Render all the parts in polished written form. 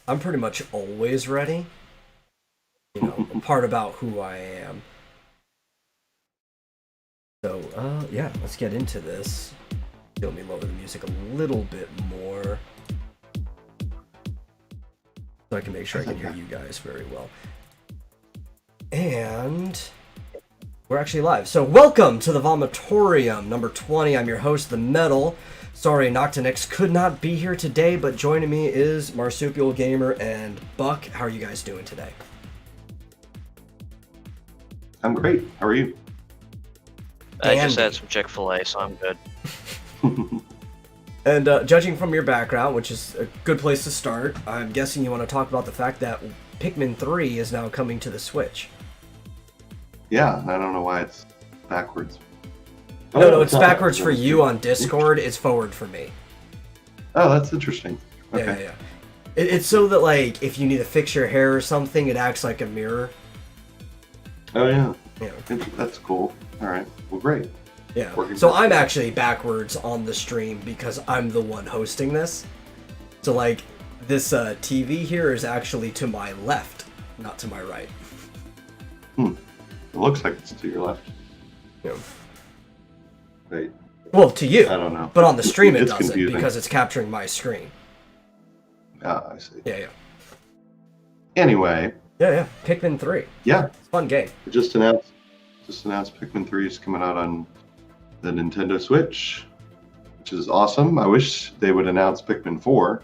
I'm pretty much always ready. A part about who I am. So, yeah, let's get into this. Let me lower the music a little bit more so I can make sure I can hear you guys very well. And we're actually live. So welcome to the Vomitorium, number 20. I'm your host, The Metal. Sorry, Noctinix could not be here today, but joining me is Marsupial Gamer and Buck. How are you guys doing today? I'm great. How are you? I just had some Chick-fil-A, so I'm good. And judging from your background, which is a good place to start, I'm guessing you want to talk about the fact that Pikmin 3 is now coming to the Switch. Yeah, I don't know why it's backwards. No, it's backwards for you on Discord. It's forward for me. Oh, that's interesting. Okay. Yeah. It's so that, like, if you need to fix your hair or something, it acts like a mirror. Oh, yeah. Yeah. That's cool. All right. Well, great. Yeah. So I'm actually backwards on the stream because I'm the one hosting this. So, like, this TV here is actually to my left, not to my right. It looks like it's to your left. Yeah. Wait. Well, to you. I don't know. But on the stream it It's doesn't confusing. because it's capturing my screen. Ah, I see. Yeah. Anyway. Yeah. Pikmin 3. Yeah. It's a fun game. It just announced Pikmin 3 is coming out on the Nintendo Switch, which is awesome. I wish they would announce Pikmin 4,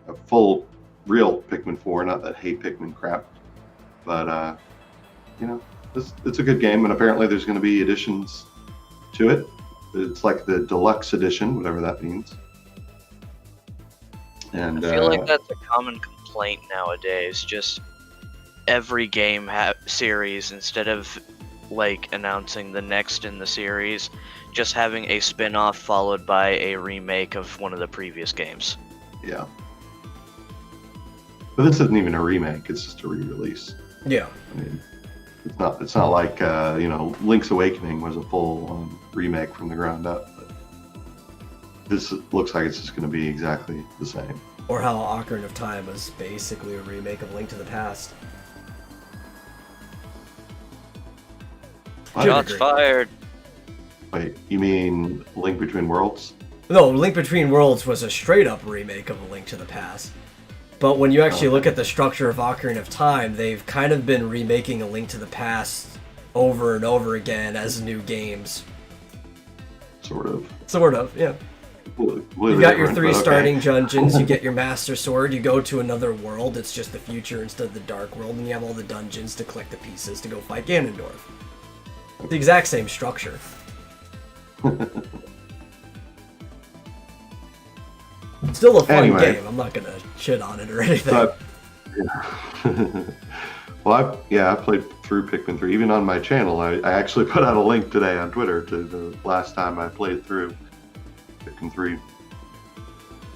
a full, real Pikmin 4, not that Hey Pikmin crap. But, it's a good game, and apparently there's going to be additions to it. It's like the deluxe edition, whatever that means. And I feel like that's a common complaint nowadays. Just every game series, instead of like announcing the next in the series, just having a spin-off followed by a remake of one of the previous games. Yeah. But this isn't even a remake, it's just a re-release. Yeah. I mean, it's not like Link's Awakening was a full remake from the ground up, but this looks like it's just going to be exactly the same. Or how Ocarina of Time was basically a remake of Link to the Past. Shots fired. Wait, you mean Link Between Worlds? No, Link Between Worlds was a straight up remake of A Link to the Past. But when you actually look at the structure of Ocarina of Time, they've kind of been remaking A Link to the Past over and over again as new games. Sort of, yeah. You got your 3 starting dungeons, you get your Master Sword, you go to another world, it's just the future instead of the Dark World, and you have all the dungeons to collect the pieces to go fight Ganondorf. The exact same structure. Still a fun game. I'm not gonna shit on it or anything. Well, I played through Pikmin 3. Even on my channel, I actually put out a link today on Twitter to the last time I played through Pikmin 3.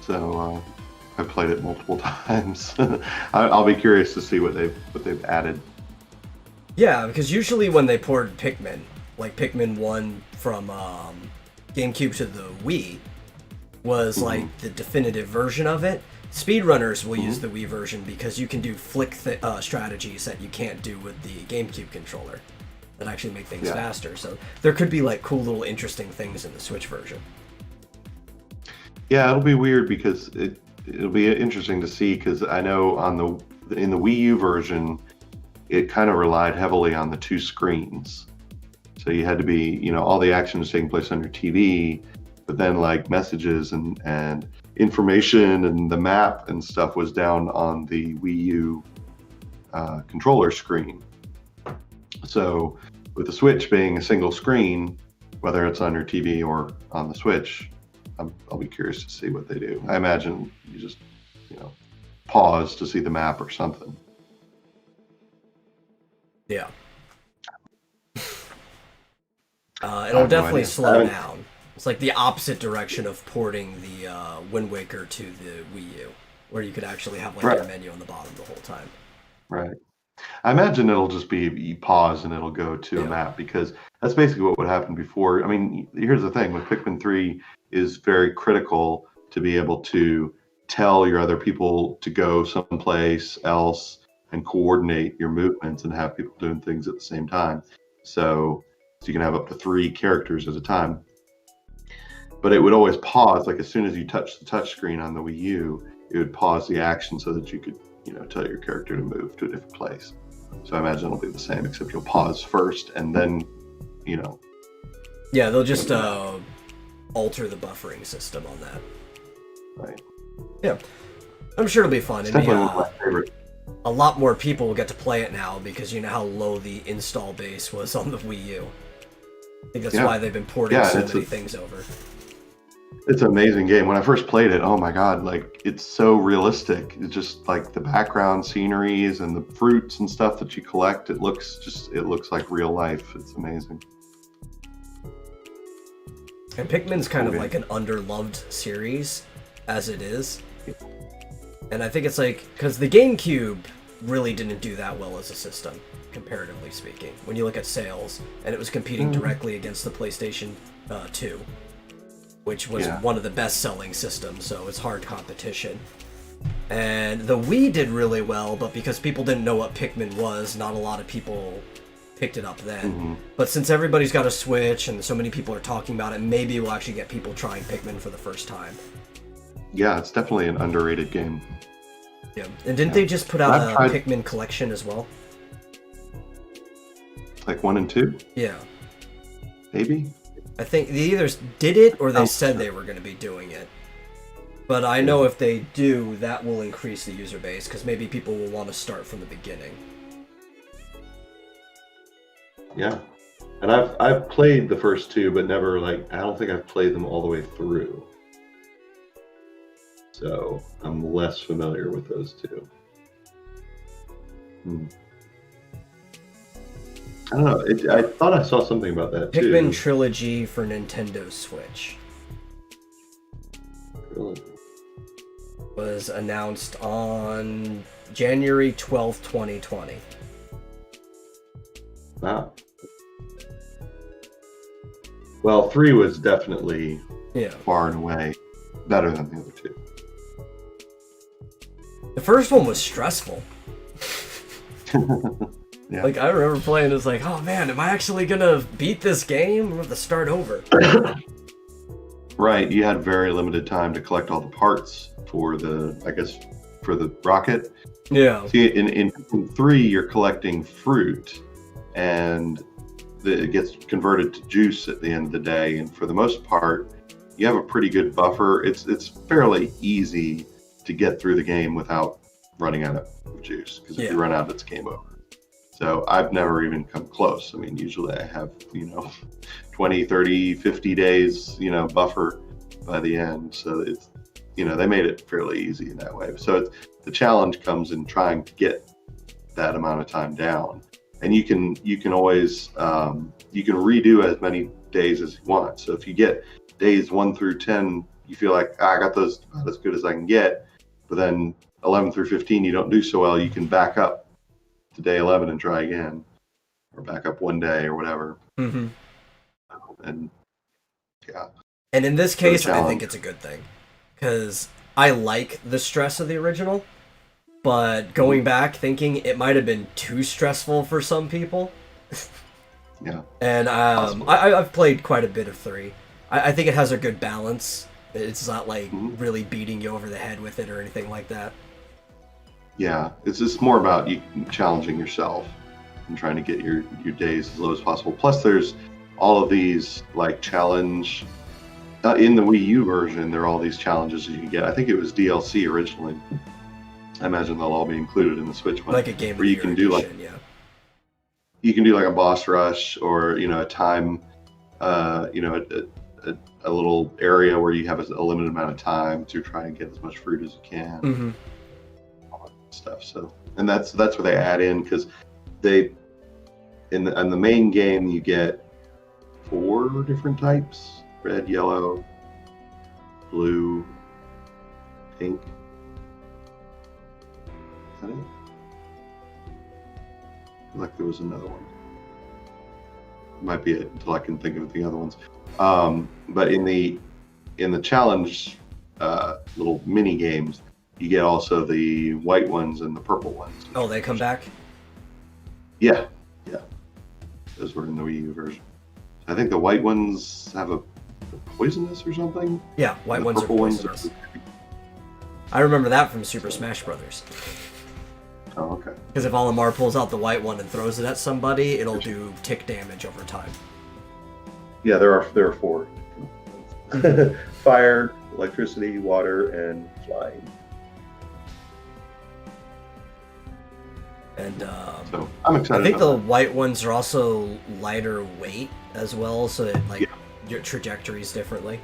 So I played it multiple times. I'll be curious to see what they've added. Yeah, because usually when they ported Pikmin, like Pikmin 1 from GameCube to the Wii, was like the definitive version of it. Speedrunners will use the Wii version because you can do flick strategies that you can't do with the GameCube controller that actually make things faster. So there could be like cool little interesting things in the Switch version. Yeah, it'll be weird because it'll be interesting to see, because I know in the Wii U version, it kind of relied heavily on the 2 screens. So you had to be, all the action was taking place on your TV, but then like messages and information and the map and stuff was down on the Wii U controller screen. So with the Switch being a single screen, whether it's on your TV or on the Switch, I'll be curious to see what they do. I imagine you just, pause to see the map or something. Yeah. It'll definitely slow down. It's like the opposite direction of porting the Wind Waker to the Wii U, where you could actually have like your menu on the bottom the whole time. Right. I imagine it'll just be you pause and it'll go to a map, because that's basically what would happen before. I mean, here's the thing with Pikmin 3 is very critical to be able to tell your other people to go someplace else and coordinate your movements and have people doing things at the same time. So you can have up to 3 characters at a time. But it would always pause, like as soon as you touch the touch screen on the Wii U, it would pause the action so that you could, tell your character to move to a different place. So I imagine it'll be the same, except you'll pause first and then, Yeah, they'll just alter the buffering system on that. Right. Yeah, I'm sure it'll be fun. It's definitely one of my favorite. A lot more people will get to play it now because you know how low the install base was on the Wii U. I think that's why they've been porting so many things over. It's an amazing game. When I first played it, oh my god, like it's so realistic. It's just like the background sceneries and the fruits and stuff that you collect, it looks like real life. It's amazing. And Pikmin's kind of like an underloved series as it is. And I think it's like, because the GameCube really didn't do that well as a system, comparatively speaking, when you look at sales, and it was competing directly against the PlayStation 2, which was one of the best-selling systems, so it's hard competition. And the Wii did really well, but because people didn't know what Pikmin was, not a lot of people picked it up then. But since everybody's got a Switch and so many people are talking about it, maybe we'll actually get people trying Pikmin for the first time. Yeah, it's definitely an underrated game. Yeah, and didn't they just put out a Pikmin collection as well? Like 1 and 2? Yeah. Maybe? I think they either did it or they said they were going to be doing it. But I know if they do, that will increase the user base, because maybe people will want to start from the beginning. Yeah. And I've played the first 2, but never, I don't think I've played them all the way through. So I'm less familiar with those 2. I don't know. I thought I saw something about that too. Pikmin Trilogy for Nintendo Switch. Really? Was announced on January 12th, 2020. Wow. Well, 3 was definitely far and away better than the other 2. The first one was stressful. Yeah. Like, I remember playing, it was like, oh man, am I actually gonna beat this game? I'm gonna have to start over. Right, you had very limited time to collect all the parts for the rocket. Yeah. See, in 3, you're collecting fruit, and it gets converted to juice at the end of the day. And for the most part, you have a pretty good buffer. It's fairly easy to get through the game without running out of juice, because if you run out, it's game over. So I've never even come close. I mean, usually I have 20, 30, 50 days buffer by the end. So it's they made it fairly easy in that way. So the challenge comes in trying to get that amount of time down. And you can always you can redo as many days as you want. So if you get days 1 through 10, you feel like I got those about as good as I can get, but then 11 through 15 you don't do so well, you can back up to day 11 and try again, or back up 1 day or whatever. And and in this case, I think it's a good thing, because I like the stress of the original, but going back thinking it might have been too stressful for some people. And I've played quite a bit of 3. I think it has a good balance. It's not like really beating you over the head with it or anything like that. Yeah, it's just more about you challenging yourself and trying to get your days as low as possible. Plus, there's all of these challenge in the Wii U version. There are all these challenges that you can get. I think it was DLC originally. I imagine they'll all be included in the Switch one. Like a game where you can do you can do a boss rush, or a time, a little area where you have a limited amount of time to try and get as much fruit as you can. Stuff. So, and that's where they add in, because in the main game you get 4 different types: red, yellow, blue, pink. Is that it? I feel like there was another one. Might be it until I can think of the other ones. But in the challenge little mini games, you get also the white ones and the purple ones. Oh, they come back? Yeah, yeah. Those were in the Wii U version. I think the white ones have a poisonous or something. Yeah, white ones are poisonous. I remember that from Super Smash Brothers. Oh, okay. Because if Olimar pulls out the white one and throws it at somebody, it'll do tick damage over time. Yeah, there are 4. Fire, electricity, water, and flying. And so I'm excited. I think the white ones are also lighter weight as well, so it your trajectories differently.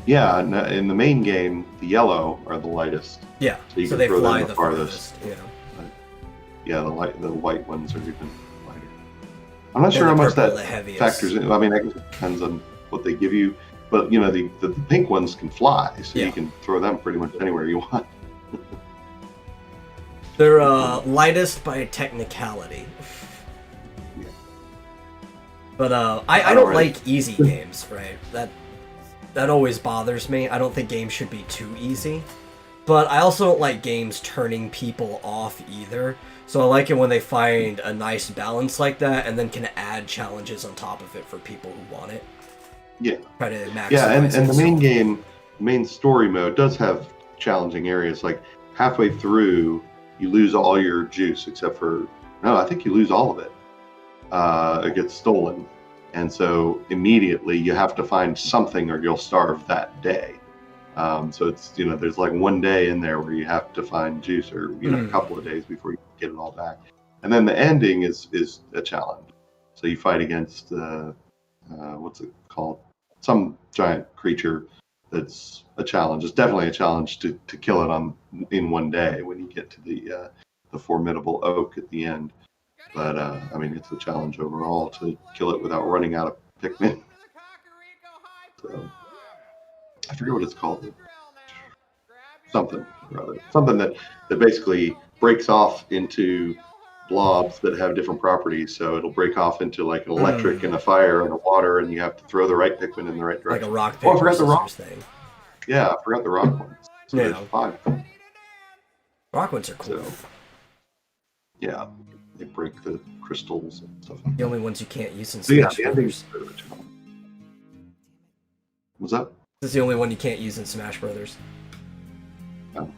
Yeah, in the main game, the yellow are the lightest. Yeah, so they fly the farthest. Yeah. Yeah, the white ones are even lighter. I'm not sure how much that factors in. I mean, I guess it depends on what they give you, but the pink ones can fly, so you can throw them pretty much anywhere you want. They're lightest by technicality. Yeah. But I don't like easy games, right? That always bothers me. I don't think games should be too easy. But I also don't like games turning people off either. So I like it when they find a nice balance like that and then can add challenges on top of it for people who want it. Yeah. Try to maximize and the main game, main story mode does have challenging areas. Like halfway through, you lose all your juice except for, no, I think you lose all of it. It gets stolen. And so immediately you have to find something or you'll starve that day. So it's, there's like one day in there where you have to find juice or, a couple of days before you get it all back. And then the ending is a challenge. So you fight against, what's it called? Some giant creature that's a challenge. It's definitely a challenge to kill it in one day when you get to the formidable oak at the end. But, I mean, it's a challenge overall to kill it without running out of Pikmin. So, I forget what it's called. Something or other. Something that basically breaks off into blobs that have different properties. So it'll break off into like an electric and a fire and a water, and you have to throw the right Pikmin in the right direction. Like a rock, paper, I forgot the rock thing. Yeah, I forgot the rock ones. So there's 5. Rock ones are cool. So, yeah, they break the crystals and stuff. The only ones you can't use in Smash Brothers. What's that? This is the only one you can't use in Smash Brothers. Oh.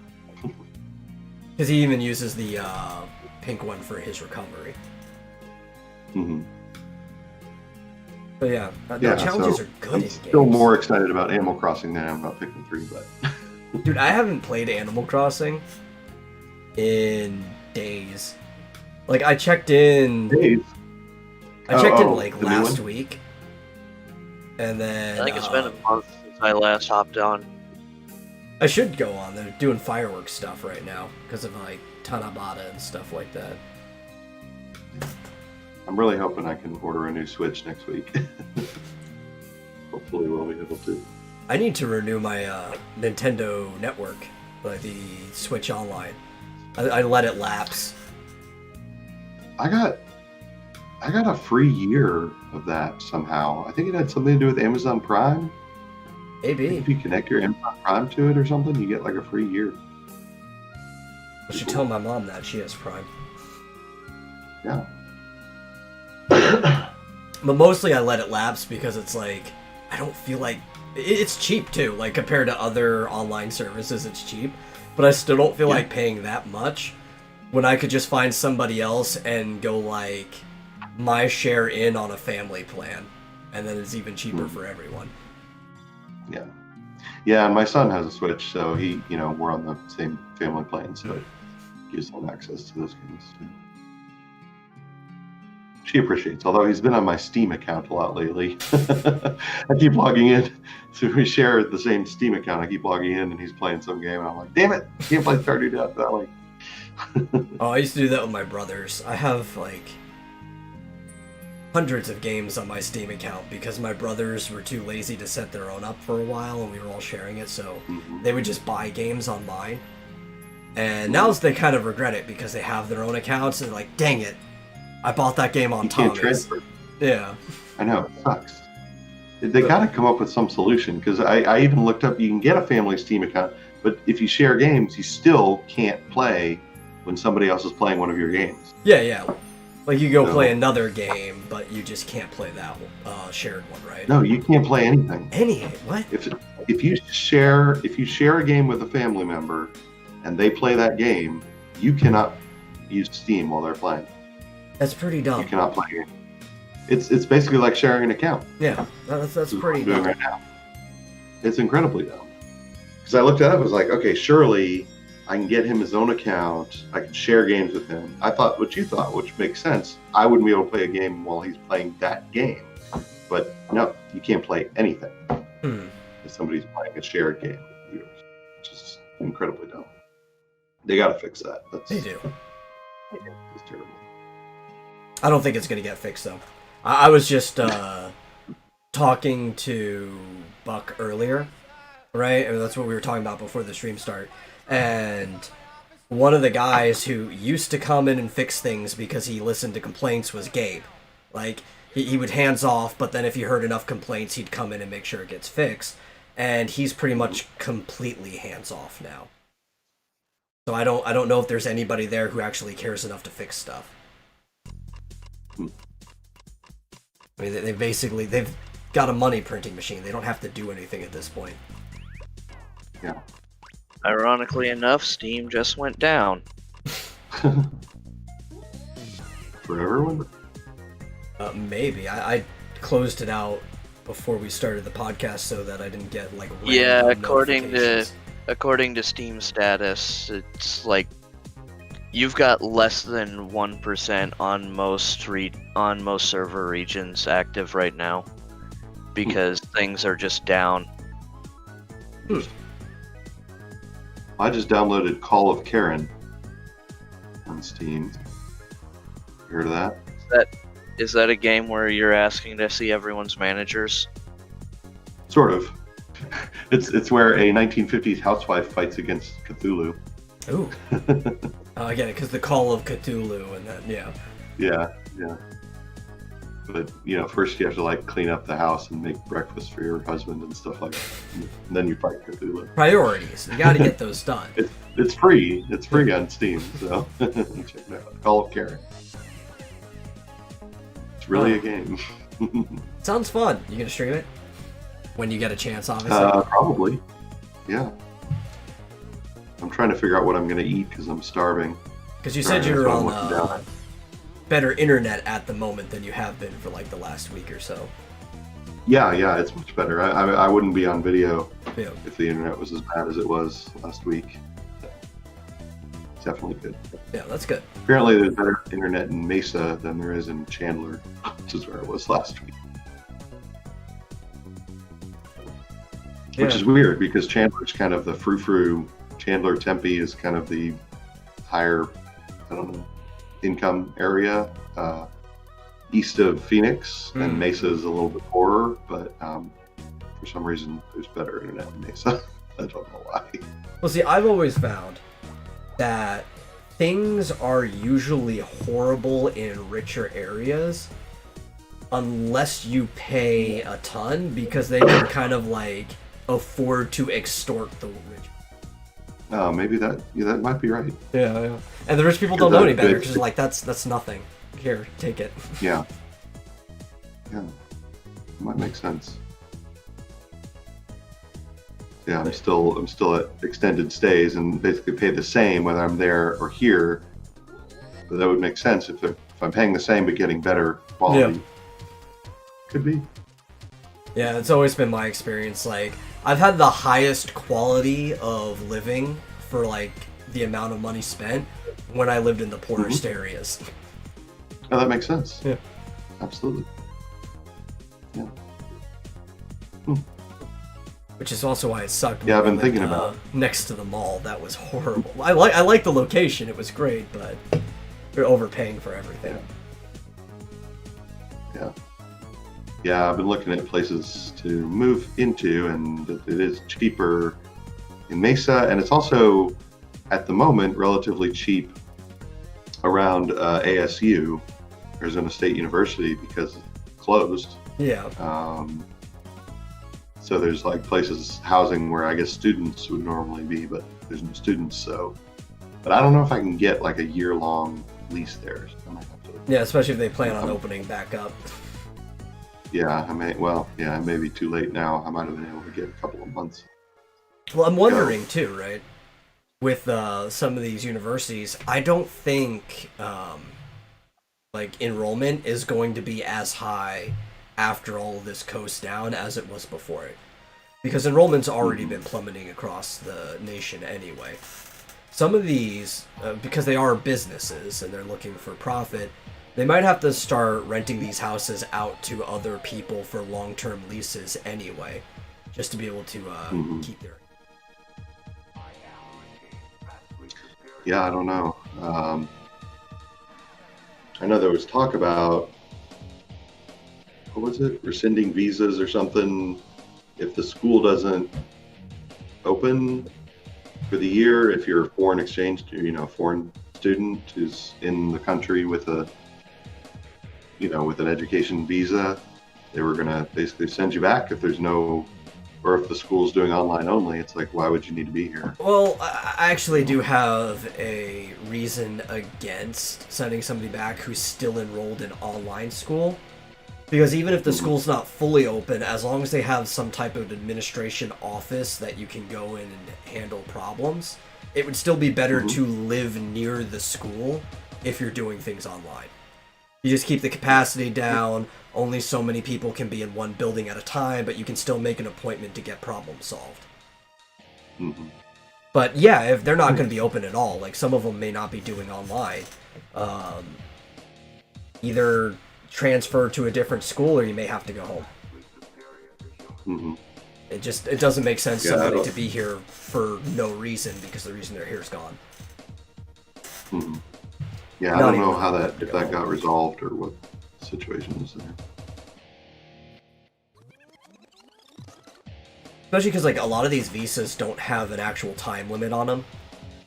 Because he even uses the pink one for his recovery. Mm-hmm. But yeah, the challenges are good. I'm still more excited about Animal Crossing than I am about Pikmin 3, but... Dude, I haven't played Animal Crossing in days. Like, I checked in... Days? I checked in, like, last week. And then... I think it's been a month since I last hopped on. I should go on. They're doing fireworks stuff right now because of, like, Tanabata and stuff like that. I'm really hoping I can order a new Switch next week. Hopefully we'll be able to. I need to renew my Nintendo Network, like the Switch Online. I let it lapse. I got a free year of that somehow. I think it had something to do with Amazon Prime. Maybe. If you connect your Amazon Prime to it or something, you get like a free year. I should tell my mom that she has Prime. Yeah. But mostly I let it lapse because it's like, I don't feel like... It's cheap too, like compared to other online services, it's cheap. But I still don't feel like paying that much when I could just find somebody else and go like my share in on a family plan. And then it's even cheaper for everyone. Yeah. Yeah, and my son has a Switch, so he, we're on the same family plan, so it gives him access to those games too. She appreciates, although he's been on my Steam account a lot lately. I keep logging in, so we share the same Steam account. I keep logging in, and he's playing some game, and I'm like, damn it, can't play Stardew Valley. Oh, I used to do that with my brothers. I have, like, hundreds of games on my Steam account because my brothers were too lazy to set their own up for a while, and we were all sharing it, so they would just buy games on mine. And now they kind of regret it because they have their own accounts, and they're like, dang it. I bought that game on Tommy's. Transfer. Yeah. I know, it sucks. They got to come up with some solution, because I even looked up, you can get a family Steam account, but if you share games, you still can't play when somebody else is playing one of your games. Yeah. Like you go So- play another game, but you just can't play that shared one, right? No, you can't play anything. What? If you share a game with a family member and they play that game, you cannot use Steam while they're playing. That's pretty dumb. You cannot play a game. It's basically like sharing an account. Yeah, that's This is what pretty I'm doing dumb. right now. It's incredibly dumb. Because I looked at it, I was like, okay, surely I can get him his own account. I can share games with him. I thought what you thought, which makes sense. I wouldn't be able to play a game while he's playing that game. But no, you can't play anything if somebody's playing a shared game with yours, which is incredibly dumb. They got to fix that. They do. It's terrible. I don't think it's gonna get fixed though. I was just talking to Buck earlier, right? And that's what we were talking about before the stream start. And one of the guys who used to come in and fix things because he listened to complaints was Gabe. Like, he would hands off, but then if he heard enough complaints, he'd come in and make sure it gets fixed. And he's pretty much completely hands off now. So I don't know if there's anybody there who actually cares enough to fix stuff. I mean, they've got a money printing machine. They don't have to do anything at this point. Yeah. Ironically enough, Steam just went down. For everyone? Maybe. I closed it out before we started the podcast so that I didn't get like random Yeah, according notifications. to Steam status, it's like you've got less than 1% on most server regions active right now because things are just down. I just downloaded Call of Karen on Steam. You heard of that? Is that a game where you're asking to see everyone's managers? Sort of. It's where a 1950s housewife fights against Cthulhu. Ooh. Oh, I get it, because the Call of Cthulhu and that, yeah. Yeah. But, first you have to, like, clean up the house and make breakfast for your husband and stuff like that. And then you fight Cthulhu. Priorities. You gotta get those done. It's free. It's free on Steam, so check it out. Call of Karen. It's really a game. Sounds fun. You gonna stream it? When you get a chance, obviously. Probably. Yeah. I'm trying to figure out what I'm going to eat because I'm starving. Because you said Right, you're that's what I'm on looking down. better internet at the moment than you have been for like the last week or so. Yeah, it's much better. I wouldn't be on video Yeah. if the internet was as bad as it was last week. It's definitely good. Yeah, that's good. Apparently there's better internet in Mesa than there is in Chandler, which is where it was last week. Yeah. Which is weird because Chandler's kind of the frou-frou. Chandler, Tempe is kind of the higher, income area east of Phoenix, and Mesa is a little bit poorer, but for some reason there's better internet in Mesa. I don't know why. Well, see, I've always found that things are usually horrible in richer areas unless you pay a ton, because they can kind of like afford to extort the rich. Maybe that might be right. Yeah. And the rich people don't know any better because like that's nothing. Here, take it. Yeah, might make sense. Yeah, I'm still at extended stays and basically pay the same whether I'm there or here. But that would make sense if I'm paying the same but getting better quality. Yeah. Could be. Yeah, it's always been my experience. Like, I've had the highest quality of living for like the amount of money spent when I lived in the poorest areas. Oh, that makes sense. Yeah. Absolutely. Yeah. Which is also why it sucked. Yeah, I've when been we lived, thinking about next to the mall. That was horrible. I like the location. It was great, but they're overpaying for everything. Yeah, I've been looking at places to move into, and it is cheaper in Mesa, and it's also, at the moment, relatively cheap around ASU, Arizona State University, because it's closed. Yeah. So there's like places housing where I guess students would normally be, but there's no students. So, but I don't know if I can get like a year-long lease there. So I might have to. Yeah, especially if they plan on opening back up. Yeah, I may. Well, yeah, it may be too late now. I might have been able to get a couple of months. Well, I'm wondering too, right? With some of these universities, I don't think like enrollment is going to be as high after all of this coasts down as it was before it, because enrollment's already been plummeting across the nation anyway. Some of these, because they are businesses and they're looking for profit, they might have to start renting these houses out to other people for long-term leases anyway, just to be able to keep their. Yeah, I don't know. I know there was talk about, what was it, rescinding visas or something if the school doesn't open for the year. If you're a foreign exchange, foreign student who's in the country with a, with an education visa, they were going to basically send you back if there's no, or if the school's doing online only. It's like, why would you need to be here? Well, I actually do have a reason against sending somebody back who's still enrolled in online school. Because even if the school's not fully open, as long as they have some type of administration office that you can go in and handle problems, it would still be better to live near the school if you're doing things online. You just keep the capacity down, only so many people can be in one building at a time, but you can still make an appointment to get problems solved. But yeah, if they're not going to be open at all, like some of them may not be doing online, either transfer to a different school or you may have to go home. It doesn't make sense somebody to be here for no reason because the reason they're here is gone. Yeah, I don't know how if that got resolved or what the situation is there. Especially because like a lot of these visas don't have an actual time limit on them.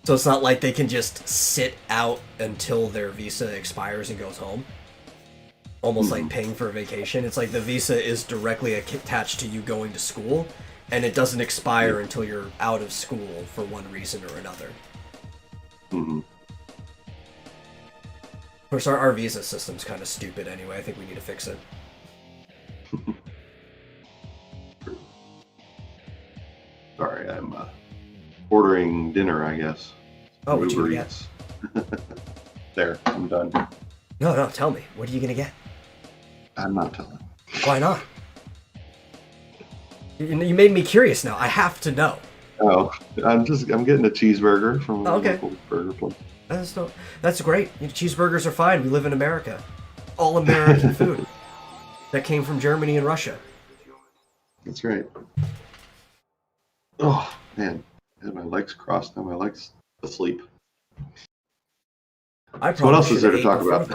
So it's not like they can just sit out until their visa expires and goes home. Almost like paying for a vacation. It's like the visa is directly attached to you going to school, and it doesn't expire until you're out of school for one reason or another. Of course, our visa system's kind of stupid anyway. I think we need to fix it. Sorry, I'm ordering dinner, I guess. Oh, what you gonna get? There, I'm done. No, tell me. What are you gonna get? I'm not telling. Why not? You made me curious now. I have to know. Oh, I'm getting a cheeseburger from a local burger place. That's great. Cheeseburgers are fine. We live in America. All American food that came from Germany and Russia. That's right. Oh man, I had my legs crossed. Now my legs asleep. So what else is there to talk about?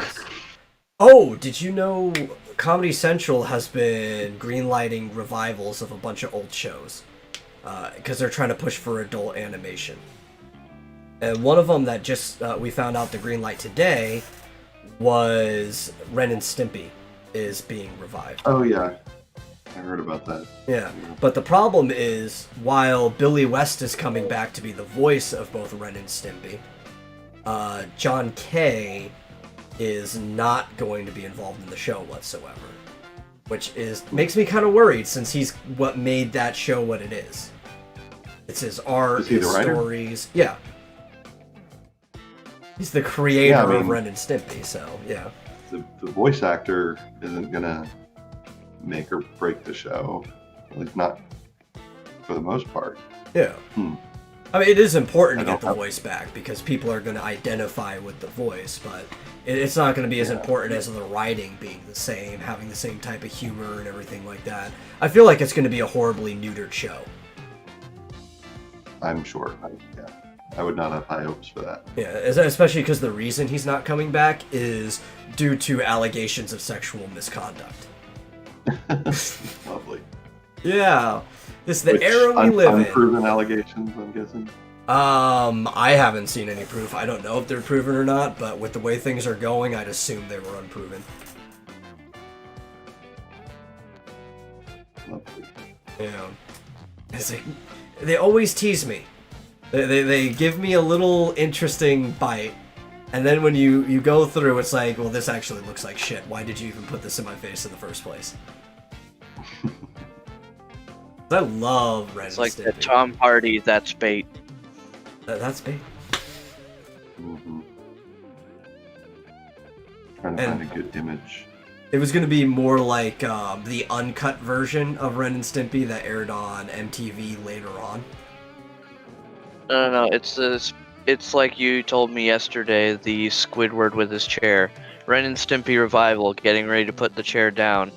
Oh, did you know Comedy Central has been greenlighting revivals of a bunch of old shows because they're trying to push for adult animation. And one of them that just we found out the green light today was Ren and Stimpy is being revived. Oh yeah, I heard about that. Yeah, but the problem is while Billy West is coming back to be the voice of both Ren and Stimpy, John Kay is not going to be involved in the show whatsoever, which makes me kind of worried since he's what made that show what it is. It's his art, his stories. Yeah. He's the creator of Ren and Stimpy, so yeah. The voice actor isn't gonna make or break the show, at least not for the most part. Yeah. I mean, it is important to get the voice back because people are going to identify with the voice, but it's not going to be as important as the writing being the same, having the same type of humor and everything like that. I feel like it's going to be a horribly neutered show. I'm sure. I would not have high hopes for that. Yeah, especially because the reason he's not coming back is due to allegations of sexual misconduct. Lovely. Yeah. This is the era we live in. Unproven allegations, I'm guessing? I haven't seen any proof. I don't know if they're proven or not, but with the way things are going, I'd assume they were unproven. Lovely. Yeah. It's like, they always tease me. They give me a little interesting bite, and then when you go through, it's like, well, this actually looks like shit. Why did you even put this in my face in the first place? I love Ren and It's like Stimpy. the Tom Hardy, that's bait. That's big. Mm-hmm. Trying to find a good image. It was going to be more like the uncut version of Ren and Stimpy that aired on MTV later on. No, it's like you told me yesterday, the Squidward with his chair. Ren and Stimpy revival, getting ready to put the chair down.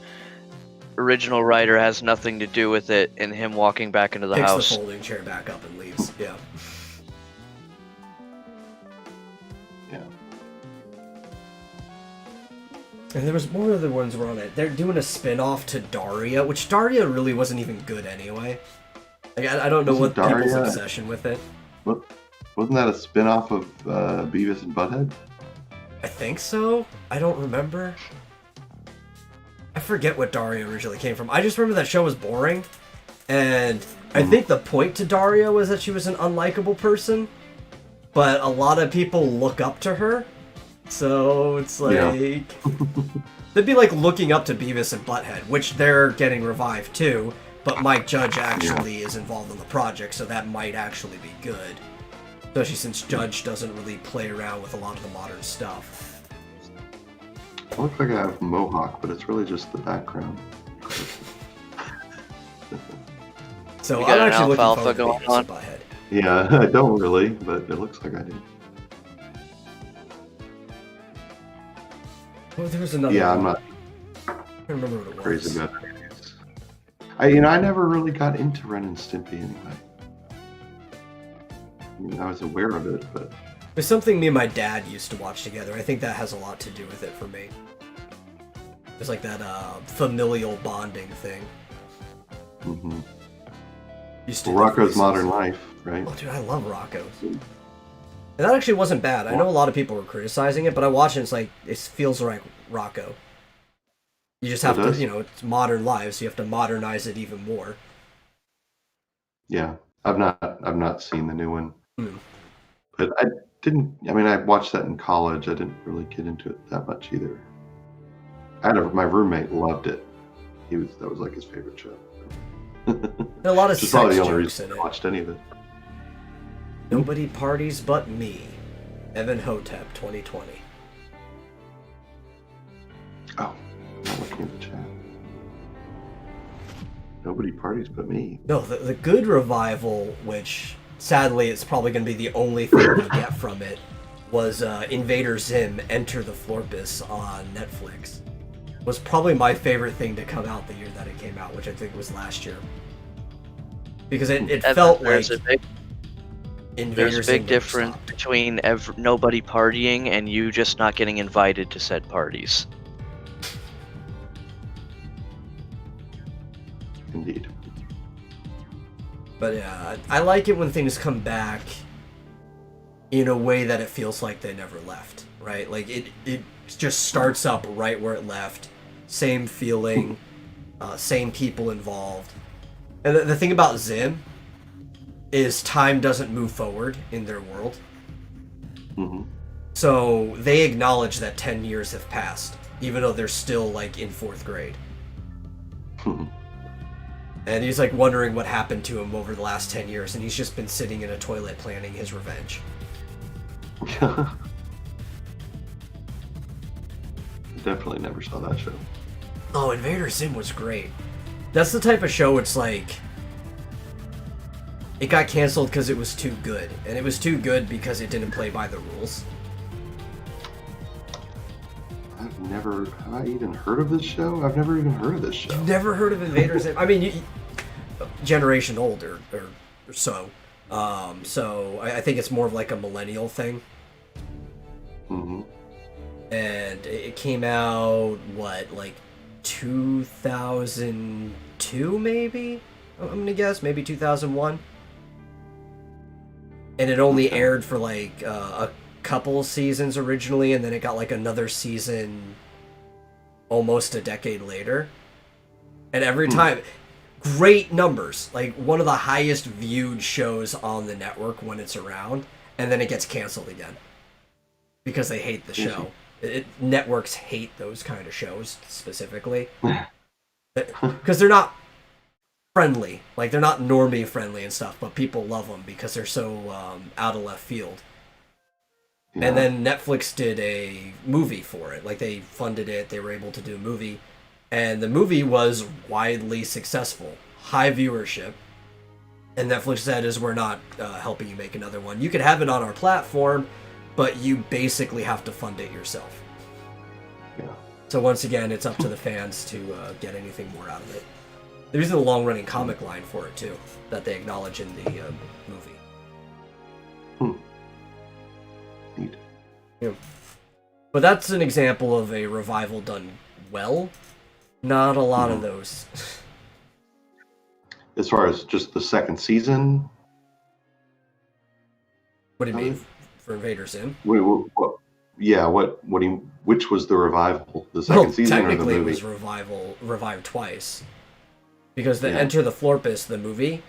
Original writer has nothing to do with it, and him walking back into the Picks house. the folding chair back up and leaves. Yeah. Yeah. And there was more other ones were on it. They're doing a spin-off to Daria, which Daria really wasn't even good anyway. Like, I don't know Wasn't what people's Daria- obsession with it. Wasn't that a spin-off of Beavis and Butthead? I think so. I don't remember. I forget what Daria originally came from. I just remember that show was boring. And I think the point to Daria was that she was an unlikable person. But a lot of people look up to her. So it's like... Yeah. They'd be like looking up to Beavis and Butthead, which they're getting revived too. But Mike Judge actually is involved in the project, so that might actually be good. Especially since Judge doesn't really play around with a lot of the modern stuff. I look like I have a mohawk, but it's really just the background. So You I'm got an actually looking alfalfa forward to going Beavis on? and Butthead. Yeah, I don't really, but it looks like I do. Oh, there was another Yeah, one. I'm not I can't remember what it was. crazy about it. I never really got into Ren and Stimpy anyway. I mean, I was aware of it, but It's something me and my dad used to watch together. I think that has a lot to do with it for me. It's like that familial bonding thing. mhm. Used to Well, do Rocco's faces. Modern Life, right? Oh, dude, I love Rocco. And that actually wasn't bad. I know a lot of people were criticizing it, but I watch it, it's like, it feels like Rocco. You just have It to, does? it's modern life, so you have to modernize it even more. Yeah, I've not seen the new one, Hmm. but I didn't. I mean, I watched that in college. I didn't really get into it that much either. My roommate loved it. That was like his favorite show. And a lot of Which is probably sex the only jokes reason in I it. watched any of it. Nobody parties but me. Evan Hotep, 2020. Oh, I'm not looking at the chat. Nobody parties but me. No, the good revival, which sadly it's probably going to be the only thing we get from it, was Invader Zim Enter the Florpus on Netflix. Was probably my favorite thing to come out the year that it came out, which I think was last year. Because it felt like Invader There's a Zim big never difference stopped. between nobody partying and you just not getting invited to said parties. Indeed. But yeah, I like it when things come back in a way that it feels like they never left, right? Like it just starts up right where it left. Same feeling, same people involved. And the thing about Zim is time doesn't move forward in their world. Hmm. So they acknowledge that 10 years have passed, even though they're still like in 4th grade. And he's like wondering what happened to him over the last 10 years, and he's just been sitting in a toilet planning his revenge. Definitely never saw that show. Oh, Invader Zim was great. That's the type of show it's like... It got canceled because it was too good. And it was too good because it didn't play by the rules. Have I even heard of this show? I've never even heard of this show. You've never heard of Invader Zim? I mean, generation older or so. So I think it's more of like a millennial thing. Hmm. And it came out, what, like 2002 maybe? I'm gonna guess, maybe 2001. And it only aired for like a couple seasons originally, and then it got like another season almost a decade later. And every time, great numbers, like one of the highest viewed shows on the network when it's around, and then it gets canceled again because they hate the show. Networks hate those kind of shows specifically because they're not friendly, like they're not normie friendly and stuff, but people love them because they're so out of left field. Yeah. And then Netflix did a movie for it. Like, they funded it, they were able to do a movie. And the movie was widely successful. High viewership. And Netflix said, we're not helping you make another one. You could have it on our platform, but you basically have to fund it yourself. Yeah. So once again, it's up to the fans to get anything more out of it. There's a long-running comic line for it, too, that they acknowledge in the movie. Neat. Yeah. But that's an example of a revival done well. Not a lot of those. As far as just the second season? What do you mean? For Invader Zim? Which was the revival? The second season or the movie? Technically, it was revived twice. Because the Enter the Florpus, the movie,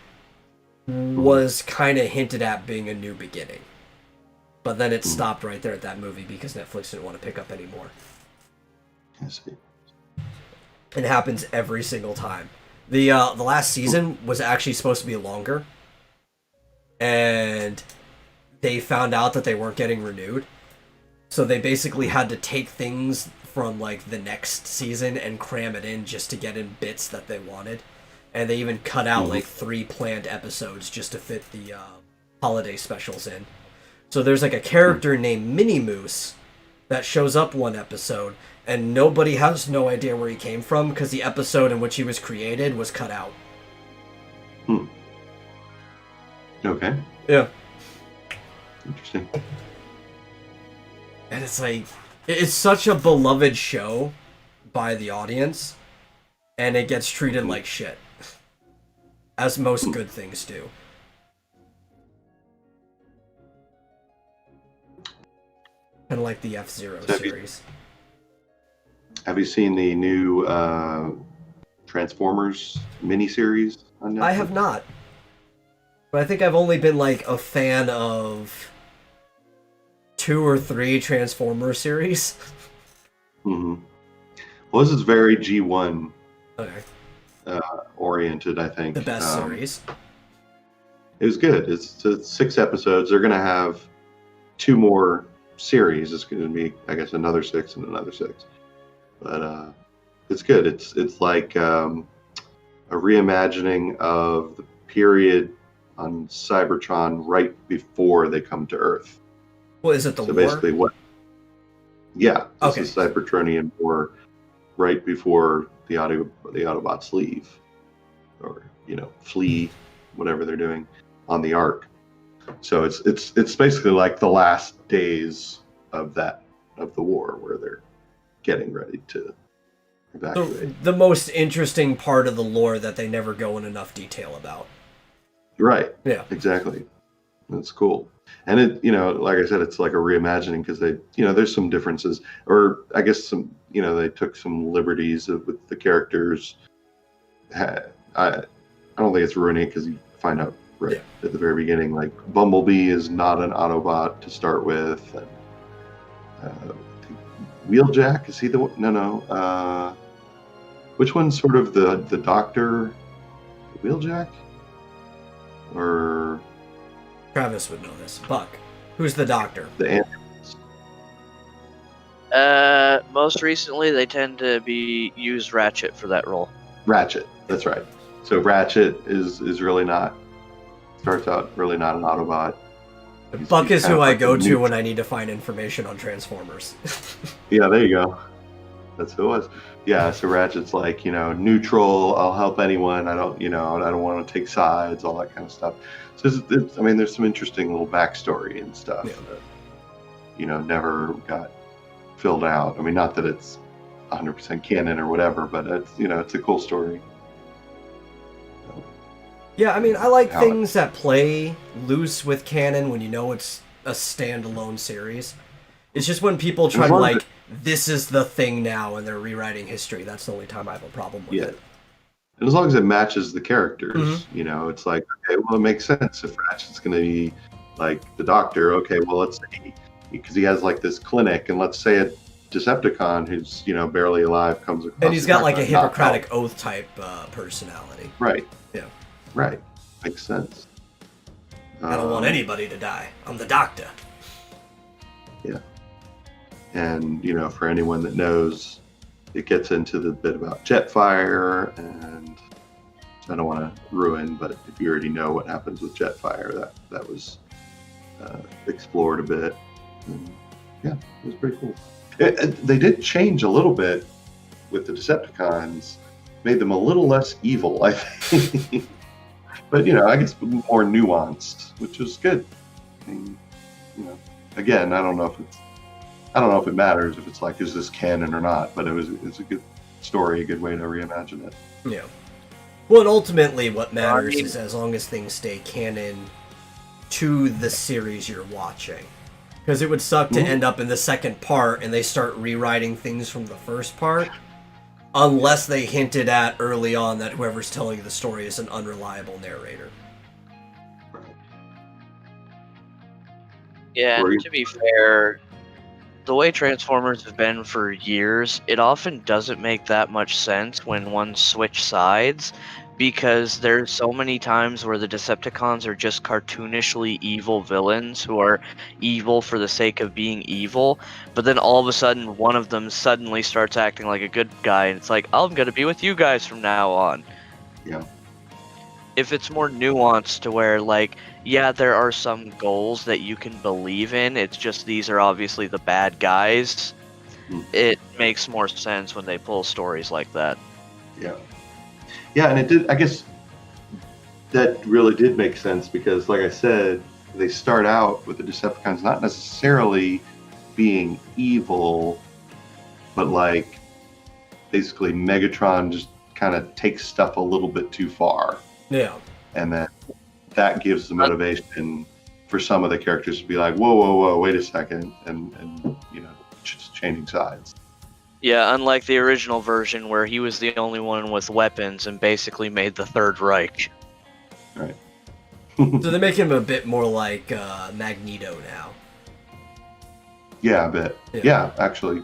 was kind of hinted at being a new beginning. But then it stopped right there at that movie because Netflix didn't want to pick up anymore. I see. It happens every single time. The last season was actually supposed to be longer. And they found out that they weren't getting renewed. So they basically had to take things from like the next season and cram it in just to get in bits that they wanted. And they even cut out like 3 planned episodes just to fit the holiday specials in. So there's like a character named Minnie Moose that shows up one episode, and nobody has no idea where he came from because the episode in which he was created was cut out. Okay. Yeah. Interesting. And it's like, it's such a beloved show by the audience, and it gets treated like shit. As most good things do. Kind of like the F-Zero series. Have you seen the new Transformers miniseries on Netflix? I have not. But I think I've only been like a fan of 2 or 3 Transformers series. Well, this is very G1 oriented, I think. The best series. It was good. It's 6 episodes. They're going to have 2 more series. It's going to be, I guess, another 6 and another 6. But it's good. It's like a reimagining of the period on Cybertron right before they come to Earth. Well, is it the so war? Basically, this is Cybertronian war right before the Autobots leave, or flee, whatever they're doing on the Ark. So it's basically like the last days of the war where they're getting ready to evacuate. The most interesting part of the lore that they never go in enough detail about. Right. Yeah. Exactly. That's cool. And it, like I said, it's like a reimagining because they, there's some differences, or I guess some, they took some liberties with the characters. I don't think it's ruining it because you find out at the very beginning, like Bumblebee is not an Autobot to start with. And, Wheeljack, is he the one? No. Which one's sort of the doctor? Wheeljack? Or Travis would know this. Buck. Who's the doctor? The ambulance. Most recently, they tend to use Ratchet for that role. Ratchet, that's right. So Ratchet is really not, starts out really not an Autobot. Buck is who I go to when I need to find information on Transformers. Yeah, there you go. That's who it was. Yeah, so Ratchet's like, neutral, I'll help anyone, I don't want to take sides, all that kind of stuff. So there's some interesting little backstory and stuff that, never got filled out. I mean, not that it's 100% canon or whatever, but it's a cool story. So, yeah, I mean, I like things that play loose with canon when it's a standalone series. It's just when people try to this is the thing now and they're rewriting history. That's the only time I have a problem with it. And as long as it matches the characters, Mm-hmm. you know, it's like, okay, well, it makes sense if Ratchet's going to be like the Doctor. Okay, well, let's say, because he has like this clinic, and let's say a Decepticon who's, you know, barely alive comes across. And he's got like a Doctor, not Hippocratic Oath type personality. Right. Yeah. Right. Makes sense. I don't want anybody to die. I'm the Doctor. Yeah. And, you know, for anyone that knows, it gets into the bit about Jetfire, and I don't want to ruin, but if you already know what happens with Jetfire, that was explored a bit. And yeah, it was pretty cool. They did change a little bit with the Decepticons, made them a little less evil, I think. But, you know, I guess more nuanced, which was good. I mean, you know, again, I don't know if it matters if it's like, is this canon or not, but it's a good story, a good way to reimagine it. Yeah. Well, and ultimately what matters is as long as things stay canon to the series you're watching. Because it would suck to end up in the second part and they start rewriting things from the first part, unless they hinted at early on that whoever's telling you the story is an unreliable narrator. Yeah, and to be fair, the way Transformers have been for years, it often doesn't make that much sense when one switch sides, because there's so many times where the Decepticons are just cartoonishly evil villains who are evil for the sake of being evil, but then all of a sudden one of them suddenly starts acting like a good guy, and it's like, I'm gonna be with you guys from now on. Yeah. If it's more nuanced to where, like, yeah, there are some goals that you can believe in, it's just these are obviously the bad guys, it makes more sense when they pull stories like that. Yeah. Yeah, and it did, I guess that really did make sense because, like I said, they start out with the Decepticons not necessarily being evil, but like basically Megatron just kind of takes stuff a little bit too far. Yeah. And then that gives the motivation for some of the characters to be like, whoa, wait a second, and you know, just changing sides. Yeah, unlike the original version where he was the only one with weapons and basically made the Third Reich. Right. So they make him a bit more like Magneto now. Yeah, a bit. Yeah, actually,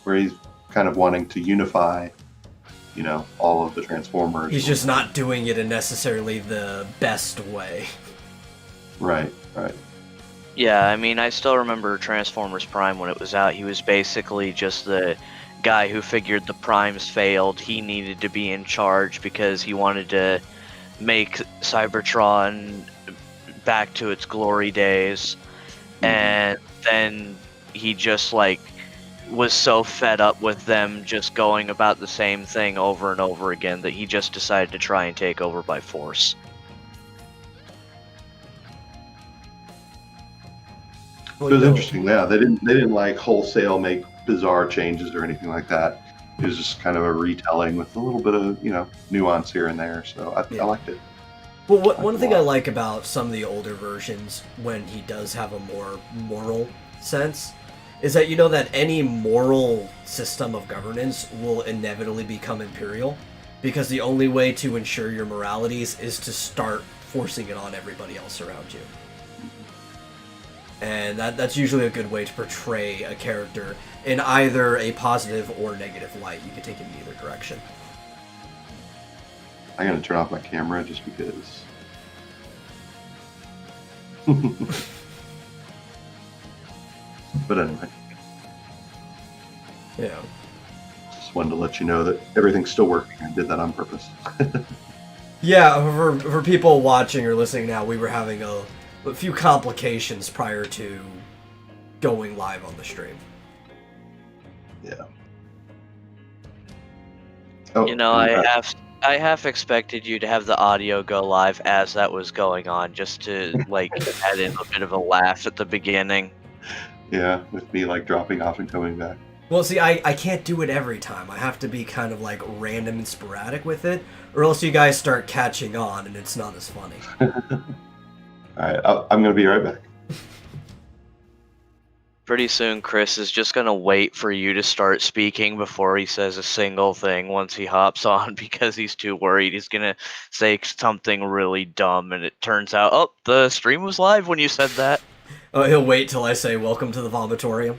where he's kind of wanting to unify, you know, all of the Transformers. He's just not doing it in necessarily the best way. Right. Yeah, I mean, I still remember Transformers Prime when it was out. He was basically just the guy who figured the Primes failed. He needed to be in charge because he wanted to make Cybertron back to its glory days. And then he just, like, was so fed up with them just going about the same thing over and over again that he just decided to try and take over by force. It was interesting. Yeah, they didn't like wholesale make bizarre changes or anything like that. It was just kind of a retelling with a little bit of, you know, nuance here and there. So I liked it. Well, one thing I like about some of the older versions, when he does have a more moral sense, is that you know that any moral system of governance will inevitably become imperial, because the only way to ensure your moralities is to start forcing it on everybody else around you. And that's usually a good way to portray a character in either a positive or negative light. You can take it in either direction. I'm going to turn off my camera just because. But anyway. Yeah. Just wanted to let you know that everything's still working. I did that on purpose. Yeah, for people watching or listening now, we were having a few complications prior to going live on the stream. Yeah. Oh, you know, I half expected you to have the audio go live as that was going on, just to, like, add in a bit of a laugh at the beginning. Yeah, with me, like, dropping off and coming back. Well, see, I can't do it every time. I have to be kind of, like, random and sporadic with it, or else you guys start catching on and it's not as funny. All right, I'm going to be right back. Pretty soon, Chris is just gonna wait for you to start speaking before he says a single thing once he hops on because he's too worried. He's gonna say something really dumb, and it turns out, oh, the stream was live when you said that. Oh, he'll wait till I say welcome to the Vomitorium.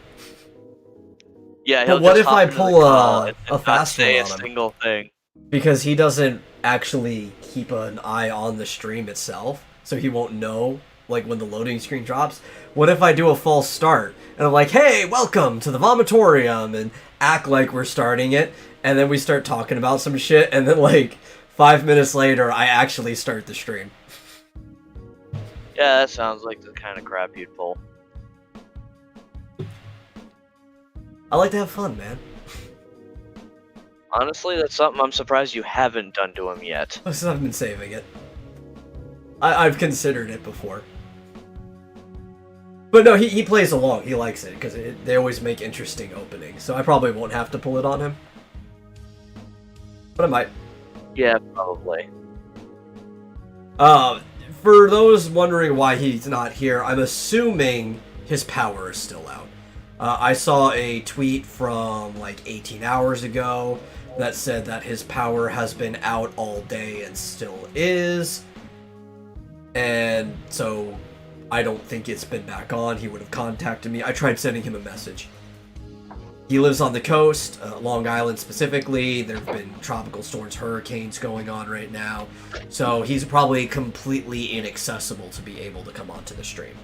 Yeah, But he'll what just if hop I into the pull call a and not fast say one a on him? single thing. Because he doesn't actually keep an eye on the stream itself, so he won't know, like, when the loading screen drops. What if I do a false start, and I'm like, hey, welcome to the Vomitorium, and act like we're starting it, and then we start talking about some shit, and then, like, 5 minutes later, I actually start the stream. Yeah, that sounds like the kind of crap you'd pull. I like to have fun, man. Honestly, that's something I'm surprised you haven't done to him yet. I've been saving it. I've considered it before. But no, he plays along. He likes it, because they always make interesting openings. So I probably won't have to pull it on him. But I might. Yeah, probably. For those wondering why he's not here, I'm assuming his power is still out. I saw a tweet from like 18 hours ago that said that his power has been out all day and still is. And so I don't think it's been back on. He would have contacted me. I tried sending him a message. He lives on the coast, Long Island specifically. There have been tropical storms, hurricanes going on right now. So he's probably completely inaccessible to be able to come onto the stream.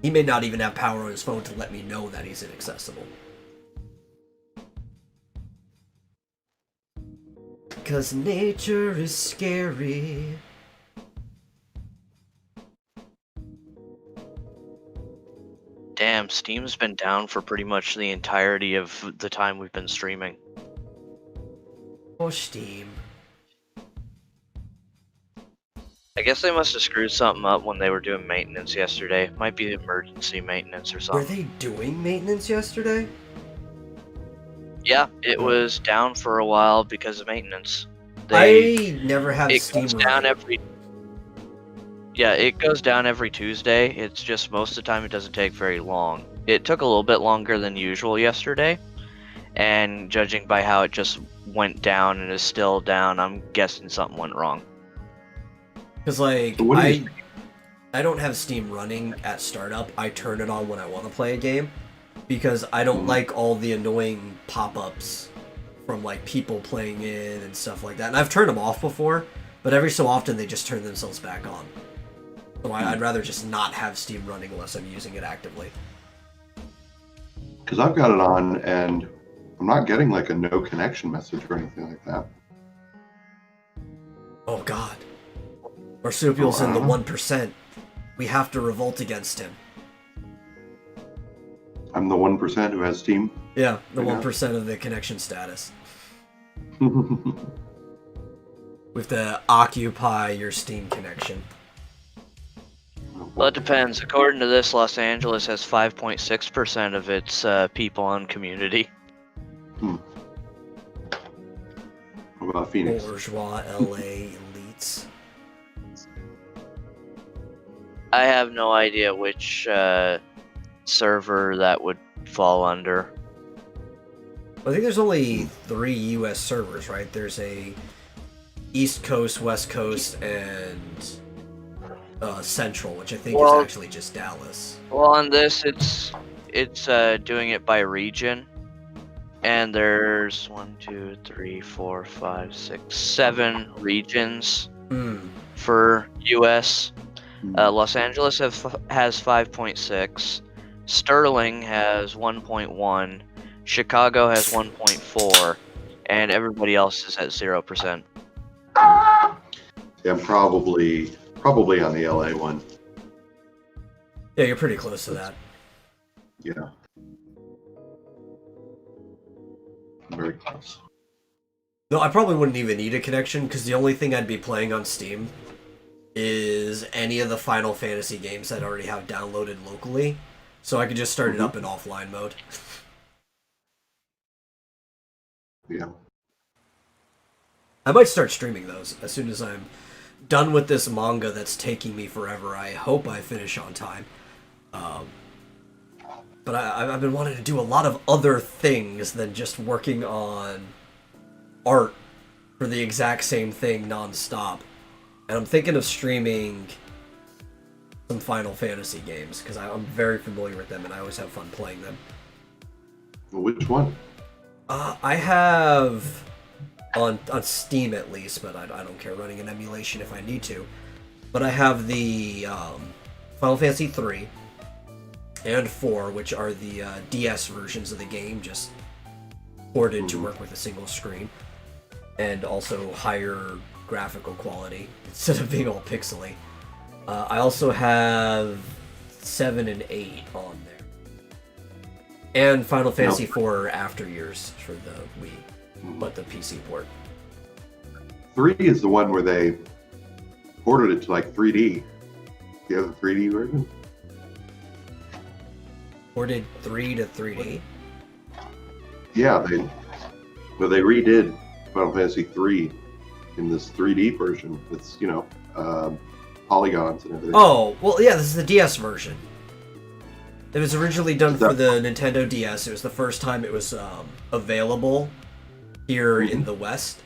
He may not even have power on his phone to let me know that he's inaccessible. Because nature is scary. Damn, Steam's been down for pretty much the entirety of the time we've been streaming. Oh, Steam. I guess they must have screwed something up when they were doing maintenance yesterday. Might be emergency maintenance or Were something. they doing maintenance yesterday? Yeah, it was down for a while because of maintenance. I never have It Steam goes down running. every. Yeah, it goes down every Tuesday. It's just most of the time it doesn't take very long. It took a little bit longer than usual yesterday, and judging by how it just went down and is still down, I'm guessing something went wrong. Because, like, What do you- I don't have Steam running at startup. I turn it on when I want to play a game. Because I don't like all the annoying pop-ups from, like, people playing in and stuff like that. And I've turned them off before, but every so often they just turn themselves back on. So I'd rather just not have Steam running unless I'm using it actively. Because I've got it on and I'm not getting like a no connection message or anything like that. Oh, God. Marsupial's in the Wow. 1%. We have to revolt against him. I'm the 1% who has Steam. Yeah, the Yeah. 1% of the connection status. We have to occupy your Steam connection. Well, it depends. According to this, Los Angeles has 5.6% of its people on community. What about Phoenix? Bourgeois LA elites. I have no idea which server that would fall under. I think there's only 3 US servers, right? There's a East Coast, West Coast, and Central, which I think is actually just Dallas. Well, on this, it's doing it by region, and there's 1, 2, 3, 4, 5, 6, 7 regions for US. Los Angeles has 5.6. Sterling has 1.1. Chicago has 1.4, and everybody else is at 0%. Yeah, I'm probably on the LA one. Yeah, you're pretty close to that. Yeah. Very close. No, I probably wouldn't even need a connection, because the only thing I'd be playing on Steam is any of the Final Fantasy games that I already have downloaded locally, so I could just start it up in offline mode. Yeah. I might start streaming those as soon as I'm done with this manga that's taking me forever. I hope I finish on time. but I've been wanting to do a lot of other things than just working on art for the exact same thing nonstop. And I'm thinking of streaming some Final Fantasy games, because I'm very familiar with them and I always have fun playing them. Which one? I have, on Steam at least, but I don't care running an emulation if I need to. But I have the Final Fantasy 3 and 4, which are the DS versions of the game, just ported to work with a single screen. And also higher graphical quality, instead of being all pixely. I also have 7 and 8 on there. And Final Fantasy IV After Years for the Wii, but the PC port. 3 is the one where they ported it to like 3D. Do you have the 3D version? Ported 3 to 3D? Yeah, they redid Final Fantasy 3 in this 3D version. It's, polygons and everything. Oh, well, yeah, this is the DS version. It was originally done for the Nintendo DS. It was the first time it was available here in the West.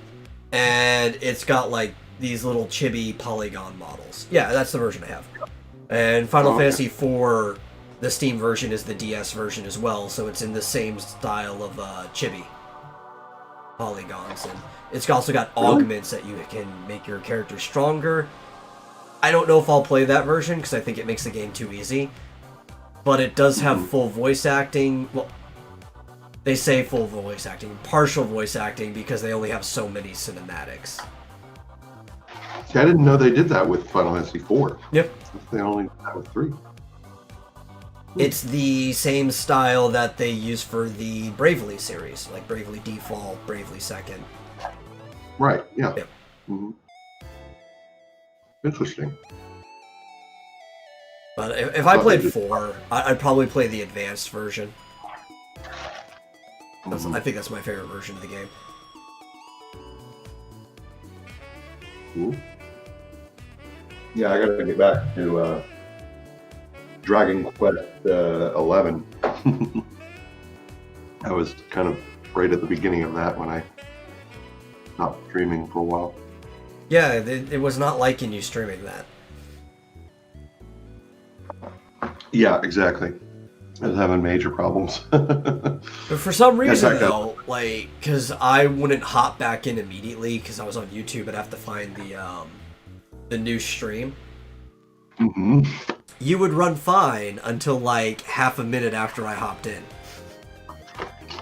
And it's got, like, these little chibi polygon models. Yeah, that's the version I have. And Final Fantasy IV, the Steam version, is the DS version as well, so it's in the same style of chibi polygons. And it's also got augments that you can make your character stronger. I don't know if I'll play that version, because I think it makes the game too easy. But it does have full voice acting. Well, they say full voice acting. Partial voice acting, because they only have so many cinematics. See, I didn't know they did that with Final Fantasy 4. Yep. They only did that with 3. It's the same style that they use for the Bravely series, like Bravely Default, Bravely Second. Right, yeah. Yep. Mm-hmm. Interesting. But if I played 4, I'd probably play the advanced version. I think that's my favorite version of the game. Cool. Yeah, I gotta get back to Dragon Quest 11. I was kind of right at the beginning of that when I stopped streaming for a while. Yeah, it was not liking you streaming that. Yeah, exactly. I was having major problems. But for some reason, Exactly. though, like, because I wouldn't hop back in immediately because I was on YouTube, I'd have to find the new stream. Mm-hmm. You would run fine until like half a minute after I hopped in.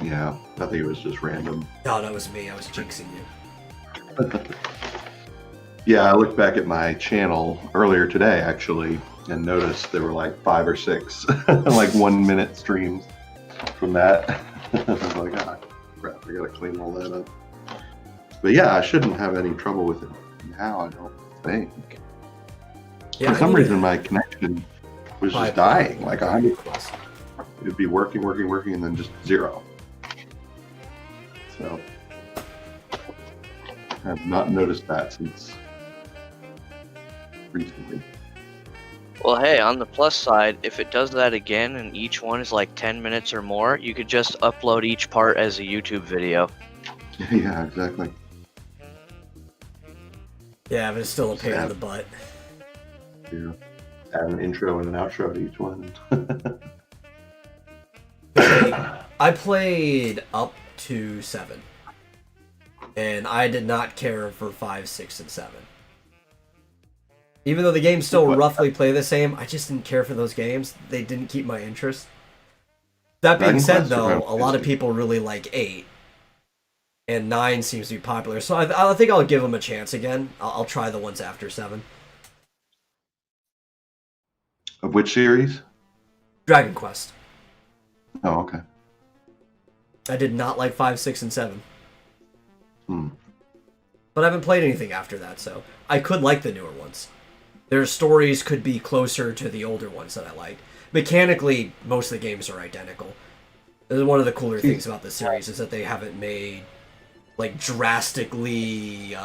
Yeah, I think it was just random. No, that was me. I was jinxing you. Yeah, I looked back at my channel earlier today, actually, and noticed there were like 5 or 6 like 1 minute streams from that. I was like, crap, I gotta clean all that up. But yeah, I shouldn't have any trouble with it now, I don't think. Yeah, For some reason, my connection was just dying, like 100. Request. It would be working, and then just 0. So I have not noticed that since recently. Well, hey, on the plus side, if it does that again and each one is like 10 minutes or more, you could just upload each part as a YouTube video. Yeah, exactly. Yeah, but it's still a pain in the butt. Yeah. Add an intro and an outro to each one. I played up to 7. And I did not care for 5, 6, and 7. Even though the games still roughly play the same, I just didn't care for those games. They didn't keep my interest. That being said, though, a lot of people really like 8. And 9 seems to be popular. So I think I'll give them a chance again. I'll try the ones after 7. Of which series? Dragon Quest. Oh, okay. I did not like 5, 6, and 7. Hmm. But I haven't played anything after that, so I could like the newer ones. Their stories could be closer to the older ones that I liked. Mechanically, most of the games are identical. This is one of the cooler things about this series is that they haven't made like drastically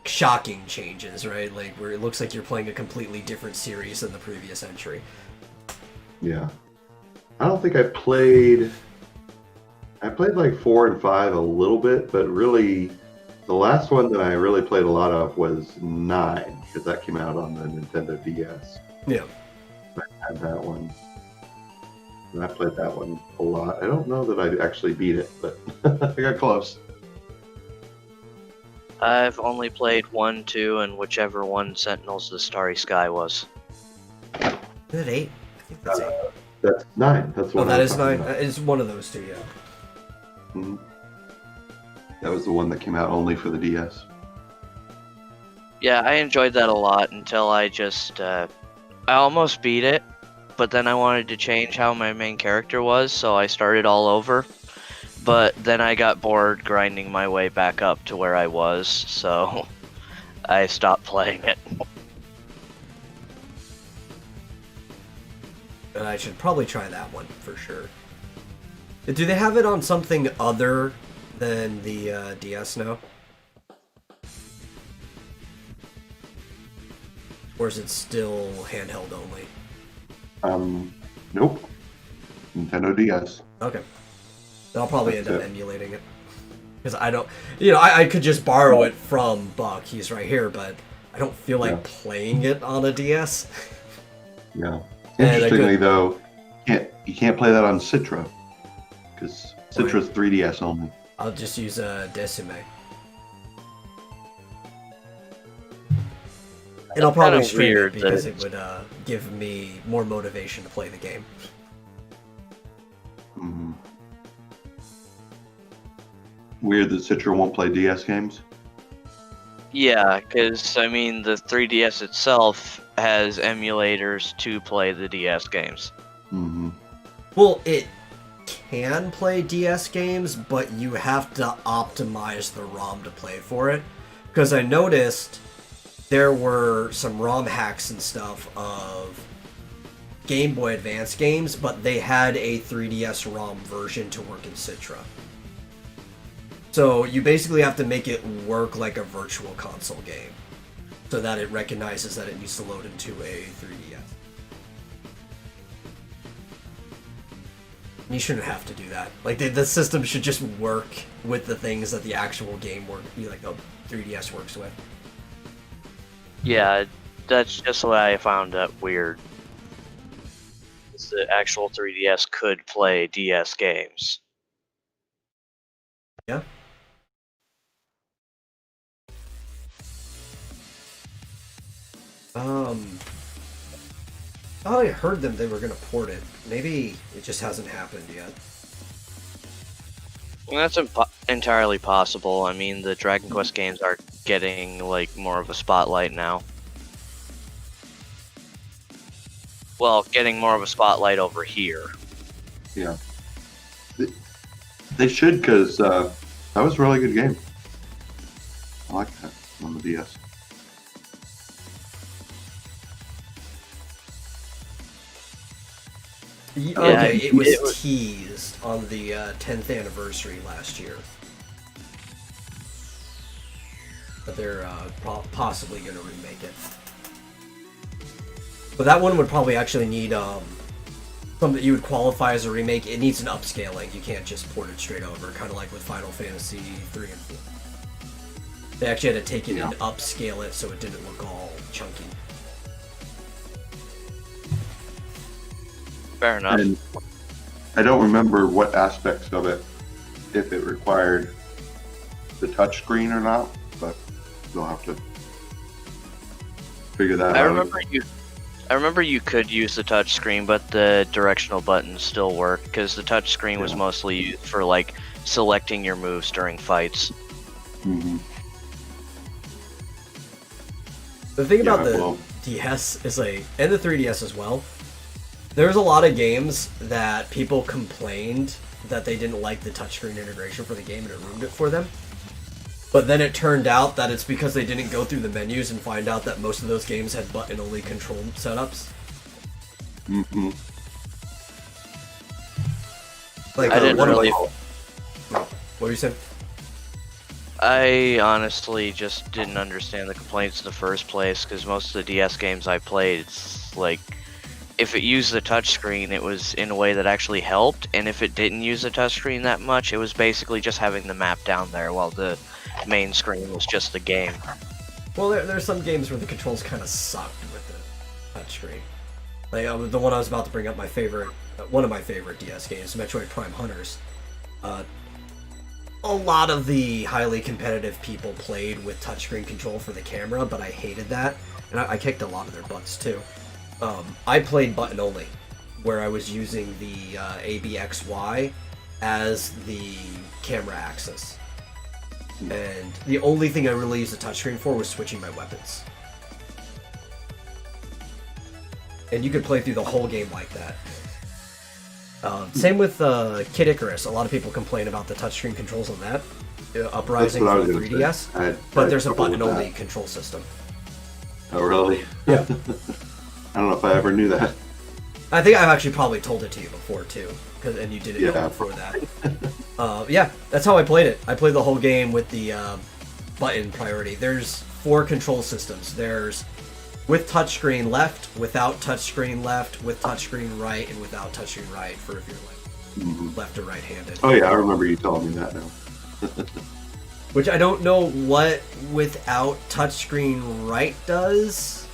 shocking changes, right? Like where it looks like you're playing a completely different series than the previous entry. Yeah. I don't think I played. I played like 4 and 5 a little bit, but really, the last one that I really played a lot of was 9 because that came out on the Nintendo DS. Yeah. I had that one. And I played that one a lot. I don't know that I actually beat it, but I got close. I've only played 1, 2, and whichever one Sentinels of the Starry Sky was. Is it 8? I think that's 8. That's 9. That's Oh, what that I'm is talking 9? about. It's one of those two, yeah. Mhm. That was the one that came out only for the DS. Yeah, I enjoyed that a lot until I just, I almost beat it, but then I wanted to change how my main character was, so I started all over. But then I got bored grinding my way back up to where I was, so I stopped playing it. And I should probably try that one for sure. Do they have it on something other than the DS now? Or is it still handheld only? Nope. Nintendo DS. Okay. I'll probably end That's up it. emulating it. Because I don't... You know, I could just borrow it from Buck. He's right here, but I don't feel like Yeah. playing it on a DS. Yeah. And I Interestingly, could- though, you can't play that on Citra because Citra's 3DS only. I'll just use a Decime. And I'll probably kinda stream it weird because that it would give me more motivation to play the game. Mhm. Weird that Citra won't play DS games. Yeah, because, I mean, the 3DS itself has emulators to play the DS games. Mm-hmm. Well, it can play DS games, but you have to optimize the ROM to play for it. Because I noticed there were some ROM hacks and stuff of Game Boy Advance games, but they had a 3DS ROM version to work in Citra. So you basically have to make it work like a virtual console game, so that it recognizes that it needs to load into a 3DS. You shouldn't have to do that. Like the system should just work with the things that the actual game like the 3DS works with. Yeah, that's just what I found that weird. Is the actual 3DS could play DS games. Yeah. I heard them they were gonna port it. Maybe it just hasn't happened yet. Well, that's entirely possible. I mean, the Dragon Quest games are getting, like, more of a spotlight now. Well, getting more of a spotlight over here. Yeah. They should, because that was a really good game. I like that on the DS. Okay, it was it was- teased on the 10th anniversary last year. But they're possibly going to remake it. But that one would probably actually need something that you would qualify as a remake. It needs an upscaling. You can't just port it straight over, kind of like with Final Fantasy 3 and 4. They actually had to take it and upscale it so it didn't look all chunky. Fair enough. And I don't remember what aspects of it, if it required the touchscreen or not, but we'll have to figure that I out. remember you could use the touchscreen, but the directional buttons still work because the touchscreen was Yeah. mostly used for like selecting your moves during fights. Mm-hmm. The thing about Yeah, the well- DS is like, and the 3DS as well, there's a lot of games that people complained that they didn't like the touchscreen integration for the game and it ruined it for them. But then it turned out that it's because they didn't go through the menus and find out that most of those games had button-only control setups. Mm-hmm. Like, I didn't one of really- my- What were you saying? I honestly just didn't understand the complaints in the first place because most of the DS games I played, it's like if it used the touchscreen, it was in a way that actually helped, and if it didn't use the touchscreen that much, it was basically just having the map down there while the main screen was just the game. Well, there's some games where the controls kind of sucked with the touchscreen. Like the one I was about to bring up, my favorite, one of my favorite DS games, Metroid Prime Hunters. A lot of the highly competitive people played with touchscreen control for the camera, but I hated that, and I kicked a lot of their butts too. I played button only, where I was using the ABXY as the camera axis. And the only thing I really used the touchscreen for was switching my weapons. And you could play through the whole game like that. Same with Kid Icarus. A lot of people complain about the touchscreen controls on that. Uprising for 3DS. But there's a button-only control system. Oh, really? Yeah. I don't know if I ever knew that. I think I've actually probably told it to you before, too. And you did it before that. Yeah, that's how I played it. I played the whole game with the button priority. There's 4 control systems. There's with touchscreen left, without touchscreen left, with touchscreen right, and without touchscreen right for if you're like left or right-handed. Oh yeah, I remember you telling me that now. Which I don't know what without touchscreen right does,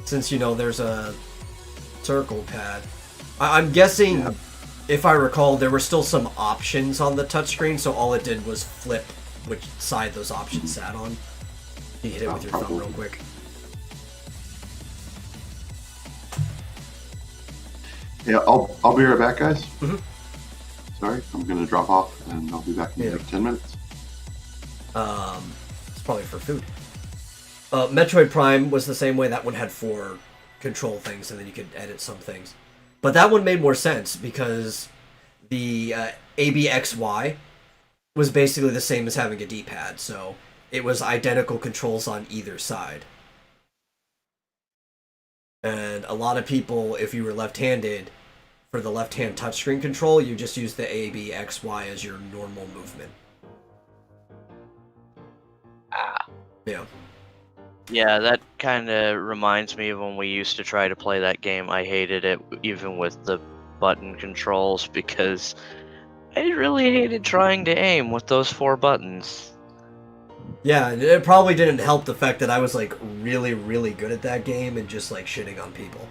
since there's a circle pad. I'm guessing, if I recall, there were still some options on the touchscreen, so all it did was flip which side those options sat on. You hit it with your thumb real quick. Yeah, I'll be right back, guys. Mm-hmm. Sorry, I'm gonna drop off, and I'll be back in like 10 minutes. It's probably for food. Metroid Prime was the same way. That one had 4 control things, and then you could edit some things. But that one made more sense because the ABXY was basically the same as having a D-pad, so it was identical controls on either side. And a lot of people, if you were left-handed, for the left-hand touchscreen control, you just use the ABXY as your normal movement. Yeah. Yeah, that kind of reminds me of when we used to try to play that game. I hated it, even with the button controls, because I really hated trying to aim with those 4 buttons. Yeah, and it probably didn't help the fact that I was, like, really, really good at that game and just, like, shitting on people.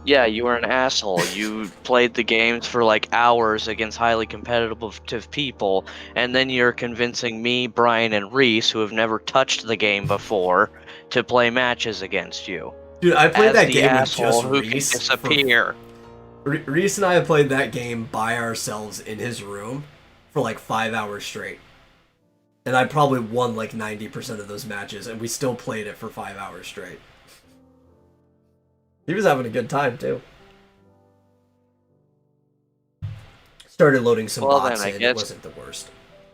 Yeah, you were an asshole. You played the games for, like, hours against highly competitive people, and then you're convincing me, Brian, and Reese, who have never touched the game before, to play matches against you. Dude, I played that game with asshole just who Reese. can disappear. Reese and I have played that game by ourselves in his room for, like, 5 hours straight. And I probably won like 90% of those matches, and we still played it for 5 hours straight. He was having a good time, too. Started loading some bots in, it wasn't the worst.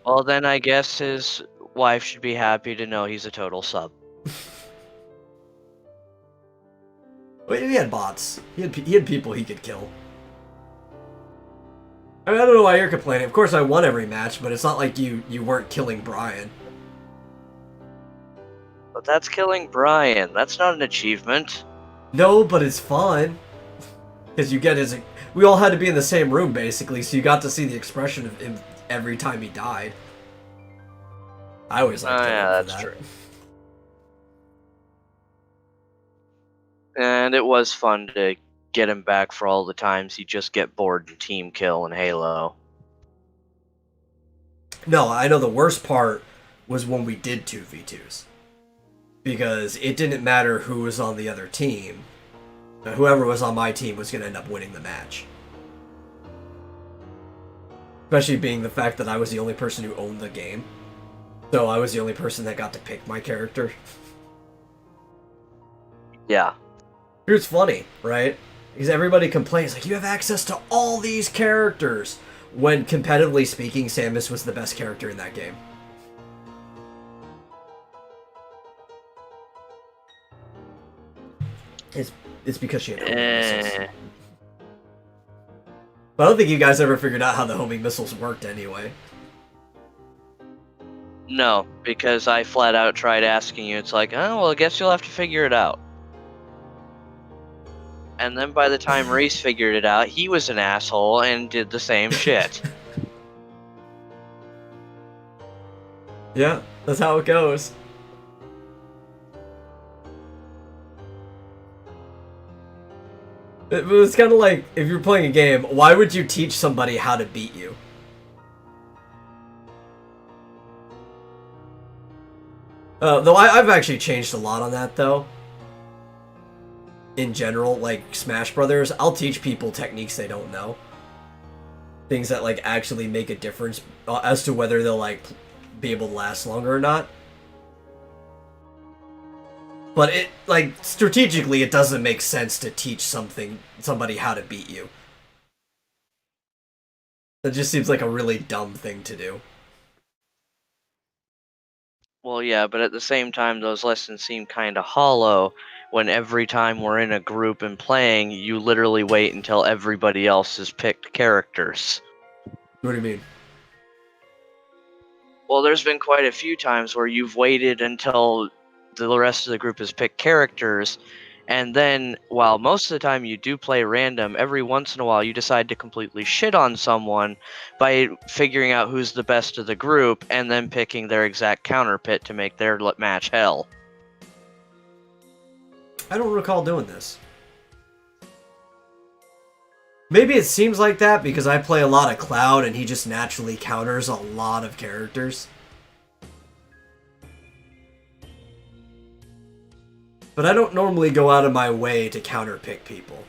Well, then I guess his wife should be happy to know he's a total sub. But he had bots. He had people he could kill. I mean, I don't know why you're complaining. Of course I won every match, but it's not like you weren't killing Brian. But that's killing Brian. That's not an achievement. No, but it's fun. Because you get his... We all had to be in the same room, basically, so you got to see the expression of him every time he died. I always liked killing him for that's that. true. And it was fun to get him back for all the times you just get bored in Team Kill and Halo. No, I know the worst part was when we did 2v2s. Because it didn't matter who was on the other team. Whoever was on my team was going to end up winning the match. Especially being the fact that I was the only person who owned the game. So I was the only person that got to pick my character. Yeah. Here's funny, right? Because everybody complains, like, you have access to all these characters. When, competitively speaking, Samus was the best character in that game. It's because she had homing missiles. But I don't think you guys ever figured out how the homing missiles worked anyway. No, because I flat out tried asking you. It's like, oh, well, I guess you'll have to figure it out. And then by the time Reese figured it out, he was an asshole and did the same shit. Yeah, that's how it goes. It's kind of like, if you're playing a game, why would you teach somebody how to beat you? Though I've actually changed a lot on that, though. In general, like Smash Brothers, I'll teach people techniques they don't know. Things that, like, actually make a difference as to whether they'll, like, be able to last longer or not. But it, like, strategically, it doesn't make sense to teach somebody how to beat you. That just seems like a really dumb thing to do. Well, yeah, but at the same time, those lessons seem kind of hollow when every time we're in a group and playing, you literally wait until everybody else has picked characters. What do you mean? Well, there's been quite a few times where you've waited until the rest of the group has picked characters, and then, while most of the time you do play random, every once in a while you decide to completely shit on someone by figuring out who's the best of the group and then picking their exact counter pit to make their match hell. I don't recall doing this. Maybe it seems like that because I play a lot of Cloud and he just naturally counters a lot of characters. But I don't normally go out of my way to counterpick people.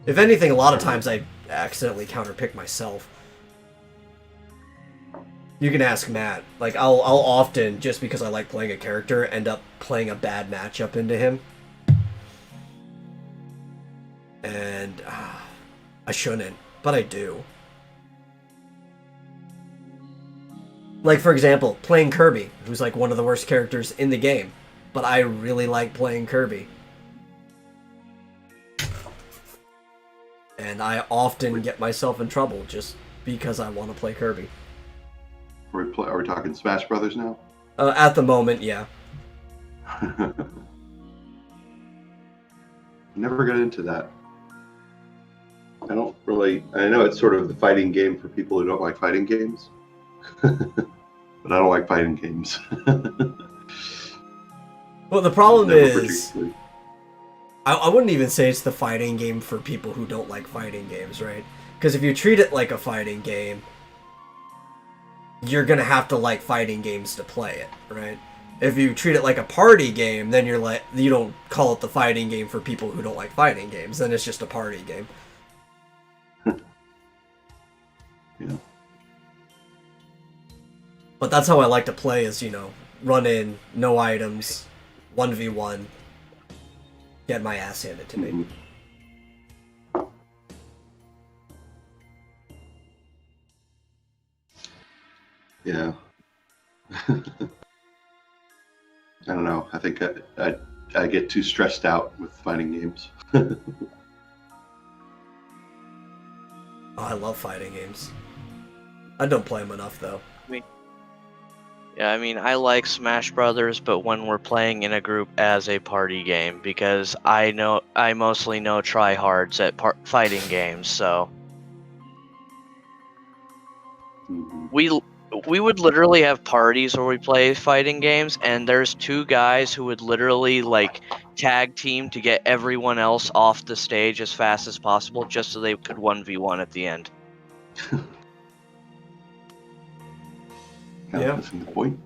If anything, a lot of times I accidentally counterpick myself. You can ask Matt. Like, I'll often, just because I like playing a character, end up playing a bad matchup into him. And I shouldn't, but I do. Like, for example, playing Kirby, who's like one of the worst characters in the game, but I really like playing Kirby. And I often get myself in trouble just because I want to play Kirby. Are we talking Smash Brothers now? At the moment, yeah. Never got into that. I don't really. I know it's sort of the fighting game for people who don't like fighting games. But I don't like fighting games. Well, the problem Never is, I wouldn't even say it's the fighting game for people who don't like fighting games, right? Because if you treat it like a fighting game, you're gonna have to like fighting games to play it, right? If you treat it like a party game, then you don't call it the fighting game for people who don't like fighting games. Then it's just a party game. Yeah. But that's how I like to play, is, run in, no items, 1v1, get my ass handed to me. Yeah. I don't know. I think I get too stressed out with fighting games. Oh, I love fighting games. I don't play them enough, though. Yeah, I mean, I like Smash Brothers, but when we're playing in a group as a party game, because I mostly know tryhards at fighting games, so we would literally have parties where we play fighting games, and there's two guys who would literally like tag team to get everyone else off the stage as fast as possible, just so they could 1v1 at the end. Yeah. Missing the point.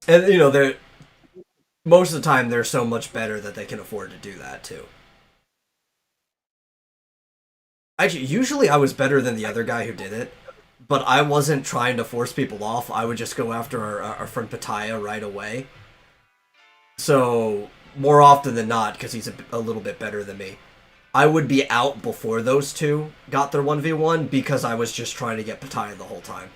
And, they're most of the time they're so much better that they can afford to do that, too. Actually, usually I was better than the other guy who did it, but I wasn't trying to force people off. I would just go after our friend Pataya right away. So, more often than not, because he's a little bit better than me, I would be out before those two got their 1v1 because I was just trying to get Pataya the whole time.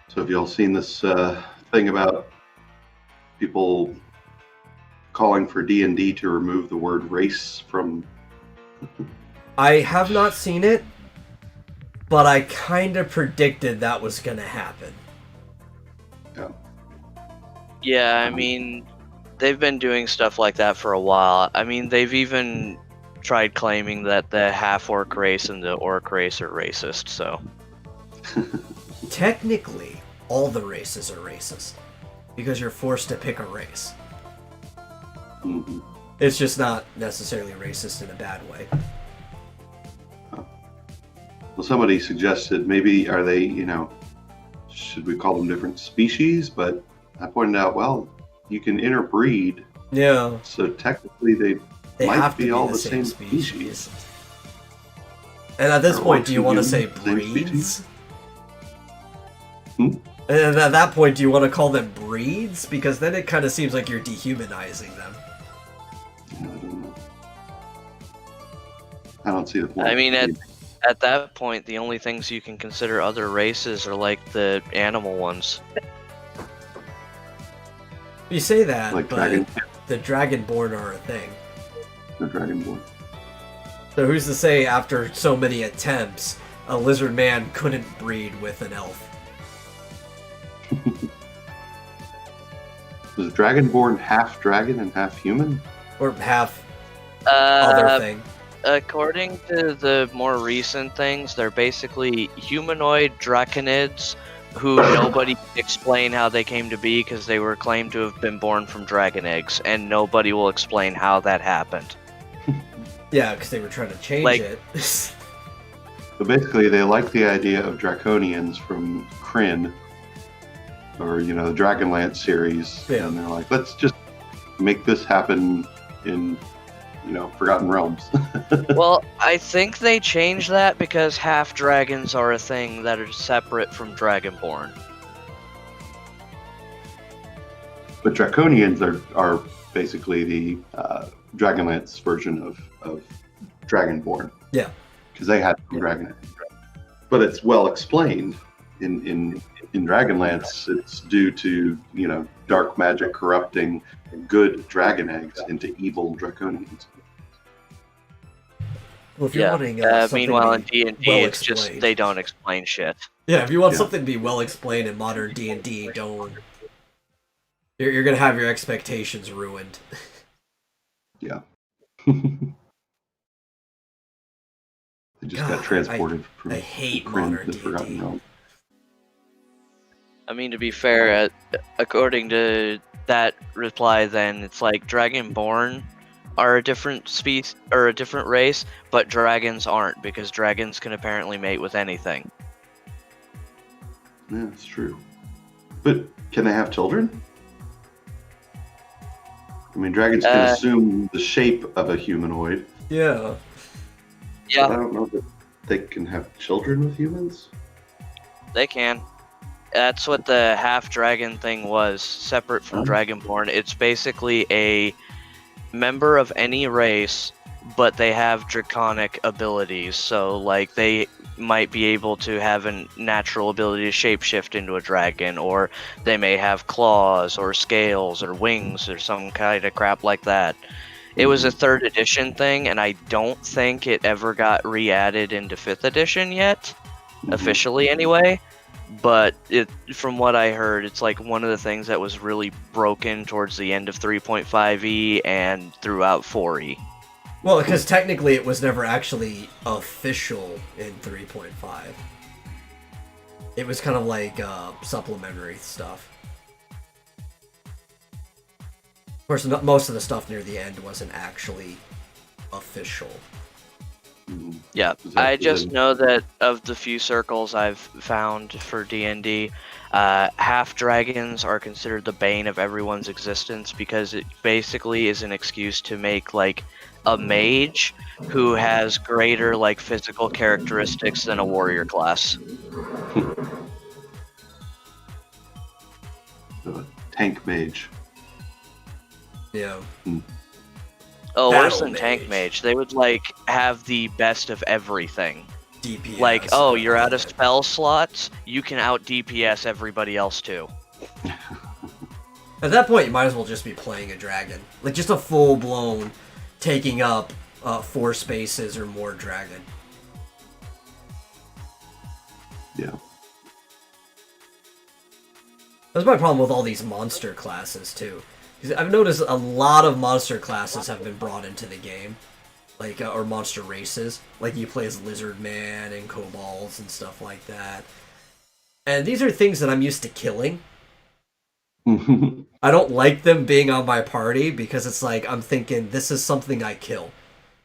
So have y'all seen this thing about people calling for D&D to remove the word race from... I have not seen it. but I kind of predicted that was going to happen. Yeah. Yeah, I mean, they've been doing stuff like that for a while. I mean, they've even tried claiming that the half-orc race and the orc race are racist, so... Technically, all the races are racist, because you're forced to pick a race. Mhm. It's just not necessarily racist in a bad way. Well, somebody suggested maybe are they, should we call them different species? But I pointed out, well, you can interbreed, Yeah, so technically they they might have to be be all the same species. species. And at this Are point, orcs do you and want to say humans the same breeds? species? Hmm? And at that point, do you want to call them breeds? Because then it kind of seems like you're dehumanizing them. I don't know. I don't see the point. I mean, at that point, the only things you can consider other races are like the animal ones. You say that, Like but dragon, the Dragonborn are a thing. the Dragonborn. So who's to say after so many attempts, a lizard man couldn't breed with an elf? Was Dragonborn half dragon and half human? Or half other Uh, thing? according to the more recent things, they're basically humanoid draconids who nobody can explain how they came to be because they were claimed to have been born from dragon eggs, and nobody will explain how that happened. Yeah, because they were trying to change like- it. But basically, they like the idea of draconians from Kryn, or the Dragonlance series, Yeah. and they're like, let's just make this happen in Forgotten Realms. Well, I think they changed that because half dragons are a thing that are separate from Dragonborn. But draconians are basically the Dragonlance version of Dragonborn. Yeah. Because they had some dragon. But it's well explained in Dragonlance. It's due to dark magic corrupting good dragon eggs into evil draconians. Well, if you're Yeah. wanting something Meanwhile, to in be D&D, well it's just explained. they don't explain shit. Yeah, if you want Yeah. something to be well explained in modern D&D, don't... You're gonna have your expectations ruined. Yeah. They just God, got transported from I hate Kryn modern to Forgotten D&D. Realms. I mean, to be fair, according to that reply, then it's like Dragonborn are a different species or a different race, but dragons aren't because dragons can apparently mate with anything. Yeah, it's true. But can they have children? I mean, dragons can assume the shape of a humanoid. Yeah. But I don't know that they can have children with humans. They can. That's what the half dragon thing was, separate from Oh. Dragonborn. It's basically a member of any race, but they have draconic abilities. So, like, they might be able to have a natural ability to shapeshift into a dragon, or they may have claws, or scales, or wings, or some kind of crap like that. It was a 3rd edition thing, and I don't think it ever got re-added into 5th edition yet, officially anyway. But from what I heard, it's like one of the things that was really broken towards the end of 3.5e and throughout 4e. Well, because technically it was never actually official in 3.5. It was kind of like supplementary stuff. Of course, most of the stuff near the end wasn't actually official. Mhm. Yeah, I just know that of the few circles I've found for D&D, half dragons are considered the bane of everyone's existence because it basically is an excuse to make like a mage who has greater like physical characteristics than a warrior class. Tank mage. Yeah. Oh, Battle worse than tank mage. They would like have the best of everything. DPS. Like, oh, you're out of spell slots, you can out DPS everybody else too. At that point, you might as well just be playing a dragon. Like, just a full-blown taking up 4 spaces or more dragon. Yeah. That's my problem with all these monster classes too. 'Cause I've noticed a lot of monster classes have been brought into the game, like or monster races. Like you play as Lizard Man and Kobolds and stuff like that. And these are things that I'm used to killing. I don't like them being on my party because it's like I'm thinking this is something I kill.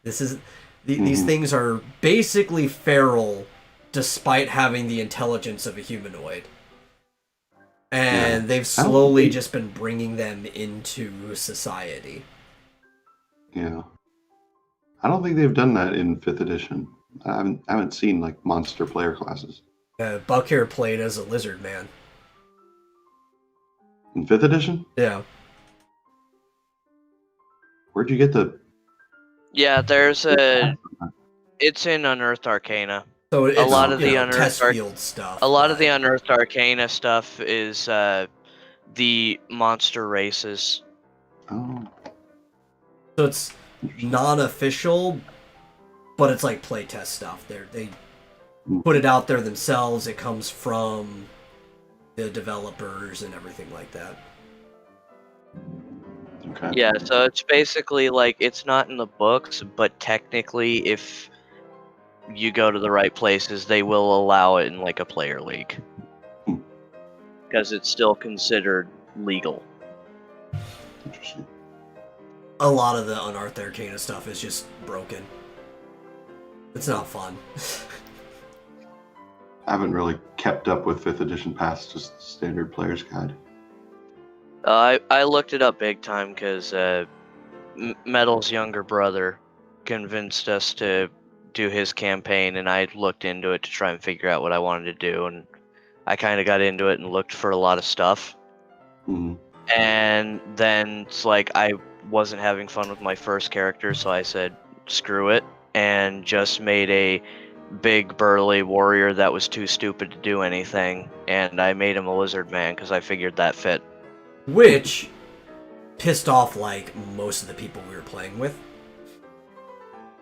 This is these things are basically feral, despite having the intelligence of a humanoid. And they've slowly just been bringing them into society. Yeah. I don't think they've done that in 5th edition. I haven't seen like monster player classes. Buck here played as a lizard man. In 5th edition? Yeah. Where'd you get the... Yeah, there's a. It's in Unearthed Arcana. So it's, a lot of the test field stuff. A lot of the Unearthed Arcana stuff is the monster races. Oh. So it's non-official, but it's like playtest stuff. They put it out there themselves. It comes from the developers and everything like that. Okay. Yeah, so it's basically like it's not in the books, but technically, if you go to the right places, they will allow it in like a player league because it's still considered legal. Interesting. A lot of the Unearthed Arcana stuff is just broken. It's not fun. I haven't really kept up with 5th edition past just standard player's guide. I looked it up big time because Metal's younger brother convinced us to do his campaign, and I looked into it to try and figure out what I wanted to do, and I kind of got into it and looked for a lot of stuff. Mm-hmm. And then it's like I wasn't having fun with my first character, so I said screw it and just made a big burly warrior that was too stupid to do anything, and I made him a lizard man because I figured that fit. Which pissed off like most of the people we were playing with.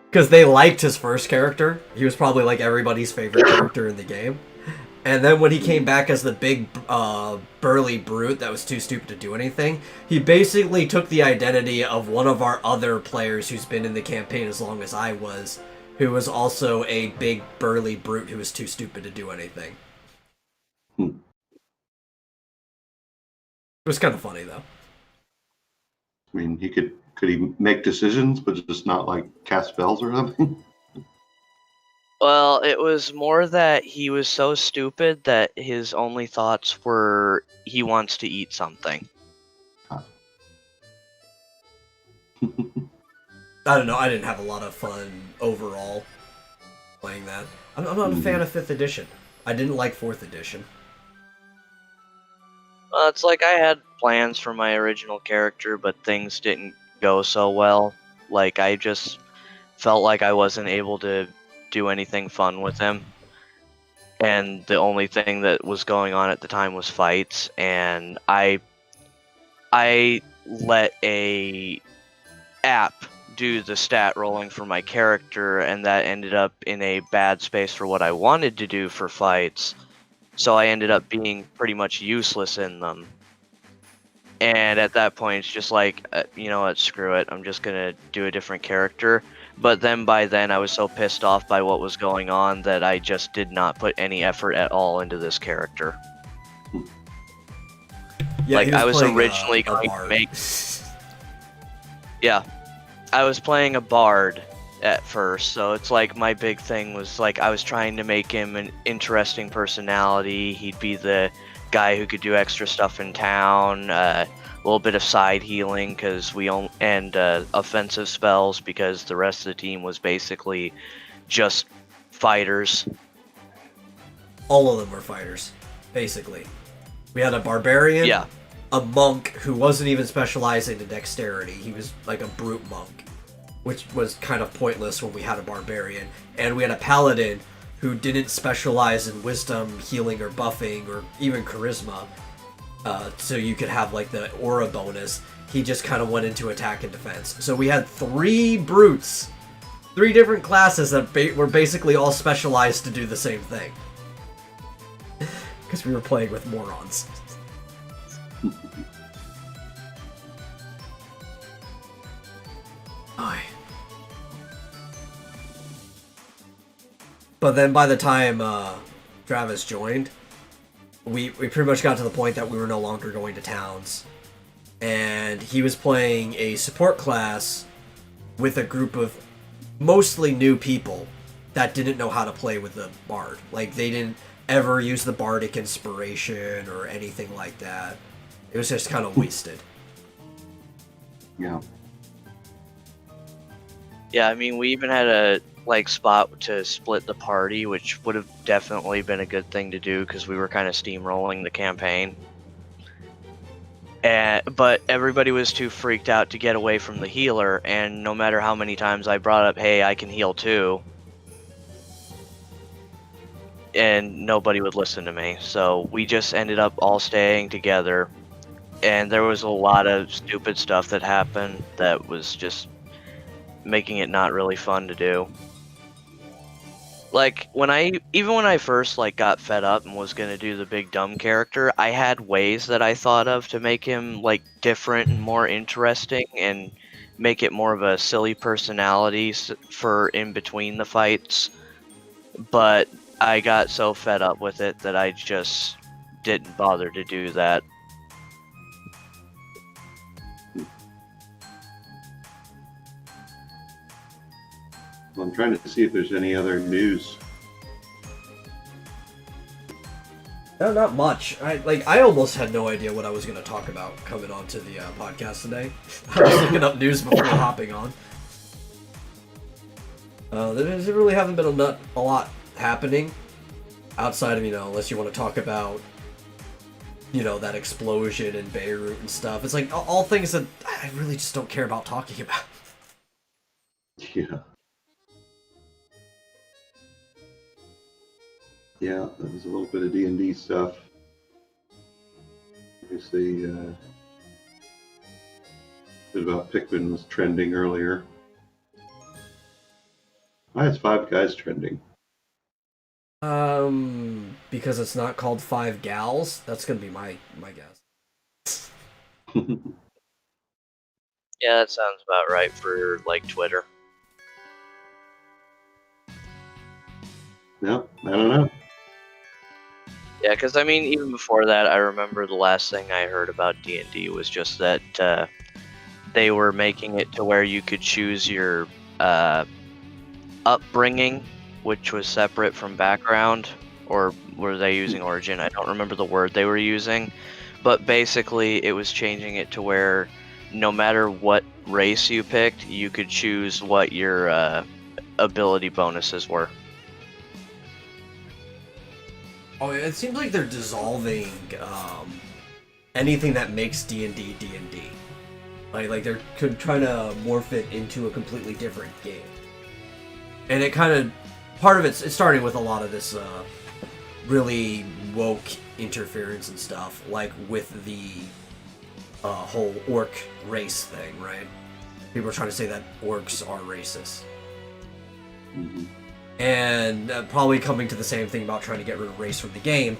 Because they liked his first character. He was probably like everybody's favorite character in the game. And then when he came back as the big burly brute that was too stupid to do anything, he basically took the identity of one of our other players who's been in the campaign as long as I was, who was also a big burly brute who was too stupid to do anything. It was kind of funny though. I mean, could he make decisions, but just not like cast spells or something? Well, it was more that he was so stupid that his only thoughts were he wants to eat something. I don't know. I didn't have a lot of fun overall playing that. I'm not a fan of 5th edition. I didn't like 4th edition. Well, it's like I had plans for my original character, but things didn't go so well. Like, I just felt like I wasn't able to do anything fun with him. And the only thing that was going on at the time was fights, and I let a app do the stat rolling for my character, and that ended up in a bad space for what I wanted to do for fights. So I ended up being pretty much useless in them. And at that point, it's just like, you know what, screw it. I'm just going to do a different character. But then by then, I was so pissed off by what was going on that I just did not put any effort at all into this character. Yeah, like, I was playing originally a going bard. to make... Yeah. I was playing a bard at first, so it's like my big thing was like I was trying to make him an interesting personality. He'd be the guy who could do extra stuff in town, a little bit of side healing and offensive spells because the rest of the team was basically just fighters. All of them were fighters, basically. We had a barbarian, Yeah. a monk who wasn't even specializing in dexterity. He was like a brute monk, which was kind of pointless when we had a barbarian. And we had a paladin who didn't specialize in wisdom, healing, or buffing, or even charisma. So you could have like the aura bonus. He just kind of went into attack and defense. So we had 3 brutes, 3 different classes that were basically all specialized to do the same thing. because we were playing with morons. Aye. But then by the time Travis joined, we pretty much got to the point that we were no longer going to towns. And he was playing a support class with a group of mostly new people that didn't know how to play with the bard. Like, they didn't ever use the bardic inspiration or anything like that. It was just kind of wasted. Yeah. Yeah, I mean, we even had a spot to split the party, which would have definitely been a good thing to do because we were kind of steamrolling the campaign. But everybody was too freaked out to get away from the healer, and no matter how many times I brought up, hey, I can heal too, and nobody would listen to me. So we just ended up all staying together, and there was a lot of stupid stuff that happened that was just making it not really fun to do. Like, when I first got fed up and was gonna do the big dumb character, I had ways that I thought of to make him different and more interesting and make it more of a silly personality for in between the fights. But I got so fed up with it that I just didn't bother to do that. I'm trying to see if there's any other news. No, not much. I almost had no idea what I was going to talk about coming onto the podcast today. I was looking up news before hopping on. There really haven't been a lot happening outside of, unless you want to talk about, that explosion in Beirut and stuff. It's all things that I really just don't care about talking about. Yeah. Yeah, that was a little bit of D&D stuff. Obviously, a bit about Pikmin was trending earlier. Why is Five Guys trending? Because it's not called Five Gals. That's gonna be my guess. Yeah, that sounds about right for Twitter. No, I don't know. Yeah, because I mean, even before that, I remember the last thing I heard about D&D was just that they were making it to where you could choose your upbringing, which was separate from background, or were they using origin? I don't remember the word they were using, but basically it was changing it to where no matter what race you picked, you could choose what your ability bonuses were. Oh, it seems like they're dissolving anything that makes D&D D&D. Like they're trying to morph it into a completely different game. And it kind of, part of it's starting with a lot of this really woke interference and stuff, like with the whole orc race thing, right? People are trying to say that orcs are racist. Mm-hmm. And probably coming to the same thing about trying to get rid of race from the game.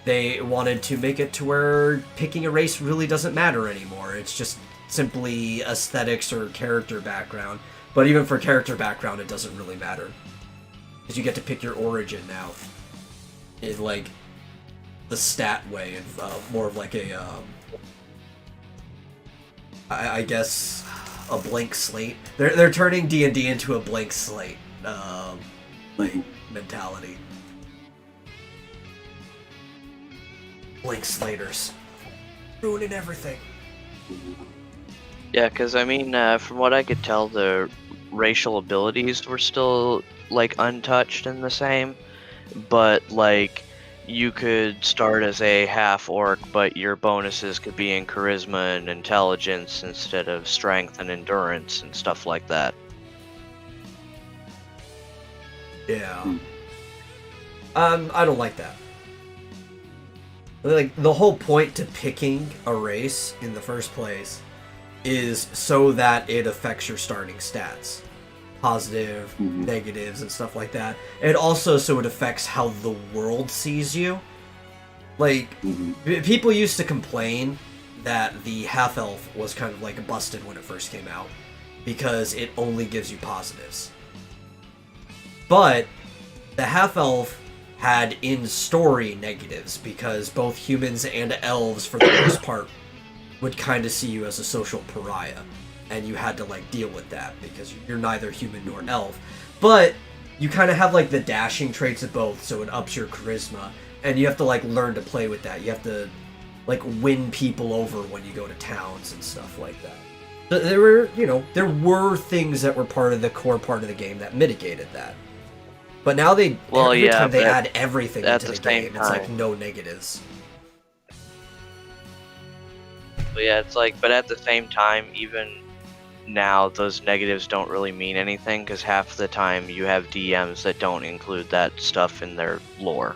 They wanted to make it to where picking a race really doesn't matter anymore. It's just simply aesthetics or character background. But even for character background, it doesn't really matter. Because you get to pick your origin now. In the stat way, of more of I guess a blank slate. They're turning D&D into a blank slate. Mentality. Blank slaters. Ruining everything. Yeah, because I mean, from what I could tell, the racial abilities were still untouched and the same, but you could start as a half orc, but your bonuses could be in charisma and intelligence instead of strength and endurance and stuff like that. Yeah. I don't like that. The whole point to picking a race in the first place is so that it affects your starting stats. Positive, negatives, and stuff like that. And also so it affects how the world sees you. Like, Mhm. people used to complain that the half-elf was kind of like busted when it first came out because it only gives you positives. But the half-elf had in-story negatives because both humans and elves, for the most part, would kind of see you as a social pariah, and you had to like deal with that because you're neither human nor elf. But you kind of have like the dashing traits of both, so it ups your charisma, and you have to like learn to play with that. You have to like win people over when you go to towns and stuff like that. There were things that were part of the core part of the game that mitigated that. But now every time they add everything into the game, it's like no negatives. But yeah, it's like, but at the same time, even now, those negatives don't really mean anything because half the time you have DMs that don't include that stuff in their lore.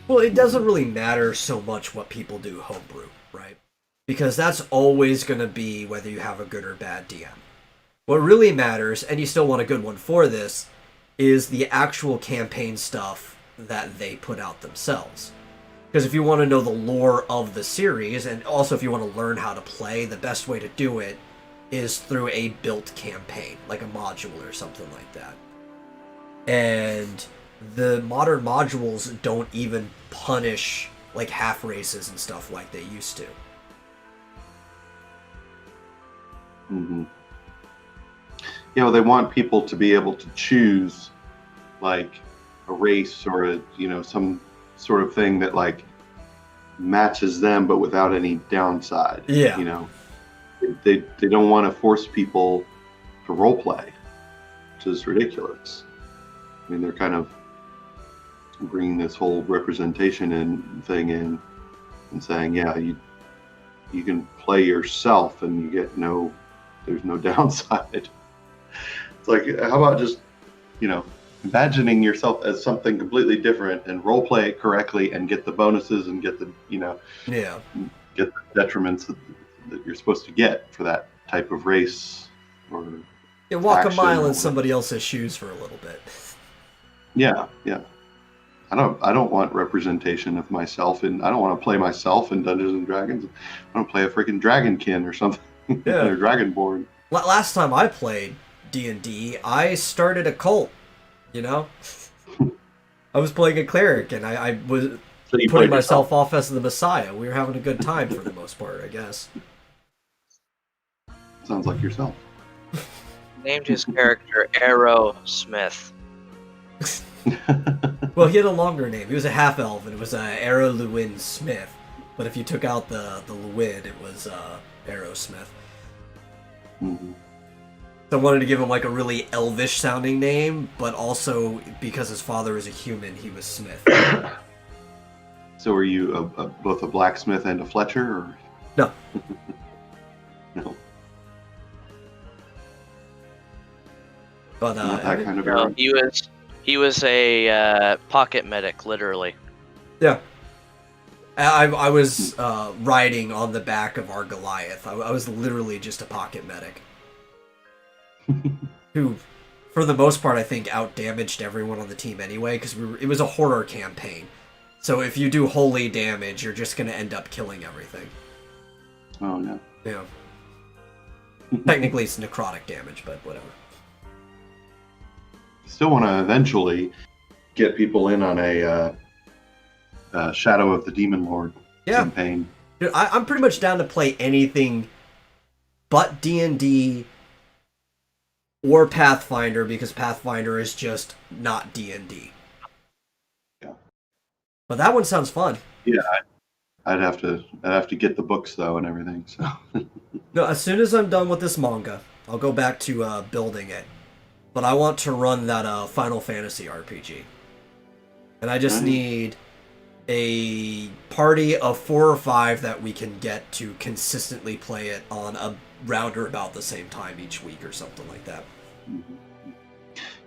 Well, it doesn't really matter so much what people do homebrew, right? Because that's always going to be whether you have a good or bad DM. What really matters, and you still want a good one for this, is the actual campaign stuff that they put out themselves. Because if you want to know the lore of the series, and also if you want to learn how to play, the best way to do it is through a built campaign, like a module or something like that. And the modern modules don't even punish like half races and stuff like they used to. Mm-hmm. Yeah, well, they want people to be able to choose like a race or some sort of thing that like matches them, but without any downside. Yeah. They don't want to force people to role play, which is ridiculous. I mean, they're kind of bringing this whole representation thing in and saying, yeah, you can play yourself and you get there's no downside. It's like, how about just, imagining yourself as something completely different and role play it correctly and get the bonuses and get the, get the detriments that you're supposed to get for that type of race or walk a mile in somebody else's shoes for a little bit. Yeah. I don't want representation of myself, and I don't want to play myself in Dungeons and Dragons. I want to play a freaking Dragonkin or something, or Dragonborn. Last time I played D&D, I started a cult. I was playing a cleric, and I was putting myself off as the Messiah. We were having a good time for the most part, I guess. Sounds like yourself. Named his character Arrow Smith. Well, he had a longer name. He was a half-elf, and it was Arrow Llewyn Smith. But if you took out the Llewyn, it was Arrow Smith. Mm-hmm. So I wanted to give him like a really elvish-sounding name, but also because his father is a human, he was Smith. So are you both a blacksmith and a Fletcher? Or? No. No. But not that kind of no, he was a pocket medic, literally. Yeah. I was riding on the back of our Goliath. I was literally just a pocket medic. Who, for the most part, I think outdamaged everyone on the team anyway, because it was a horror campaign. So if you do holy damage, you're just going to end up killing everything. Oh, no. Yeah. Technically, it's necrotic damage, but whatever. Still want to eventually get people in on a Shadow of the Demon Lord campaign. Dude, I'm pretty much down to play anything but D&D or Pathfinder, because Pathfinder is just not D&D. Yeah. But that one sounds fun. Yeah, I'd have to get the books though and everything. So. No, as soon as I'm done with this manga, I'll go back to building it. But I want to run that Final Fantasy RPG. And I just need a party of 4 or 5 that we can get to consistently play it on a round or about the same time each week or something like that.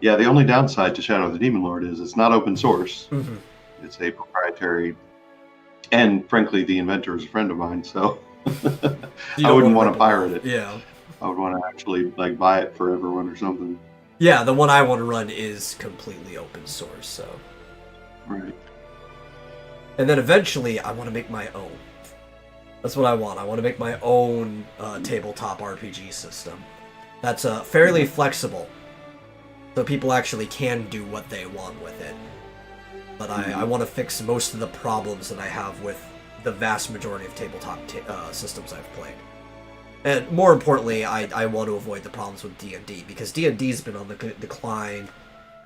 Yeah, the only downside to Shadow of the Demon Lord is it's not open source. Mm-hmm. It's a proprietary, and frankly, the inventor is a friend of mine, so I wouldn't want to pirate it. Yeah. I would want to actually buy it for everyone or something. Yeah, the one I want to run is completely open source, so. Right. And then eventually, I want to make my own. That's what I want. I want to make my own tabletop RPG system. That's fairly flexible. So people actually can do what they want with it. But I want to fix most of the problems that I have with the vast majority of tabletop systems I've played. And more importantly, I want to avoid the problems with D&D, because D&D's been on the decline,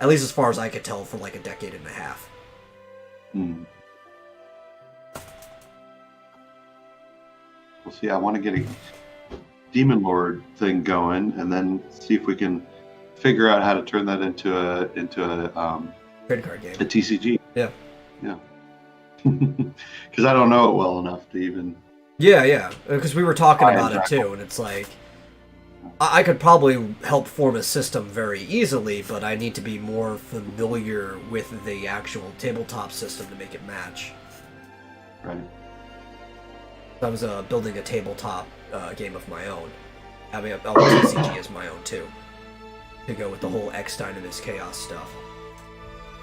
at least as far as I could tell, for like a decade and a half. We'll see. I want to get a Demon Lord thing going, and then see if we can figure out how to turn that into a Credit card game. A TCG. Yeah. Because I don't know it well enough to even. Yeah. Because we were talking about it too, and it's like I could probably help form a system very easily, but I need to be more familiar with the actual tabletop system to make it match. Right. I was building a tabletop game of my own, having a TCG as my own too, to go with the whole X Dynamis Chaos stuff.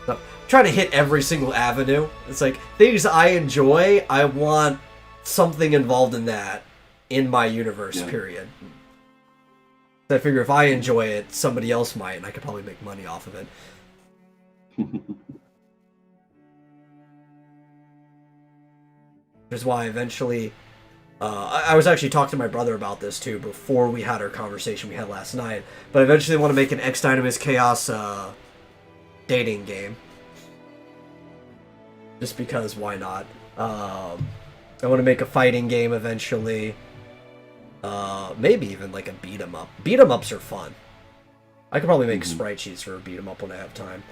So, I'm trying to hit every single avenue. It's like things I enjoy, I want something involved in that in my universe. Period. So I figure if I enjoy it, somebody else might, and I could probably make money off of it. Which is why eventually, I was actually talking to my brother about this too before we had our conversation we had last night. But I eventually want to make an X Dynamis Chaos dating game. Just because, why not? I want to make a fighting game eventually. Maybe even like a beat 'em up. Beat 'em ups are fun. I could probably make sprite sheets for a beat 'em up when I have time.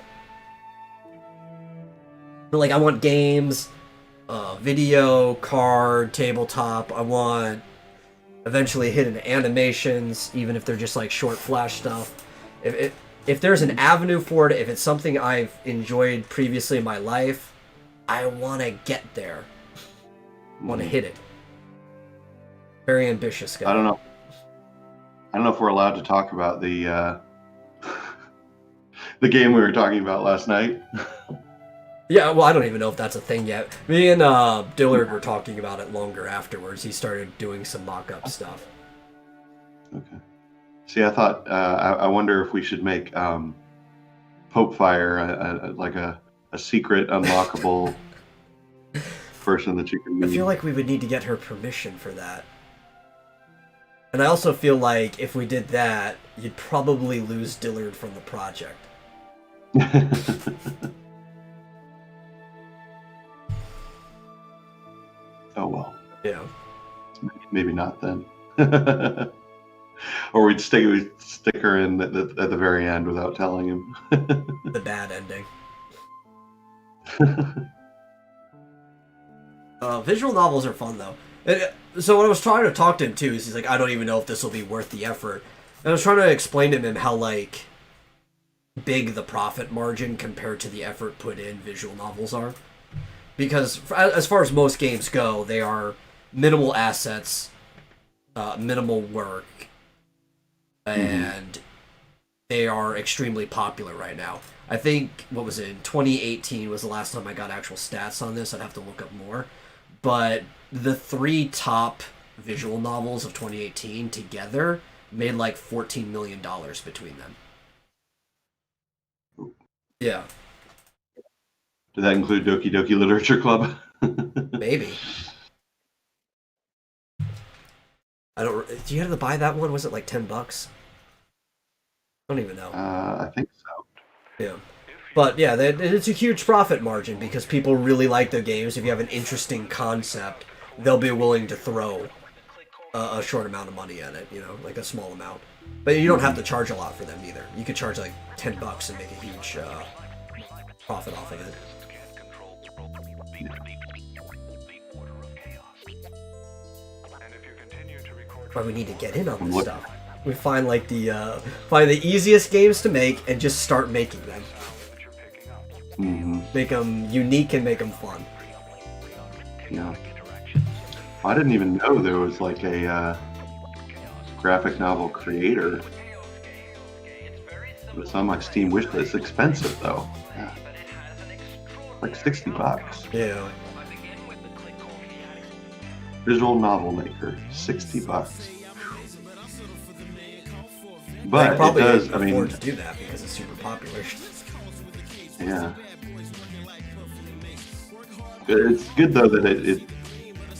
But like, I want games, video, card, tabletop. I want eventually hidden animations, even if they're just like short flash stuff. If there's an avenue for it, if it's something I've enjoyed previously in my life, I want to get there. I want to hit it. Very ambitious guy. I don't know if we're allowed to talk about the the game we were talking about last night. Yeah, well, I don't even know if that's a thing yet. Me and Dillard were talking about it longer afterwards. He started doing some mock-up stuff. Okay. See, I thought, I wonder if we should make Pope Fire like a secret unlockable person that you can meet. I feel like we would need to get her permission for that. And I also feel like if we did that, you'd probably lose Dillard from the project. Oh well. Yeah. Maybe not then. Or we'd stick her in at the very end without telling him. The bad ending. Visual novels are fun though. So when I was trying to talk to him too, he's like, I don't even know if this will be worth the effort. And I was trying to explain to him how like big the profit margin compared to the effort put in visual novels are. Because as far as most games go, they are minimal assets, minimal work, and they are extremely popular right now. I think, what was it, in 2018 was the last time I got actual stats on this. I'd have to look up more. But the 3 top visual novels of 2018 together made like $14 million between them. Yeah. Did that include Doki Doki Literature Club? Maybe. I don't. Do you have to buy that one? Was it like $10? I don't even know. I think so. Yeah. But yeah, it's a huge profit margin because people really like the games. If you have an interesting concept, they'll be willing to throw a short amount of money at it, like a small amount. But you don't have to charge a lot for them either. You could charge like $10 and make a huge profit off of it. But we need to get in on this stuff. We find like the easiest games to make and just start making them. Make them unique and make them fun. Yeah. I didn't even know there was like a graphic novel creator. It's on my Steam wishlist. It's expensive though. Yeah. Like $60. Yeah. Visual novel maker, $60. They But it probably does. can afford to do that because it's super popular. Yeah. It's good though that it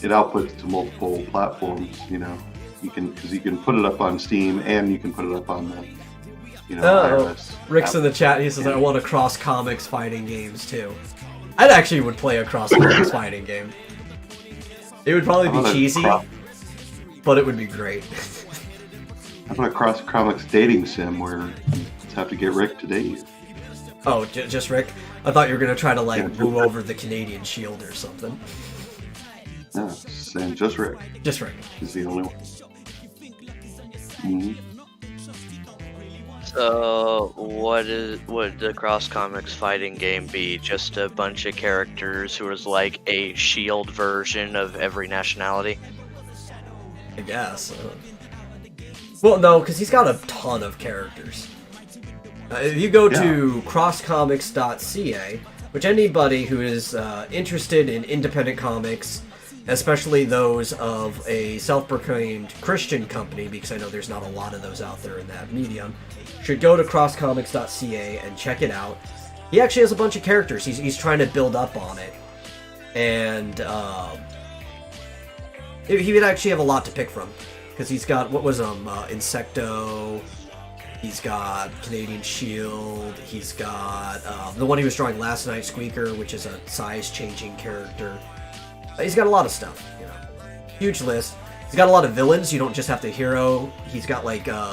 outputs to multiple platforms. You know, because you can put it up on Steam and you can put it up on the iOS. Rick's in the chat. He says, "I want to cross comics fighting games too." I actually would play a cross comics fighting game. It would probably be cheesy, but it would be great. How about a cross comics dating sim where you just have to get Rick to date you? Oh, just Rick? I thought you were gonna try to woo over the Canadian Shield or something. No, saying just Rick. Just Rick. He's the only one. Mm-hmm. So, what would the cross comics fighting game be? Just a bunch of characters who is like a Shield version of every nationality? I guess. Well, no, because he's got a ton of characters. If you go to crosscomics.ca, which anybody who is interested in independent comics, especially those of a self-proclaimed Christian company, because I know there's not a lot of those out there in that medium, should go to crosscomics.ca and check it out. He actually has a bunch of characters. He's trying to build up on it. And he would actually have a lot to pick from. Because he's got, Insecto, he's got Canadian Shield, he's got the one he was drawing last night, Squeaker, which is a size-changing character. He's got a lot of stuff, Huge list. He's got a lot of villains. You don't just have the hero. He's got,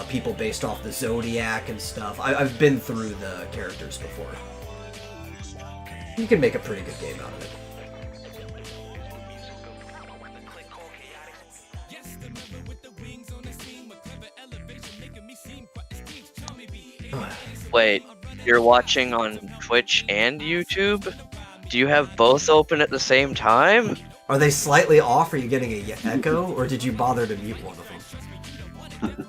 people based off the Zodiac and stuff. I've been through the characters before. You can make a pretty good game out of it. Wait, you're watching on Twitch and YouTube? Do you have both open at the same time? Are they slightly off? Are you getting a echo? Or did you bother to mute one of them?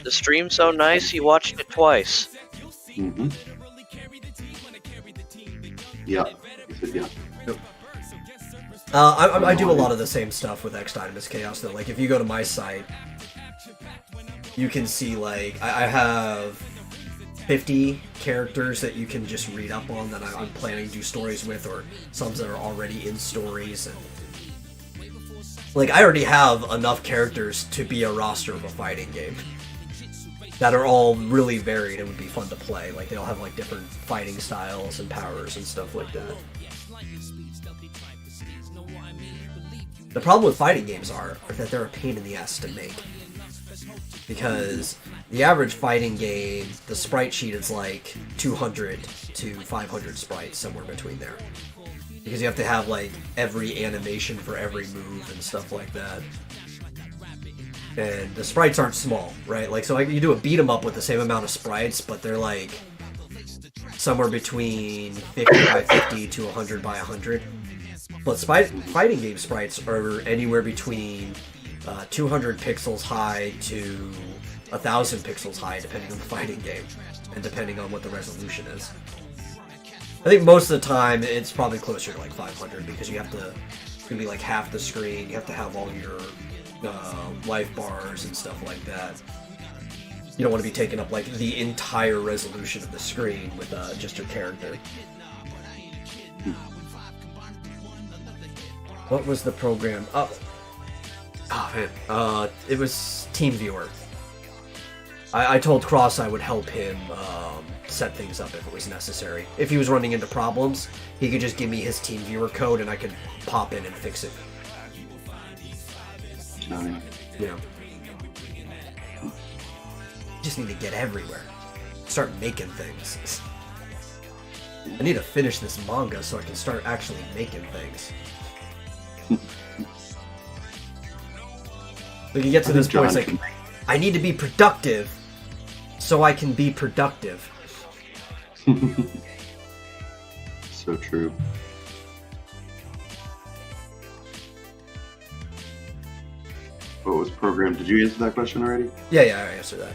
The stream's so nice, you watched it twice. Mm-hmm. Yeah. Yeah. I do a lot of the same stuff with X Dynamis Chaos, though. Like, if you go to my site, you can see, I have 50 characters that you can just read up on that I'm planning to do stories with, or some that are already in stories. And I already have enough characters to be a roster of a fighting game that are all really varied and would be fun to play. They all have, different fighting styles and powers and stuff like that. The problem with fighting games are that they're a pain in the ass to make. Because the average fighting game, the sprite sheet is 200 to 500 sprites, somewhere between there. Because you have to have every animation for every move and stuff like that. And the sprites aren't small, right? So you do a beat 'em up with the same amount of sprites, but they're somewhere between 50 by 50 to 100 by 100. But fighting game sprites are anywhere between 200 pixels high to 1,000 pixels high, depending on the fighting game, and depending on what the resolution is. I think most of the time it's probably closer to 500, because it's gonna be half the screen. You have to have all your life bars and stuff like that. You don't want to be taking up the entire resolution of the screen with just your character. What was the program? Oh man, it was TeamViewer. I told Cross I would help him set things up if it was necessary. If he was running into problems, he could just give me his TeamViewer code and I could pop in and fix it. Yeah. Just need to get everywhere. Start making things. I need to finish this manga so I can start actually making things. We can get to this point, it's I need to be productive so I can be productive. So true. What was programmed? Did you answer that question already? Yeah, I answered that.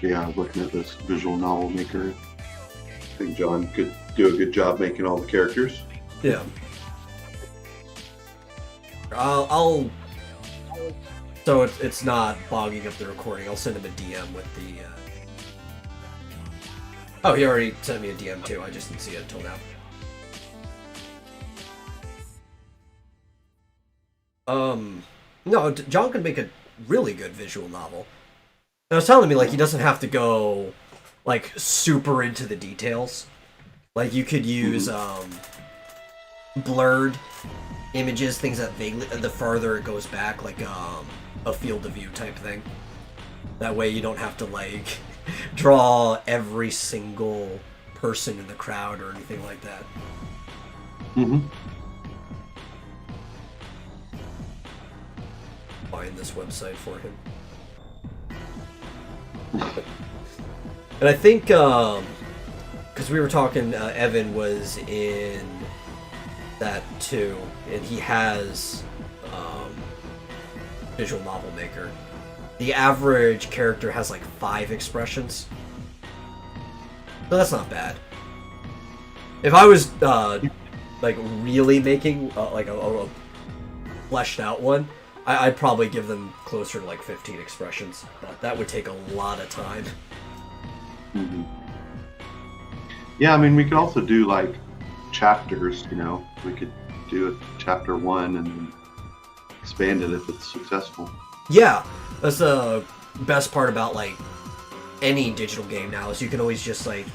Yeah, I was looking at this visual novel maker think John could do a good job making all the characters. Yeah. I'll so it's not bogging up the recording. I'll send him a DM with the. Oh, he already sent me a DM too. I just didn't see it until now. No, John can make a really good visual novel. And I was telling me like he doesn't have to go like super into the details. Like you could use blurred images, things that vaguely the farther it goes back, like a field of view type thing. That way you don't have to like draw every single person in the crowd or anything like that. Find this website for him. And I think because we were talking, Evan was in that too, and he has visual novel maker. The average character has like 5 expressions, so that's not bad. If I was like really making like a fleshed out one, I'd probably give them closer to like 15 expressions, but that would take a lot of time. Yeah, I mean, we could also do like chapters, you know. We could do a chapter 1 and then expand it if it's successful. Yeah, that's the best part about like any digital game now is you can always just like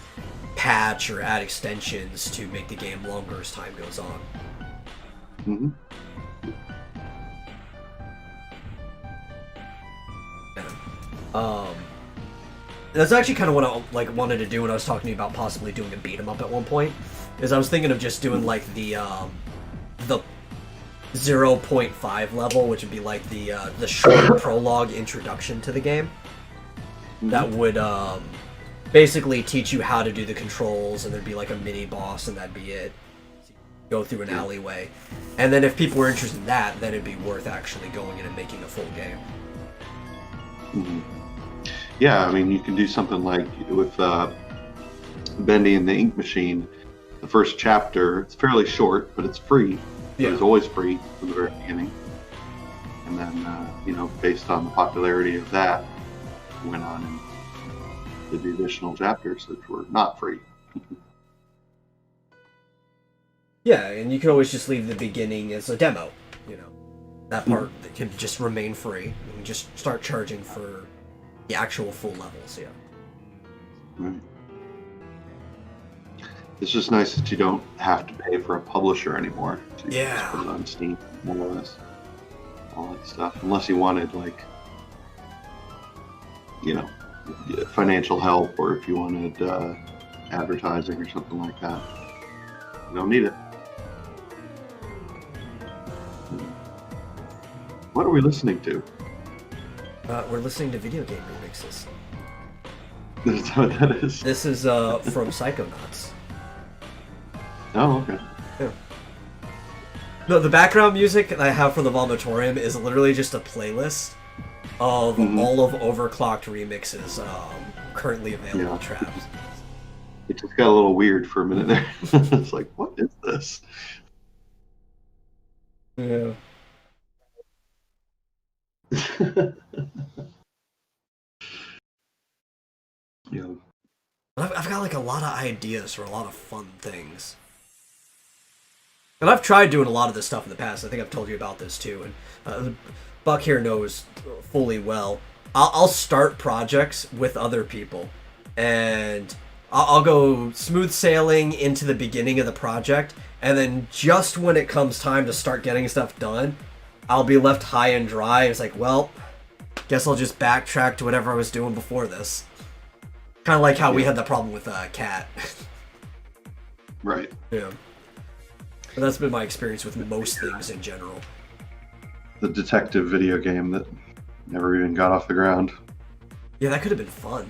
patch or add extensions to make the game longer as time goes on. That's actually kind of what I like wanted to do when I was talking to you about possibly doing a beat 'em up at one point. Is I was thinking of just doing like the 0.5 level, which would be like the short prologue introduction to the game. That would basically teach you how to do the controls, and there'd be like a mini boss, and that'd be it. So you go through an alleyway, and then if people were interested in that, then it'd be worth actually going in and making a full game. Yeah, I mean, you can do something like with Bendy and the Ink Machine. The first chapter, it's fairly short, but it's free. Yeah. It was always free from the very beginning. And then, you know, based on the popularity of that, went on and did the additional chapters, which were not free. Yeah, and you can always just leave the beginning as a demo, you know. That part that can just remain free, and just start charging for the actual full levels, yeah. Right. It's just nice that you don't have to pay for a publisher anymore. So you can just put it on Steam, more or less. All that stuff. Unless you wanted, like, you know, financial help, or if you wanted advertising or something like that. You don't need it. What are we listening to? We're listening to video game remixes. Is that what that is? This is from Psychonauts. Oh, okay. Yeah. No, the background music that I have for the Vomitorium is literally just a playlist of all of Overclocked remixes currently available tracks. It just got a little weird for a minute there. It's like, what is this? Yeah. Yeah. I've got like a lot of ideas for a lot of fun things. And I've tried doing a lot of this stuff in the past. I think I've told you about this too. And Buck here knows fully well. I'll start projects with other people. And I'll go smooth sailing into the beginning of the project. And then just when it comes time to start getting stuff done, I'll be left high and dry. It's like, well, guess I'll just backtrack to whatever I was doing before this. Kind of like how we had the problem with Cat. Right. Yeah. But that's been my experience with most things in general. The detective video game that never even got off the ground. Yeah, that could have been fun.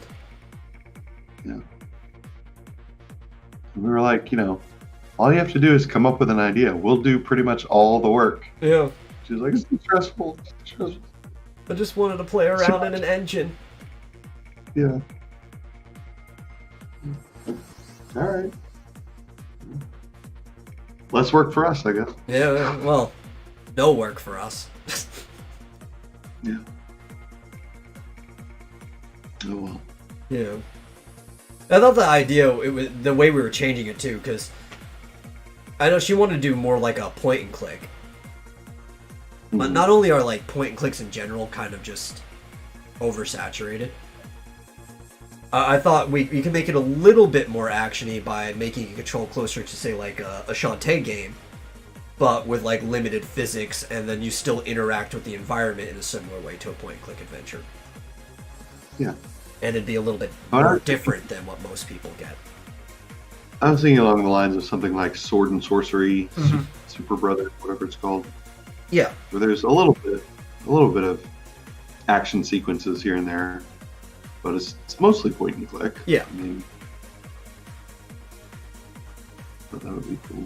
Yeah. We were like, you know, all you have to do is come up with an idea. We'll do pretty much all the work. Yeah. She was like, it's too stressful. It's stressful. I just wanted to play around in an engine. Yeah. All right. Less work for us, I guess. Yeah, well, no work for us. Yeah. Oh well. Yeah. I thought the idea, it was the way we were changing it too, because I know she wanted to do more like a point and click. But not only are like point and clicks in general kind of just oversaturated, I thought you can make it a little bit more actiony by making a control closer to say like a Shantae game, but with like limited physics, and then you still interact with the environment in a similar way to a point and click adventure. Yeah. And it'd be a little bit more different than what most people get. I was thinking along the lines of something like Sword and Sorcery, Super Brother, whatever it's called. Yeah. Where there's a little bit of action sequences here and there, but it's mostly point and click. Yeah. I mean, but that would be cool.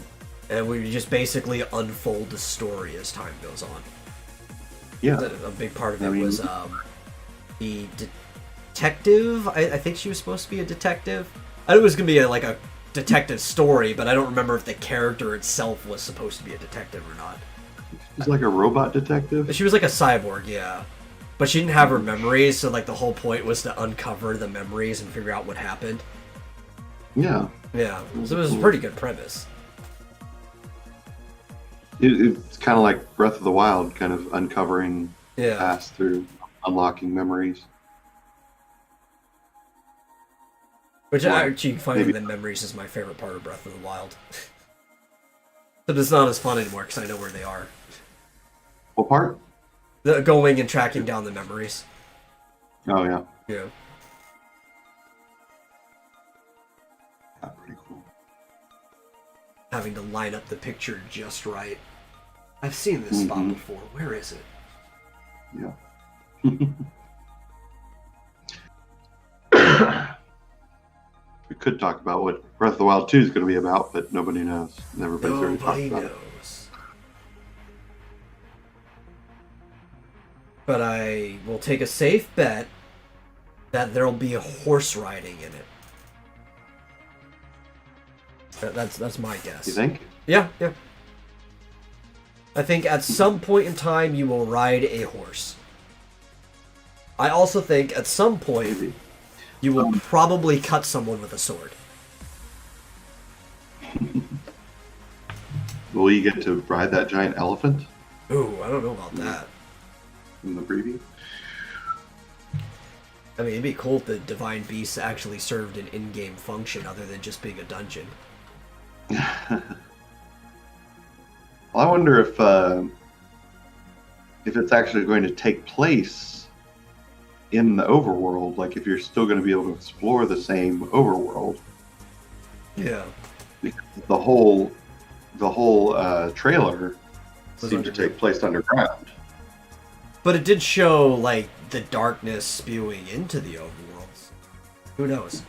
And we just basically unfold the story as time goes on. Yeah. A big part of it was the detective. I think she was supposed to be a detective. I knew it was going to be like a detective story, but I don't remember if the character itself was supposed to be a detective or not. She's like a robot detective? She was like a cyborg, yeah. But she didn't have her memories, so like the whole point was to uncover the memories and figure out what happened. Yeah. Yeah, so it was a pretty good premise. It's kind of like Breath of the Wild, kind of uncovering the Yeah. past through unlocking memories. Which Well, actually, finding maybe- the memories is my favorite part of Breath of the Wild. But it's not as fun anymore because I know where they are. What part? The going and tracking down the memories. Oh, yeah. Yeah. Yeah, pretty cool. Having to line up the picture just right. I've seen this spot Mhm. before. Where is it? Yeah. We could talk about what Breath of the Wild 2 is going to be about, but nobody knows. Everybody's already talked Nobody about it. knows. But I will take a safe bet that there'll be a horse riding in it. That's my guess. You think? Yeah. I think at some point in time you will ride a horse. I also think at some point Maybe. you will probably cut someone with a sword. Will you get to ride that giant elephant Ooh, I don't know about that. in the preview? I mean, it'd be cool if the Divine Beasts actually served an in-game function other than just being a dungeon. Well, I wonder if it's actually going to take place in the overworld, like if you're still going to be able to explore the same overworld. Yeah. Because the whole trailer Was seemed to take place underground. But it did show, like, the darkness spewing into the overworlds. Who knows?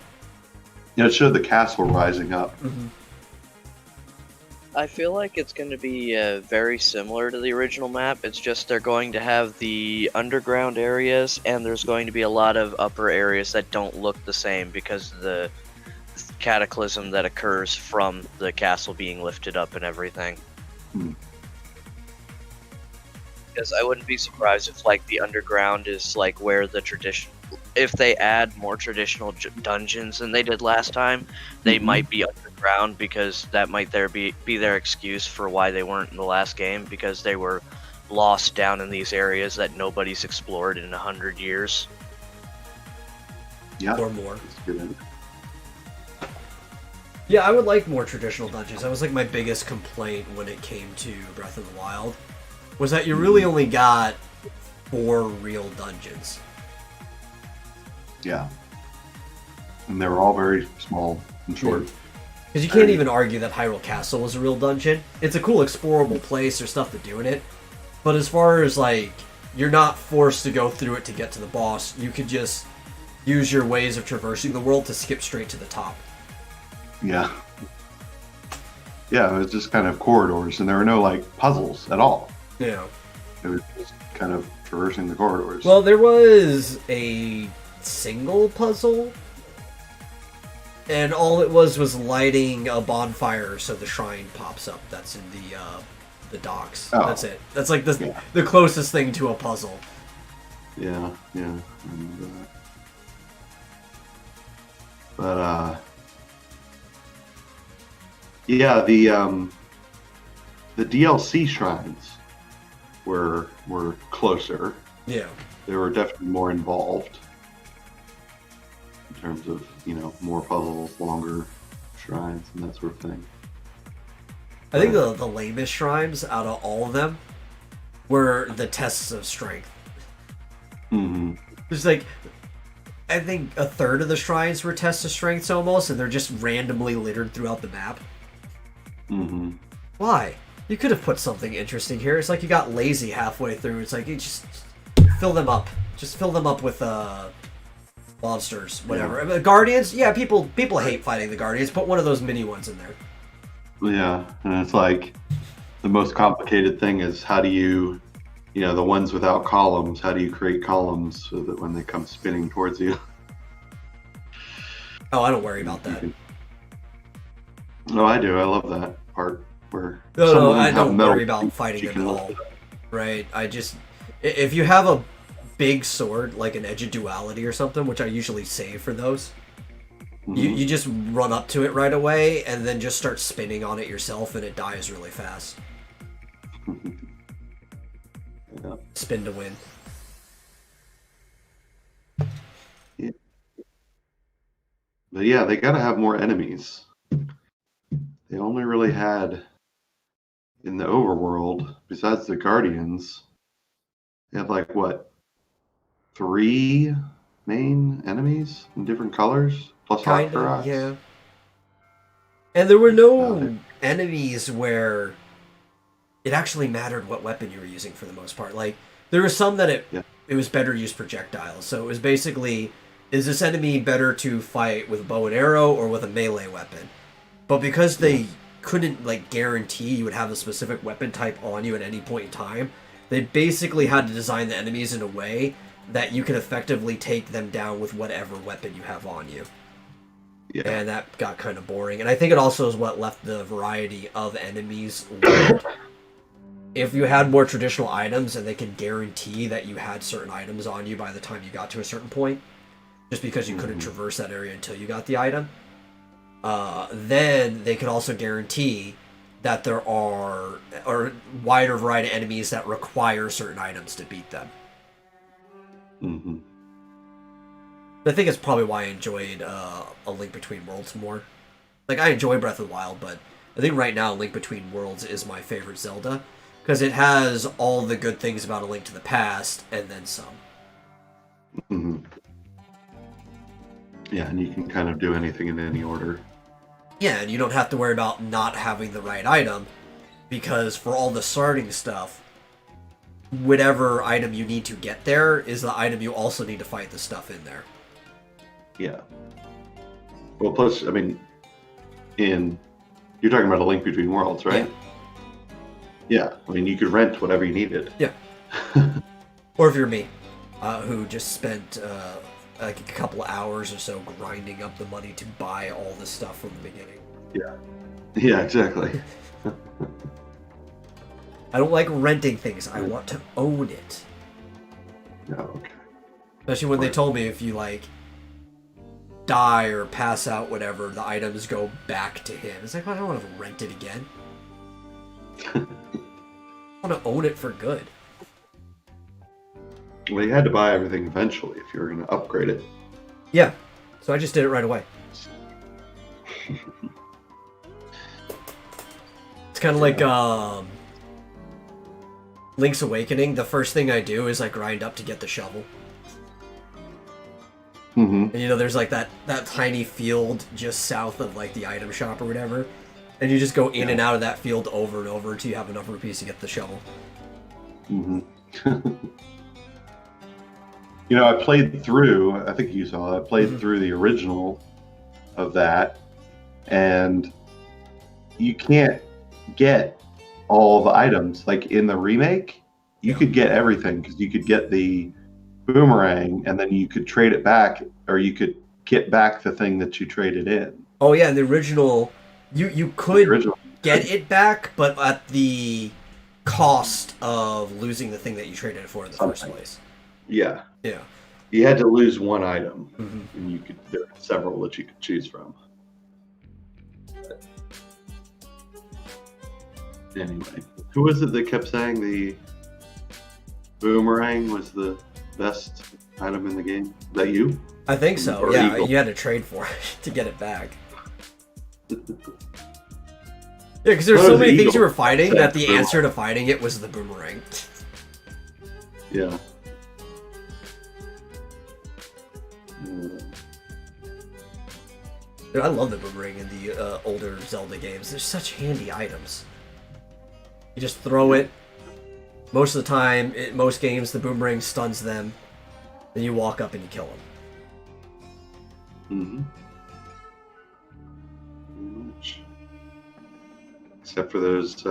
You know, it showed the castle rising up. I feel like it's going to be very similar to the original map. It's just they're going to have the underground areas, and there's going to be a lot of upper areas that don't look the same because of the cataclysm that occurs from the castle being lifted up and everything. Because I wouldn't be surprised if, like, the underground is like where the tradition. If they add more traditional dungeons than they did last time, they might be underground because that might be their excuse for why they weren't in the last game, because they were lost down in these areas that nobody's explored in 100 years. Yeah. Or more. That's good. Yeah, I would like more traditional dungeons. That was, like, my biggest complaint when it came to Breath of the Wild, was that you really only got 4 real dungeons. Yeah. And they were all very small and short. Because you can't even argue that Hyrule Castle was a real dungeon. It's a cool explorable place, there's stuff to do in it. But as far as, like, you're not forced to go through it to get to the boss, you could just use your ways of traversing the world to skip straight to the top. Yeah. Yeah, it was just kind of corridors, and there were no, like, puzzles at all. Yeah. It was just kind of traversing the corridors. Well, there was a single puzzle And all it was lighting a bonfire so the shrine pops up. That's in the docks. Oh. That's it. That's like the Yeah. the closest thing to a puzzle. Yeah, yeah. I remember that. But yeah, the DLC shrines were closer. Yeah. They were definitely more involved in terms of, more puzzles, longer shrines, and that sort of thing. I think the lamest shrines out of all of them were the tests of strength. Mm-hmm. There's like, I think a third of the shrines were tests of strengths almost, and they're just randomly littered throughout the map. Mm-hmm. Why? You could have put something interesting here. It's like you got lazy halfway through. It's like you just fill them up. Just fill them up with monsters, whatever. Yeah. Guardians, yeah, people hate fighting the Guardians. Put one of those mini ones in there. Yeah, and it's like the most complicated thing is how do you, the ones without columns, how do you create columns so that when they come spinning towards you? Oh, I don't worry about that. No, I do. I love that part where No, I have don't metal worry about things fighting you them can at lift all. up. Right? If you have a big sword, like an Edge of Duality or something, which I usually save for those, you just run up to it right away and then just start spinning on it yourself and it dies really fast. Yeah. Spin to win. Yeah. But yeah, they got to have more enemies. They only really had in the overworld, besides the Guardians, they had like what, 3 main enemies in different colors, plus Kinda, Octoroks. yeah. And there were no Got it. enemies where it actually mattered what weapon you were using for the most part. Like, there were some that it was better use projectiles. So it was basically, is this enemy better to fight with bow and arrow or with a melee weapon? But because they couldn't, like, guarantee you would have a specific weapon type on you at any point in time, they basically had to design the enemies in a way that you can effectively take them down with whatever weapon you have on you. Yeah. And that got kind of boring. And I think it also is what left the variety of enemies weird. If you had more traditional items and they could guarantee that you had certain items on you by the time you got to a certain point, just because you couldn't traverse that area until you got the item, then they could also guarantee that there are a wider variety of enemies that require certain items to beat them. Mm-hmm. I think it's probably why I enjoyed A Link Between Worlds more. Like, I enjoy Breath of the Wild, but I think right now Link Between Worlds is my favorite Zelda, because it has all the good things about A Link to the Past, and then some. Mm-hmm. Yeah, and you can kind of do anything in any order. Yeah, and you don't have to worry about not having the right item, because for all the starting stuff, whatever item you need to get there is the item you also need to fight the stuff in there. Yeah. Well, plus, I mean, you're talking about A Link Between Worlds, right? Yeah. I mean, you could rent whatever you needed. Yeah. Or if you're me, who just spent like a couple of hours or so grinding up the money to buy all the stuff from the beginning. Yeah. Yeah, exactly. I don't like renting things. I want to own it. Yeah, okay. Especially when they told me if you, like, die or pass out, whatever, the items go back to him. It's like, I don't want to rent it again. I want to own it for good. Well, you had to buy everything eventually if you were going to upgrade it. Yeah. So I just did it right away. It's kind of like Link's Awakening. The first thing I do is I grind up to get the shovel. Mm-hmm. And there's like that tiny field just south of like the item shop or whatever. And you just go in and out of that field over and over until you have enough rupees to get the shovel. Mm-hmm. I played through, I think you saw, I played through the original of that, and you can't get all the items. Like in the remake, you could get everything, because you could get the boomerang, and then you could trade it back, or you could get back the thing that you traded in. Oh yeah, in the original, you could original. get it back, but at the cost of losing the thing that you traded it for in the first place. Yeah. Yeah. You had to lose one item, Mm-hmm. and there were several that you could choose from. Anyway, who was it that kept saying the boomerang was the best item in the game? Is that you? I think so. Or Yeah, Eagle? you had to trade for it to get it back. Yeah, because there's Well, so it was many things Eagle. you were fighting that the Boomerang. answer to fighting it was the boomerang. Yeah. Dude, I love the boomerang in the older Zelda games. They're such handy items. You just throw it. Most of the time, in most games, the boomerang stuns them. Then you walk up and you kill them. Mm-hmm. Pretty much. Except for those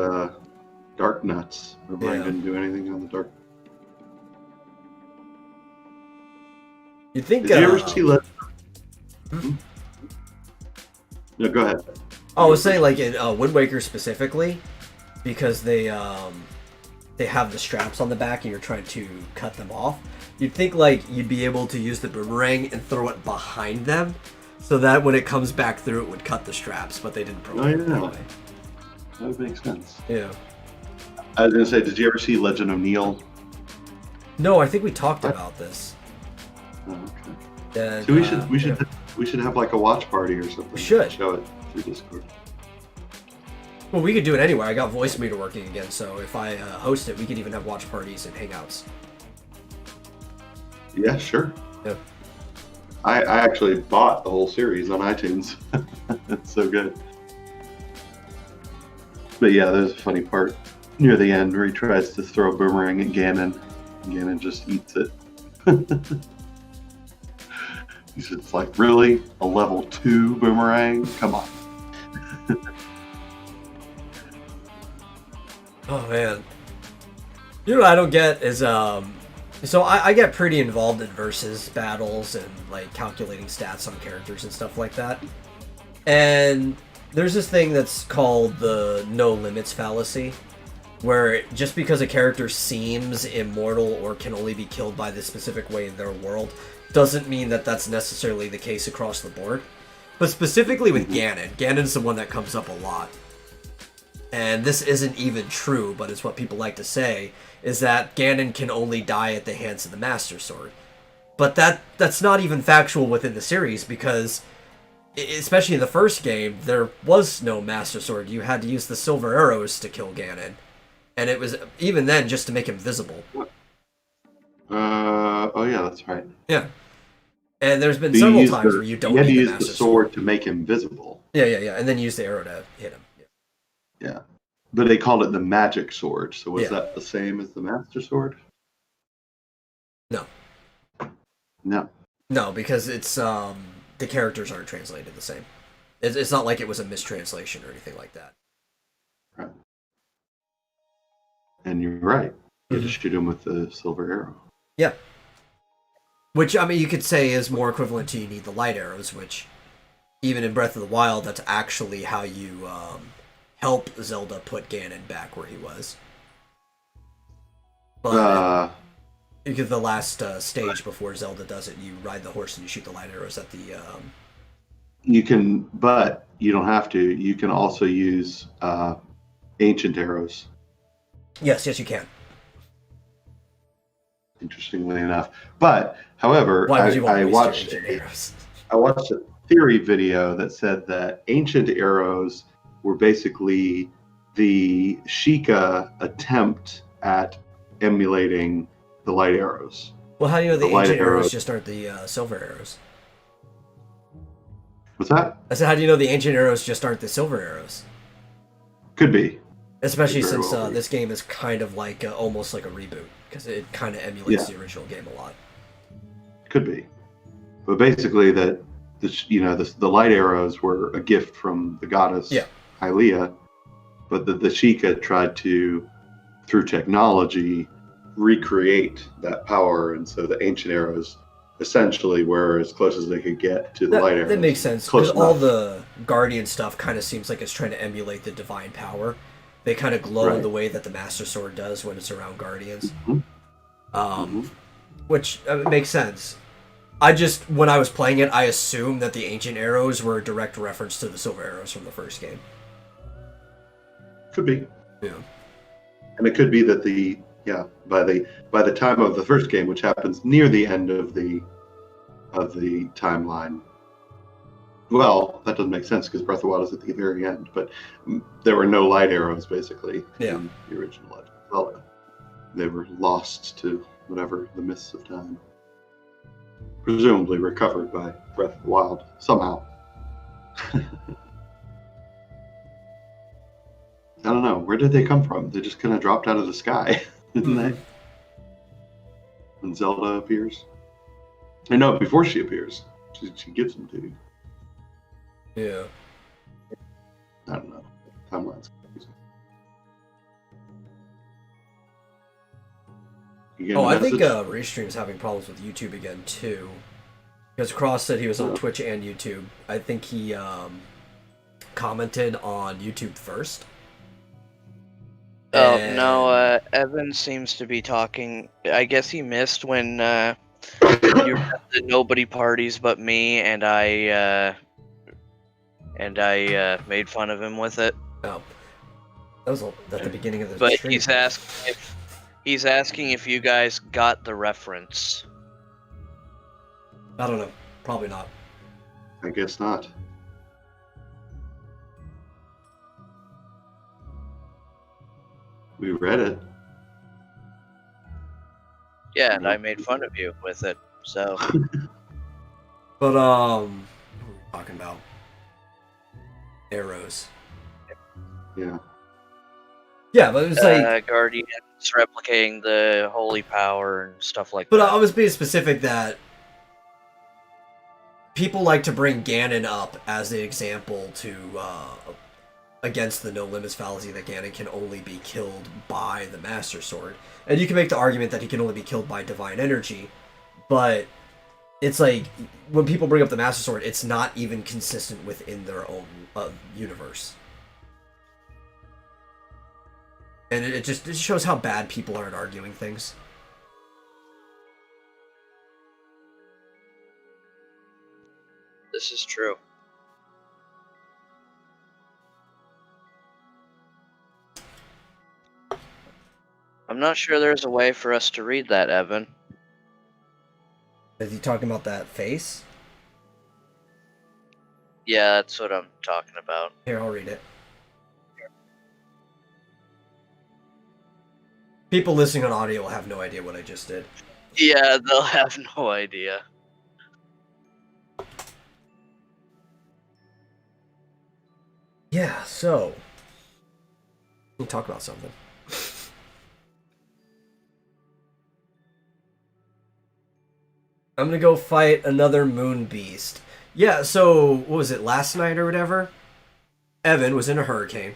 dark nuts. Boomerang Yeah. didn't do anything on the dark. You'd think. Did you ever see No, go ahead. Oh, I was saying, like in Wind Waker specifically, because they have the straps on the back and you're trying to cut them off. You'd think like you'd be able to use the boomerang and throw it behind them, so that when it comes back through, it would cut the straps. But they didn't program it that way. That would make sense. Yeah. I was gonna say, did you ever see Legend of Neil? No, I think we talked about this. Oh, okay. And, So yeah. we should have like a watch party or something. We should. Show it through Discord. Well, we could do it anyway. I got voice meter working again, so if I host it, we could even have watch parties and hangouts. Yeah, sure. Yep. I actually bought the whole series on iTunes. It's so good. But yeah, there's a funny part near the end where he tries to throw a boomerang at Ganon. Ganon just eats it. He's just like, really? A level 2 boomerang? Come on. Oh man. You know what I don't get is so I get pretty involved in versus battles and like calculating stats on characters and stuff like that. And there's this thing that's called the no limits fallacy, where just because a character seems immortal or can only be killed by this specific way in their world doesn't mean that that's necessarily the case across the board. But specifically with Ganon, Ganon's the one that comes up a lot. And this isn't even true, but it's what people like to say, is that Ganon can only die at the hands of the Master Sword. But that's not even factual within the series, because, especially in the first game, there was no Master Sword. You had to use the silver arrows to kill Ganon. And it was, even then, just to make him visible. Oh yeah, that's right. Yeah. And there's been You several use times the- where you don't You had to need the use the Master sword to make him visible. Yeah, and then use the arrow to hit him. Yeah. But they called it the magic sword. So was Yeah. that the same as the master sword? No. No. No, because it's, the characters aren't translated the same. It's not like it was a mistranslation or anything like that. Right. And you're right. You Mhm. just shoot him with the silver arrow. Yeah. Which, I mean, you could say is more equivalent to you need the light arrows, which, even in Breath of the Wild, that's actually how you help Zelda put Ganon back where he was. But because the last stage before Zelda does it, you ride the horse and you shoot the light arrows at the... You can, but you don't have to. You can also use ancient arrows. Yes, you can. Interestingly enough, but however, Why would you want I to waste watched your ancient arrows? I watched a theory video that said that ancient arrows were basically the Sheikah attempt at emulating the light arrows. Well, how do you know the The light ancient arrows arrows. just aren't the silver arrows? What's that? I said, how do you know the ancient arrows just aren't the silver arrows? Could be. Especially Could very since well be. this game is kind of like almost like a reboot, because it kind of emulates Yeah. the original game a lot. Could be. But basically, that the light arrows were a gift from the goddess Yeah. Hylia, but the Sheikah tried to, through technology, recreate that power, and so the ancient arrows essentially were as close as they could get to the light arrows. That makes sense, Close because all enough. the Guardian stuff kind of seems like it's trying to emulate the divine power. They kind of glow in Right. the way that the Master Sword does when it's around Guardians. Mhm. Which makes sense. When I was playing it, I assumed that the ancient arrows were a direct reference to the silver arrows from the first game. Could be. Yeah. And it could be that by the time of the first game, which happens near the end of the timeline. Well, that doesn't make sense because Breath of the Wild is at the very end, but there were no light arrows basically in the original Legend of Zelda. They were lost to whatever the mists of time. Presumably recovered by Breath of the Wild somehow. I don't know. Where did they come from? They just kind of dropped out of the sky, didn't they? When Zelda appears. I know, before she appears. She gives them to you. Yeah. I don't know. Timeline's confusing. You get a I think message? Raystream's having problems with YouTube again, too. Because Cross said he was on Twitch and YouTube. I think he commented on YouTube first. Oh, no, Evan seems to be talking. I guess he missed when you were at the nobody parties but me, and I made fun of him with it. Oh. That was at the beginning of the But stream. he's asking if you guys got the reference. I don't know. Probably not. I guess not. We read it. Yeah, and I made fun of you with it, so... But, what were we talking about? Arrows. Yeah. Yeah, but it was like... Guardians replicating the holy power and stuff like But that. I was being specific that people like to bring Ganon up as an example to against the no limits fallacy that Ganon can only be killed by the Master Sword. And you can make the argument that he can only be killed by divine energy, but it's like when people bring up the Master Sword, it's not even consistent within their own universe. And it just shows how bad people are at arguing things. This is true. I'm not sure there's a way for us to read that, Evan. Is he talking about that face? Yeah, that's what I'm talking about. Here, I'll read it. People listening on audio will have no idea what I just did. Yeah, they'll have no idea. Yeah, so... We'll talk about something. I'm gonna go fight another moon beast. Yeah, so, what was it, last night or whatever? Evan was in a hurricane.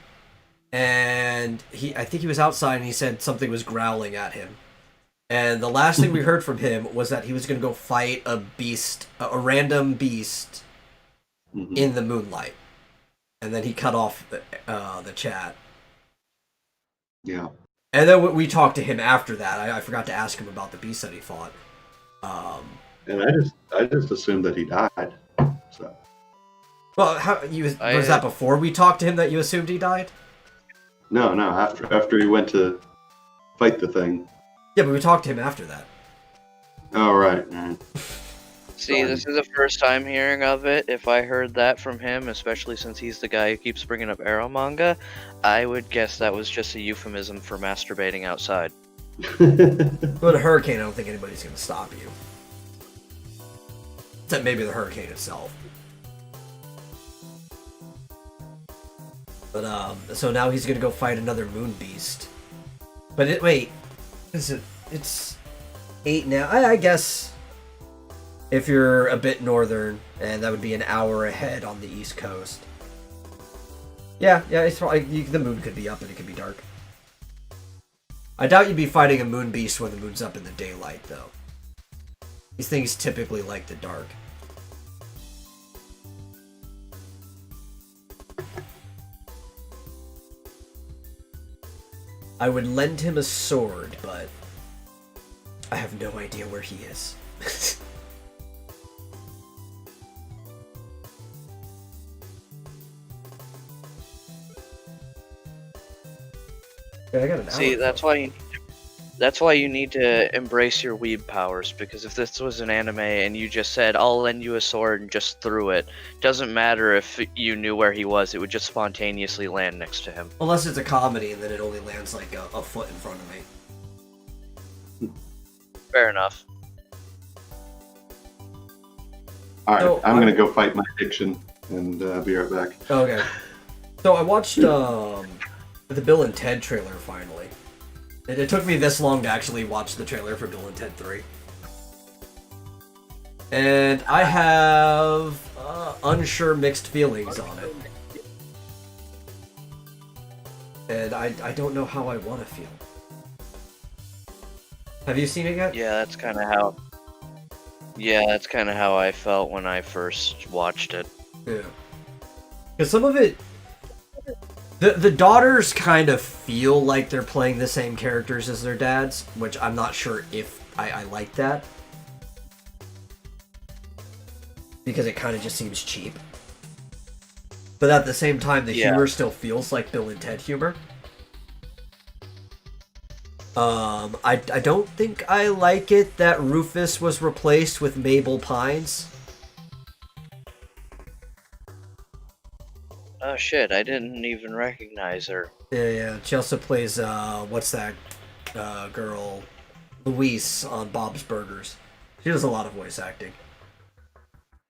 And I think he was outside and he said something was growling at him. And the last thing we heard from him was that he was gonna go fight a beast, a random beast, in the moonlight. And then he cut off the chat. Yeah. And then we talked to him after that. I forgot to ask him about the beast that he fought. And I just assumed that he died. So. Well, was that before we talked to him that you assumed he died? No, after he went to fight the thing. Yeah, but we talked to him after that. Oh, right. See, this is the first time hearing of it. If I heard that from him, especially since he's the guy who keeps bringing up Arrow manga, I would guess that was just a euphemism for masturbating outside. But a hurricane, I don't think anybody's going to stop you. Except maybe the hurricane itself. But, so now he's going to go fight another moon beast. But wait, it's 8 now. I guess if you're a bit northern, and that would be an hour ahead on the East Coast. Yeah, it's probably, the moon could be up and it could be dark. I doubt you'd be fighting a moon beast when the moon's up in the daylight, though. These things typically like the dark. I would lend him a sword, but I have no idea where he is. I got an See, hour. that's why you need to embrace your weeb powers, because if this was an anime and you just said, I'll lend you a sword and just threw it, doesn't matter if you knew where he was, it would just spontaneously land next to him. Unless it's a comedy and then it only lands like a foot in front of me. Fair enough. All right, So, I'm going to go fight my addiction and be right back. Okay. So I watched the Bill and Ted trailer finally. It took me this long to actually watch the trailer for Bill and Ted 3. And I have unsure mixed feelings on it. And I don't know how I want to feel. Have you seen it yet? Yeah, that's kind of how I felt when I first watched it. Yeah. Because some of it... The daughters kind of feel like they're playing the same characters as their dads, which I'm not sure if I like that. Because it kind of just seems cheap. But at the same time, the humor still feels like Bill and Ted humor. I don't think I like it that Rufus was replaced with Mabel Pines. Oh shit, I didn't even recognize her. Yeah. She also plays, what's that girl? Luis on Bob's Burgers. She does a lot of voice acting.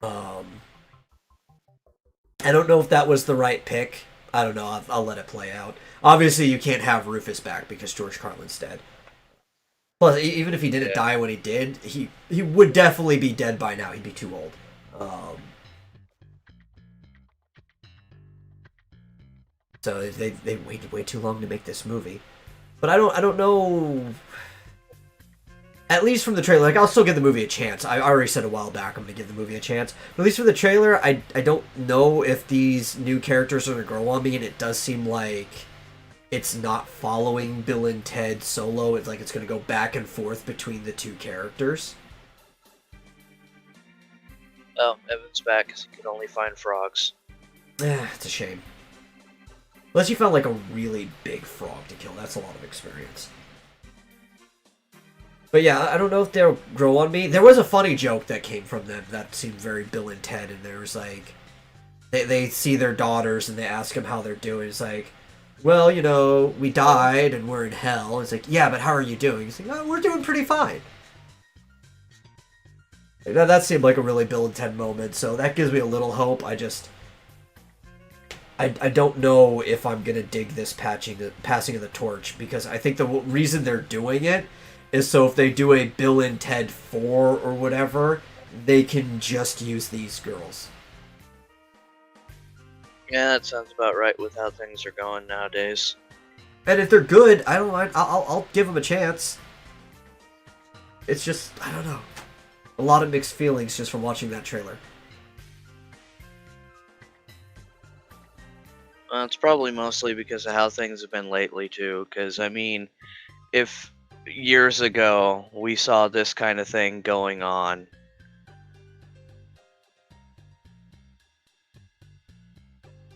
I don't know if that was the right pick. I don't know. I'll let it play out. Obviously, you can't have Rufus back because George Carlin's dead. Plus, even if he didn't die when he did, he would definitely be dead by now. He'd be too old. So they waited way too long to make this movie. But I don't know. At least from the trailer, like, I'll still give the movie a chance. I already said a while back I'm going to give the movie a chance. But at least from the trailer, I don't know if these new characters are going to grow on me, and it does seem like it's not following Bill and Ted solo. It's like it's going to go back and forth between the two characters. Oh, Evan's back because he could only find frogs. It's a shame. Unless you found, like, a really big frog to kill. That's a lot of experience. But yeah, I don't know if they'll grow on me. There was a funny joke that came from them that seemed very Bill and Ted, and there was like, they see their daughters and they ask them how they're doing. It's like, well, you know, we died and we're in hell. It's like, yeah, but how are you doing? It's like, oh, we're doing pretty fine. That seemed like a really Bill and Ted moment, so that gives me a little hope. I don't know if I'm gonna dig this passing of the torch, because I think the reason they're doing it is so if they do a Bill and Ted 4 or whatever, they can just use these girls. Yeah, that sounds about right with how things are going nowadays. And if they're good, I don't mind. I'll give them a chance. It's just, I don't know. A lot of mixed feelings just from watching that trailer. It's probably mostly because of how things have been lately, too. Because, I mean, if years ago we saw this kind of thing going on,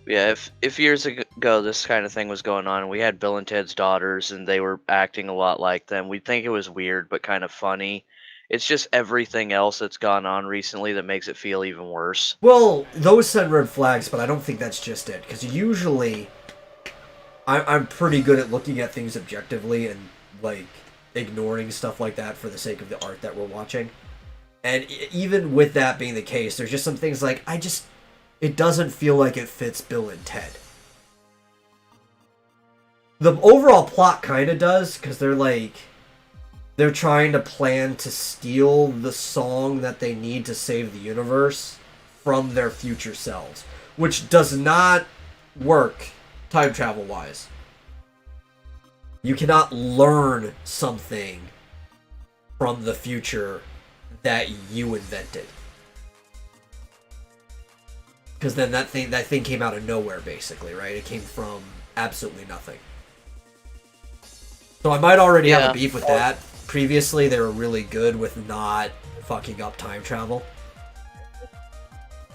yeah, if years ago this kind of thing was going on and we had Bill and Ted's daughters and they were acting a lot like them, we'd think it was weird but kind of funny. It's just everything else that's gone on recently that makes it feel even worse. Well, those send red flags, but I don't think that's just it. Because usually, I'm pretty good at looking at things objectively and, like, ignoring stuff like that for the sake of the art that we're watching. And even with that being the case, there's just some things like, it doesn't feel like it fits Bill and Ted. The overall plot kind of does, because they're trying to plan to steal the song that they need to save the universe from their future selves, which does not work time travel wise. You cannot learn something from the future that you invented. Because then that thing came out of nowhere, basically, right? It came from absolutely nothing. So I might already have a beef with that. Previously, they were really good with not fucking up time travel.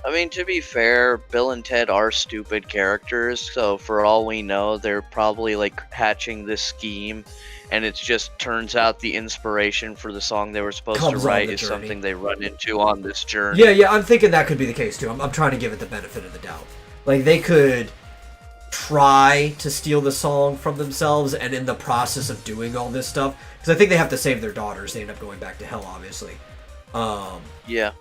I mean, to be fair, Bill and Ted are stupid characters, so for all we know, they're probably like hatching this scheme, and it just turns out the inspiration for the song they were supposed to write is something they run into on this journey. Yeah, I'm thinking that could be the case too. I'm trying to give it the benefit of the doubt. Like, they could try to steal the song from themselves, and in the process of doing all this stuff, because I think they have to save their daughters, they end up going back to hell, obviously. Yeah.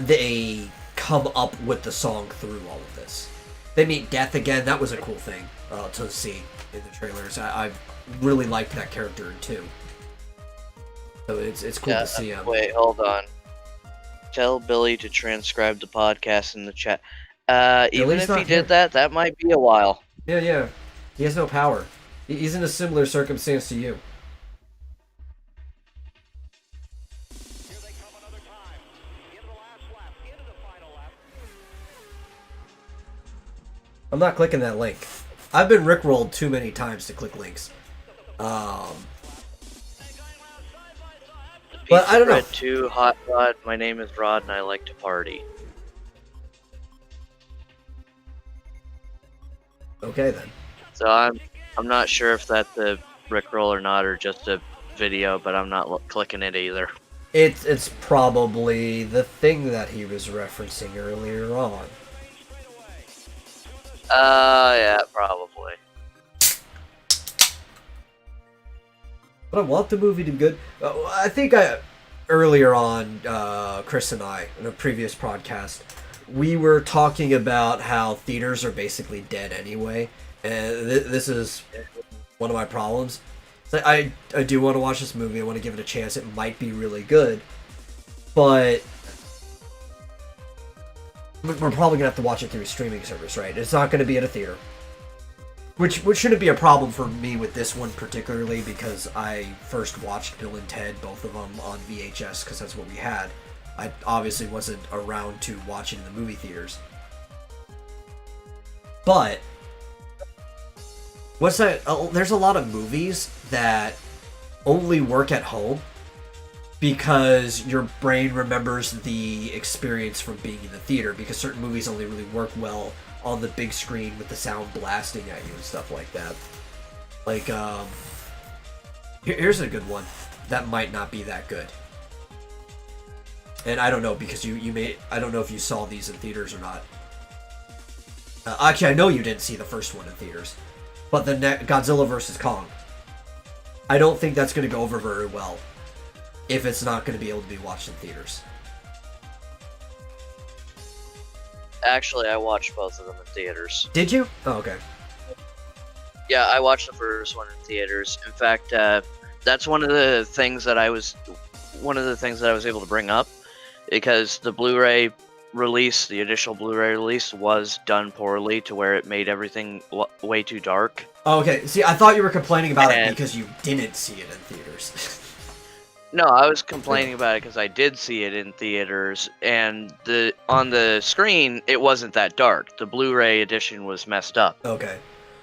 They come up with the song through all of this. They meet Death again. That was a cool thing to see in the trailers. I really liked that character in 2. So it's cool to see him. Wait, hold on. Tell Billy to transcribe the podcast in the chat. Even if he did that, that might be a while. Yeah. He has no power. He's in a similar circumstance to you. I'm not clicking that link. I've been rickrolled too many times to click links. But I don't know. Too hot rod. My name is Rod, and I like to party. Okay then. So I'm not sure if that's a rickroll or not, or just a video, but I'm not clicking it either. It's probably the thing that he was referencing earlier on. Yeah, probably. But I want the movie to be good. I think earlier on, Chris and I, in a previous podcast, we were talking about how theaters are basically dead anyway. And this is one of my problems. So I do want to watch this movie. I want to give it a chance. It might be really good. But we're probably going to have to watch it through a streaming service, right? It's not going to be at a theater. Which shouldn't be a problem for me with this one particularly, because I first watched Bill and Ted, both of them, on VHS, because that's what we had. I obviously wasn't around to watch it in the movie theaters. But what's that? There's a lot of movies that only work at home because your brain remembers the experience from being in the theater, because certain movies only really work well on the big screen with the sound blasting at you and stuff like that. Like, here's a good one that might not be that good. And I don't know, because I don't know if you saw these in theaters or not. Actually, I know you didn't see the first one in theaters. But the Godzilla vs. Kong. I don't think that's going to go over very well if it's not going to be able to be watched in theaters. Actually, I watched both of them in theaters. Did you? Oh, okay. Yeah, I watched the first one in theaters. In fact, that's one of the things that I was able to bring up, because the Blu-ray release, the initial Blu-ray release, was done poorly to where it made everything way too dark. Oh, okay. See, I thought you were complaining about it because you didn't see it in theaters. No, I was complaining about it because I did see it in theaters, and on the screen, it wasn't that dark. The Blu-ray edition was messed up. Okay.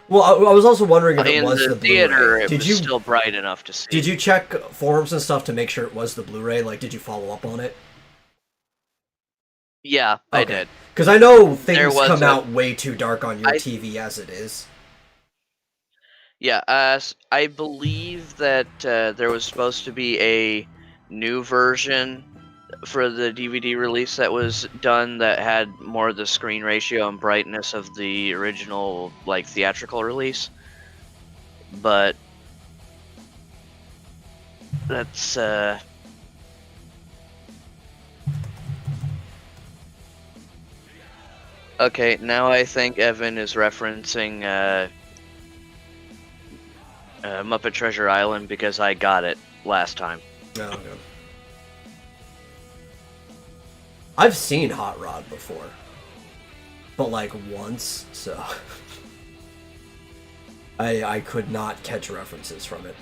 Well, I was also wondering if it was the theater, Blu-ray. it was still bright enough to see. Did you check forums and stuff to make sure it was the Blu-ray? Like, did you follow up on it? Yeah, I did. Because I know things come out way too dark on your TV as it is. Yeah, I believe that there was supposed to be a new version for the DVD release that was done that had more of the screen ratio and brightness of the original, like, theatrical release. But that's okay, now I think Evan is referencing Muppet Treasure Island, because I got it last time. Oh, okay. I've seen Hot Rod before, but like once, so I could not catch references from it.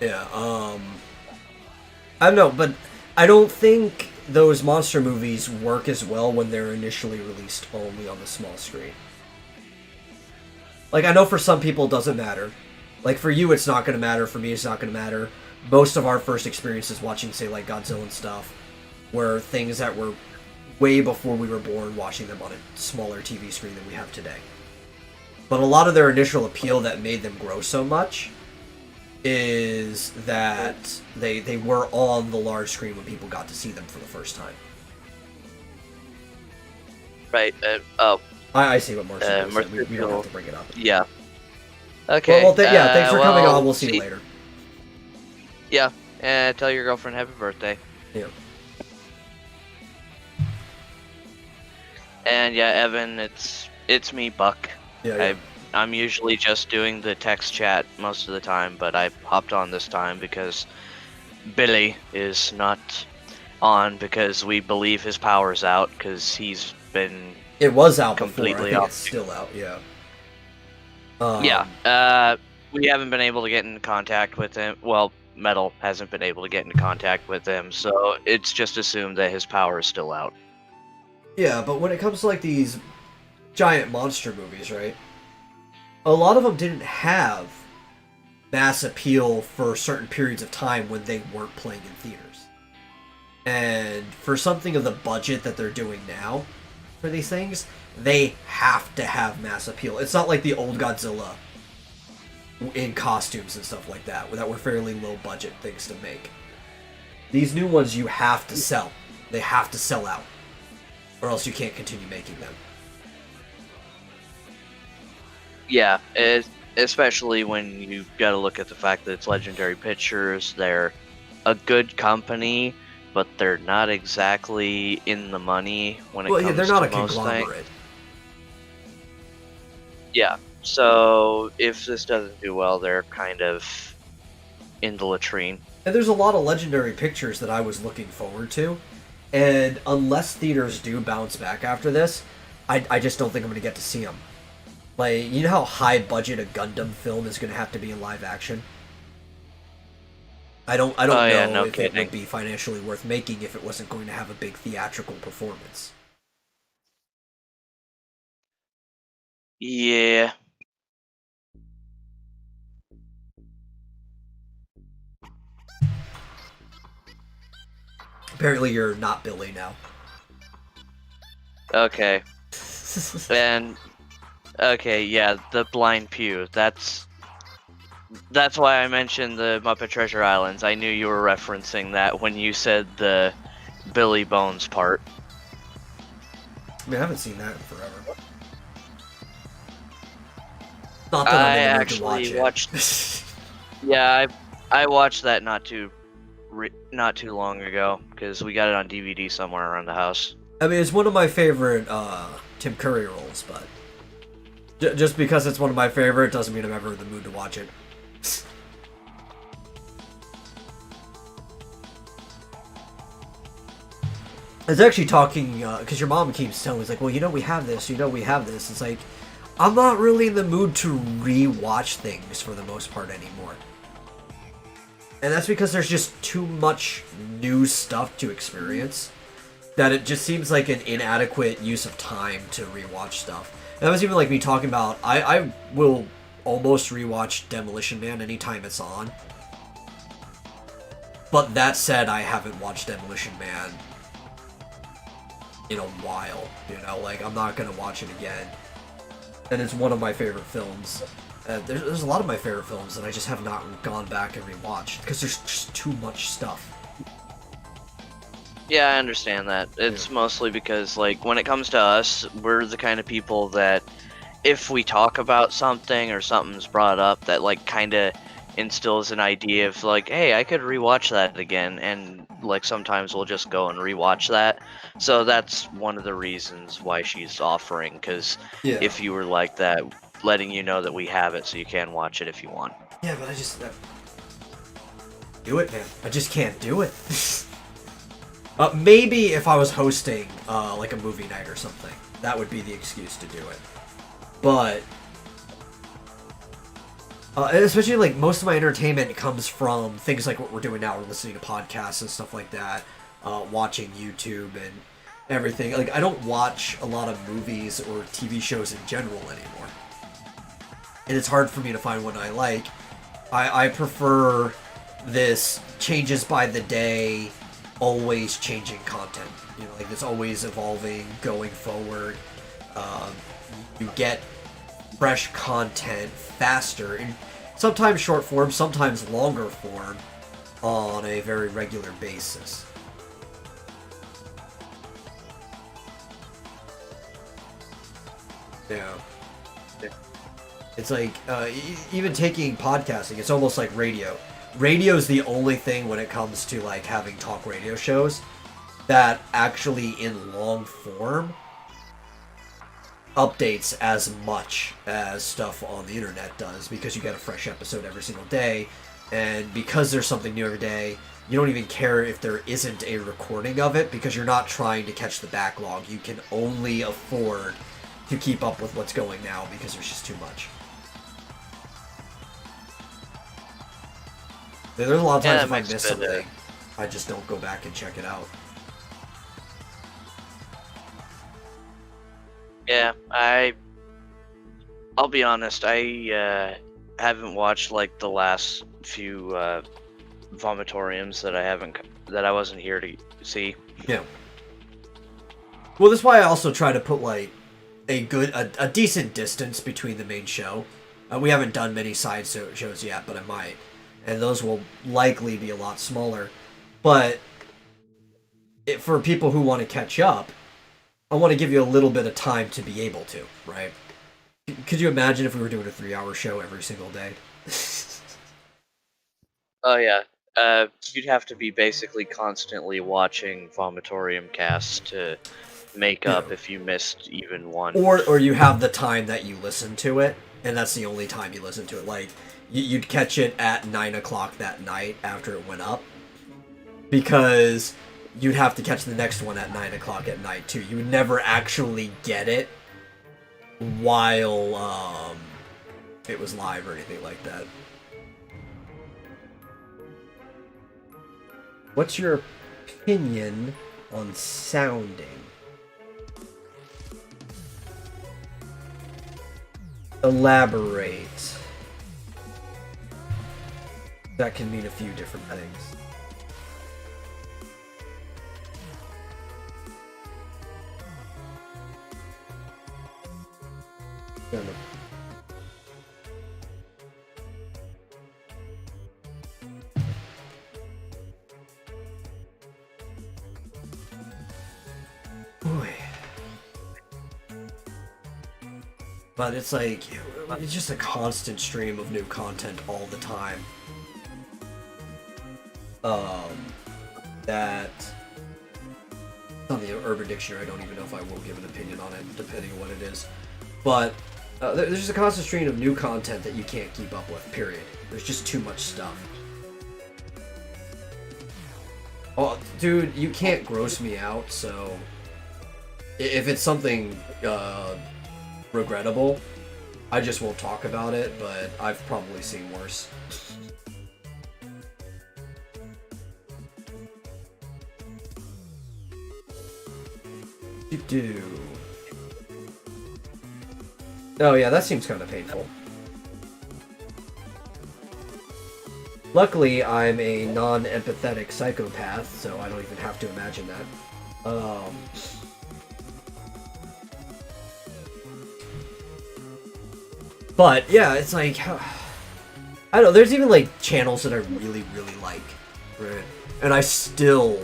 Yeah, I don't know, but I don't think those monster movies work as well when they're initially released only on the small screen. Like, I know for some people it doesn't matter. Like, for you it's not going to matter, for me it's not going to matter. Most of our first experiences watching, say, like, Godzilla and stuff were things that were way before we were born, watching them on a smaller TV screen than we have today. But a lot of their initial appeal that made them grow so much is that they were on the large screen when people got to see them for the first time. Right. I see what Marcia said. We don't have to bring it up. Yeah. Okay. Well, thanks for coming on. We'll see you later. Yeah. Tell your girlfriend happy birthday. Yeah. And yeah, Evan, it's me, Buck. Yeah. I'm usually just doing the text chat most of the time, but I hopped on this time because Billy is not on because we believe his power's out because he's been. It was out completely before. I think off. it's still out. Yeah. Yeah. We haven't been able to get in contact with him. Well, Metal hasn't been able to get into contact with him, so it's just assumed that his power is still out. Yeah, but when it comes to like these giant monster movies, right? A lot of them didn't have mass appeal for certain periods of time when they weren't playing in theaters. And for something of the budget that they're doing now for these things, they have to have mass appeal. It's not like the old Godzilla in costumes and stuff like that were fairly low budget things to make. These new ones you have to sell. They have to sell out, or else you can't continue making them. Yeah, especially when you got to look at the fact that it's Legendary Pictures. They're a good company, but they're not exactly in the money when it comes to most things. Well, yeah, they're not a conglomerate. Yeah, so if this doesn't do well, they're kind of in the latrine. And there's a lot of Legendary Pictures that I was looking forward to, and unless theaters do bounce back after this, I just don't think I'm going to get to see them. Like, you know how high budget a Gundam film is going to have to be in live action? I don't know if it would be financially worth making if it wasn't going to have a big theatrical performance. Yeah. Apparently you're not Billy now. Okay. And okay, yeah, the blind pew. That's why I mentioned the Muppet Treasure Islands. I knew you were referencing that when you said the Billy Bones part. I mean, I haven't seen that in forever. Not that I'm in the mood to watch it. Watched. Yeah, I watched that not too long ago because we got it on DVD somewhere around the house. I mean, it's one of my favorite Tim Curry roles, but just because it's one of my favorite doesn't mean I'm ever in the mood to watch it. I was actually talking, because your mom keeps telling me, it's like, well, we have this, we have this. It's like, I'm not really in the mood to re-watch things for the most part anymore. And that's because there's just too much new stuff to experience that it just seems like an inadequate use of time to re-watch stuff. And that was even like me talking about, I will almost re-watch Demolition Man anytime it's on. But that said, I haven't watched Demolition Man in a while, like, I'm not gonna watch it again. And it's one of my favorite films. There's a lot of my favorite films that I just have not gone back and rewatched, because there's just too much stuff. Yeah, I understand that. It's mostly because, like, when it comes to us, we're the kind of people that if we talk about something or something's brought up that, like, kind of instills an idea of, like, hey, I could rewatch that again, and, like, sometimes we'll just go and rewatch that. So that's one of the reasons why she's offering, because if you were like that, letting you know that we have it so you can watch it if you want. Yeah, but I just... do it, man. I just can't do it. Maybe if I was hosting, like, a movie night or something, that would be the excuse to do it. But Especially like most of my entertainment comes from things like what we're doing now. We're listening to podcasts and stuff like that, watching YouTube and everything. Like I don't watch a lot of movies or TV shows in general anymore, and it's hard for me to find one I like. I prefer this changes by the day, always changing content. You know, like it's always evolving, going forward. Um, you get fresh content faster, and sometimes short form, sometimes longer form, on a very regular basis. Yeah. It's like, even taking podcasting, it's almost like radio. Radio is the only thing when it comes to like having talk radio shows that actually in long form updates as much as stuff on the internet does, because you get a fresh episode every single day, and because there's something new every day, you don't even care if there isn't a recording of it, because you're not trying to catch the backlog. You can only afford to keep up with what's going now because there's just too much. There's a lot of times if I miss something, I just don't go back and check it out. Yeah, I'll be honest, I haven't watched like the last few Vomitoriums that I wasn't here to see. Yeah. Well, that's why I also try to put like a decent distance between the main show. We haven't done many side shows yet, but I might, and those will likely be a lot smaller. But for people who want to catch up, I want to give you a little bit of time to be able to, right? Could you imagine if we were doing a 3-hour show every single day? Oh yeah, you'd have to be basically constantly watching Vomitorium casts to make up if you missed even one. Or you have the time that you listen to it, and that's the only time you listen to it. Like, you'd catch it at 9 o'clock that night after it went up, because you'd have to catch the next one at 9 o'clock at night too. You would never actually get it while it was live or anything like that. What's your opinion on sounding? Elaborate. That can mean a few different things. Boy. But it's like, it's just a constant stream of new content all the time. That on the Urban Dictionary, I don't even know if I will give an opinion on it, depending on what it is. But there's just a constant stream of new content that you can't keep up with, period. There's just too much stuff. Oh, dude, you can't gross me out, so if it's something regrettable, I just won't talk about it, but I've probably seen worse. Oh yeah, that seems kind of painful. Luckily, I'm a non-empathetic psychopath, so I don't even have to imagine that. But yeah, it's like, I don't know, there's even like channels that I really, really like, right? And I still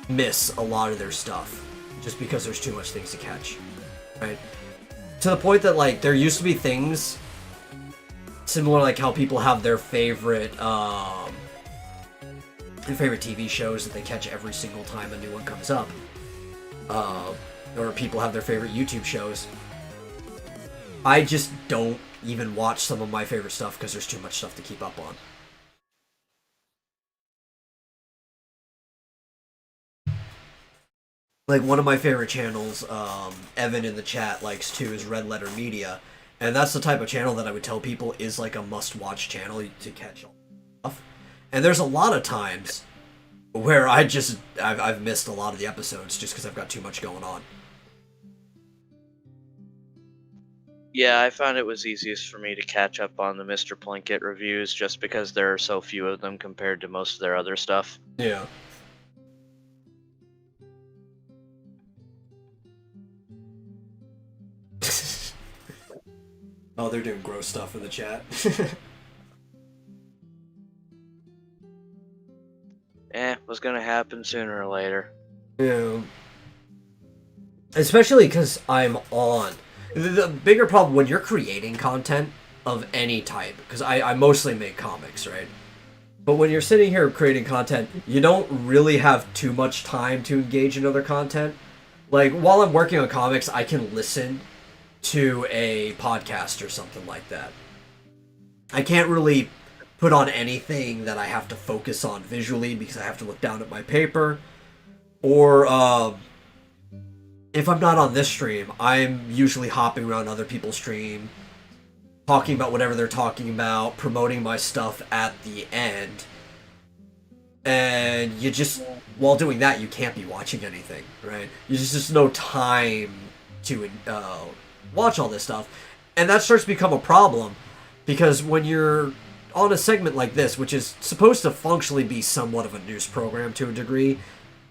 miss a lot of their stuff just because there's too much things to catch, right? To the point that like there used to be things similar, like how people have their favorite TV shows that they catch every single time a new one comes up, or people have their favorite YouTube shows. I just don't even watch some of my favorite stuff because there's too much stuff to keep up on. Like one of my favorite channels, Evan in the chat likes too, is Red Letter Media, And that's the type of channel that I would tell people is like a must-watch channel to catch all stuff. And there's a lot of times where I've missed a lot of the episodes just because I've got too much going on. Yeah, I found it was easiest for me to catch up on the Mr. Plinkett reviews just because there are so few of them compared to most of their other stuff. Yeah. Oh, they're doing gross stuff in the chat. Was gonna happen sooner or later. Yeah. Especially because I'm on. The bigger problem when you're creating content of any type, because I mostly make comics, right? But when you're sitting here creating content, you don't really have too much time to engage in other content. Like, while I'm working on comics, I can listen to a podcast or something like that. I can't really put on anything that I have to focus on visually because I have to look down at my paper. Or, if I'm not on this stream, I'm usually hopping around other people's stream, talking about whatever they're talking about, promoting my stuff at the end. And you just, while doing that, you can't be watching anything, right? There's just no time to watch all this stuff. And that starts to become a problem, because when you're on a segment like this, which is supposed to functionally be somewhat of a news program to a degree,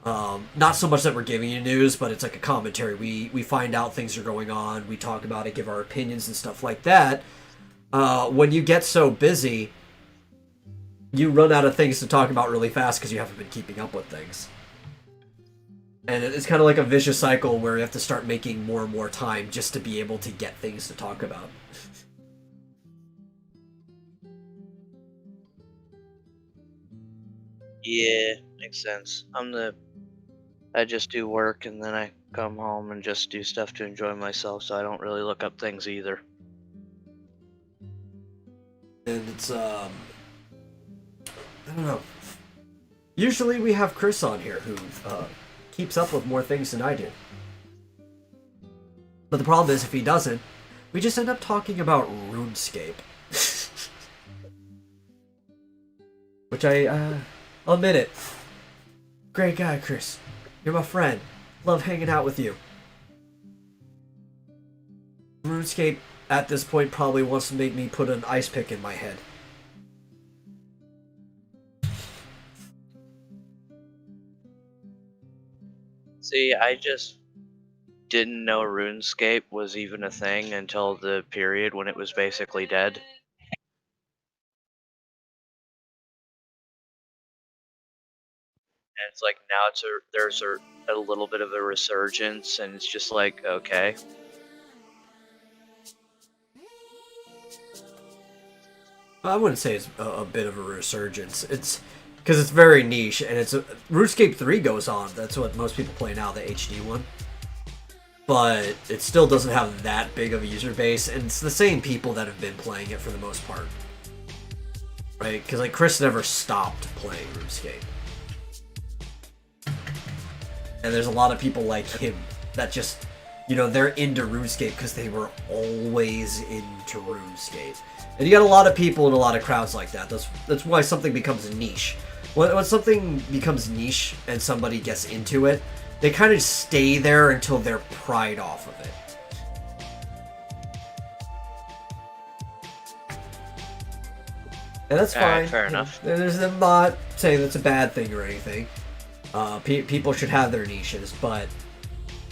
not so much that we're giving you news, but it's like a commentary. We find out things are going on, we talk about it, give our opinions and stuff like that. When you get so busy, you run out of things to talk about really fast because you haven't been keeping up with things. And it's kind of like a vicious cycle where you have to start making more and more time just to be able to get things to talk about. Yeah, makes sense. I just do work and then I come home and just do stuff to enjoy myself, so I don't really look up things either. And it's, I don't know. Usually we have Chris on here who keeps up with more things than I do. But the problem is, if he doesn't, we just end up talking about RuneScape. Which I'll admit it. Great guy, Chris. You're my friend. Love hanging out with you. RuneScape, at this point, probably wants to make me put an ice pick in my head. See, I just didn't know RuneScape was even a thing until the period when it was basically dead. And it's like now there's a little bit of a resurgence, and it's just like, okay. I wouldn't say it's a bit of a resurgence. It's because it's very niche, and RuneScape 3 goes on. That's what most people play now, the HD one. But it still doesn't have that big of a user base, and it's the same people that have been playing it for the most part. Right? Because like Chris never stopped playing RuneScape. And there's a lot of people like him that just, they're into RuneScape because they were always into RuneScape. And you got a lot of people in a lot of crowds like that. That's why something becomes a niche. When something becomes niche and somebody gets into it, they kind of stay there until they're pried off of it. And that's fine. Alright, fair enough. I'm not saying that's a bad thing or anything. People should have their niches, but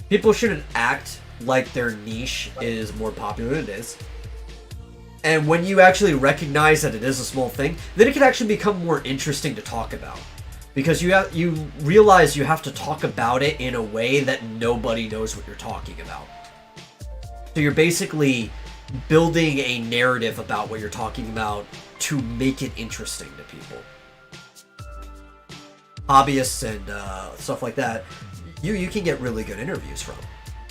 people shouldn't act like their niche is more popular than it is. And when you actually recognize that it is a small thing, then it can actually become more interesting to talk about. Because you realize you have to talk about it in a way that nobody knows what you're talking about. So you're basically building a narrative about what you're talking about to make it interesting to people. Hobbyists and stuff like that, you can get really good interviews from,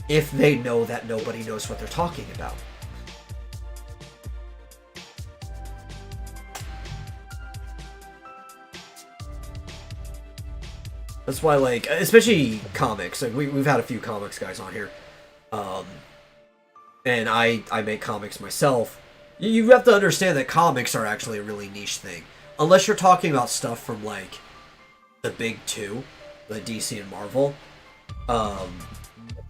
if they know that nobody knows what they're talking about. That's why, like, especially comics, like we've had a few comics guys on here, and I make comics myself, you have to understand that comics are actually a really niche thing. Unless you're talking about stuff from, like, the big two, the DC and Marvel,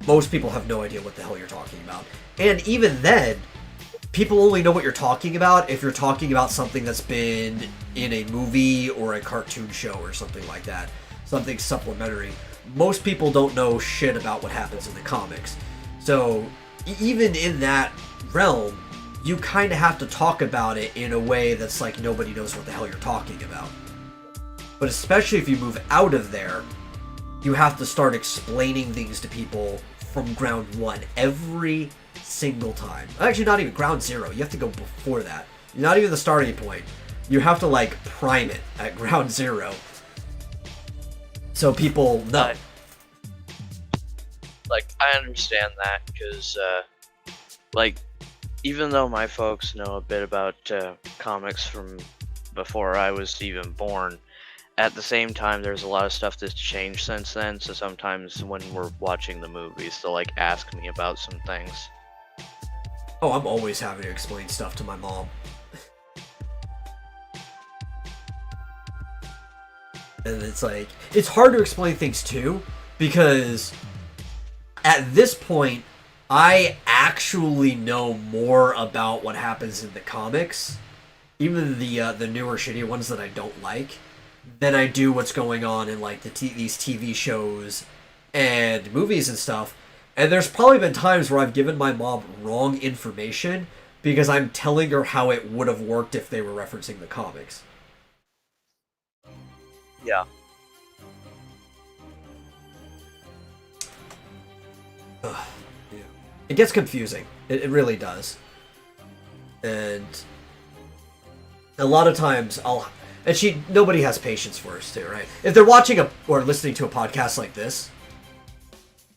most people have no idea what the hell you're talking about. And even then, people only know what you're talking about if you're talking about something that's been in a movie or a cartoon show or something like that. Something supplementary. Most people don't know shit about what happens in the comics. So, even in that realm, you kind of have to talk about it in a way that's like nobody knows what the hell you're talking about. But especially if you move out of there, you have to start explaining things to people from ground one every single time. Actually, not even ground zero. You have to go before that. Not even the starting point. You have to, like, prime it at ground zero. So people know. Like, I understand that, because, like, even though my folks know a bit about comics from before I was even born, at the same time, there's a lot of stuff that's changed since then, so sometimes when we're watching the movies, they'll, like, ask me about some things. Oh, I'm always having to explain stuff to my mom. And it's like, it's hard to explain things too, because at this point, I actually know more about what happens in the comics, even the newer shitty ones that I don't like, than I do what's going on in, like, these TV shows and movies and stuff. And there's probably been times where I've given my mom wrong information because I'm telling her how it would have worked if they were referencing the comics. Yeah. Yeah. It gets confusing. It really does. And a lot of times nobody has patience for us too, right? If they're watching or listening to a podcast like this,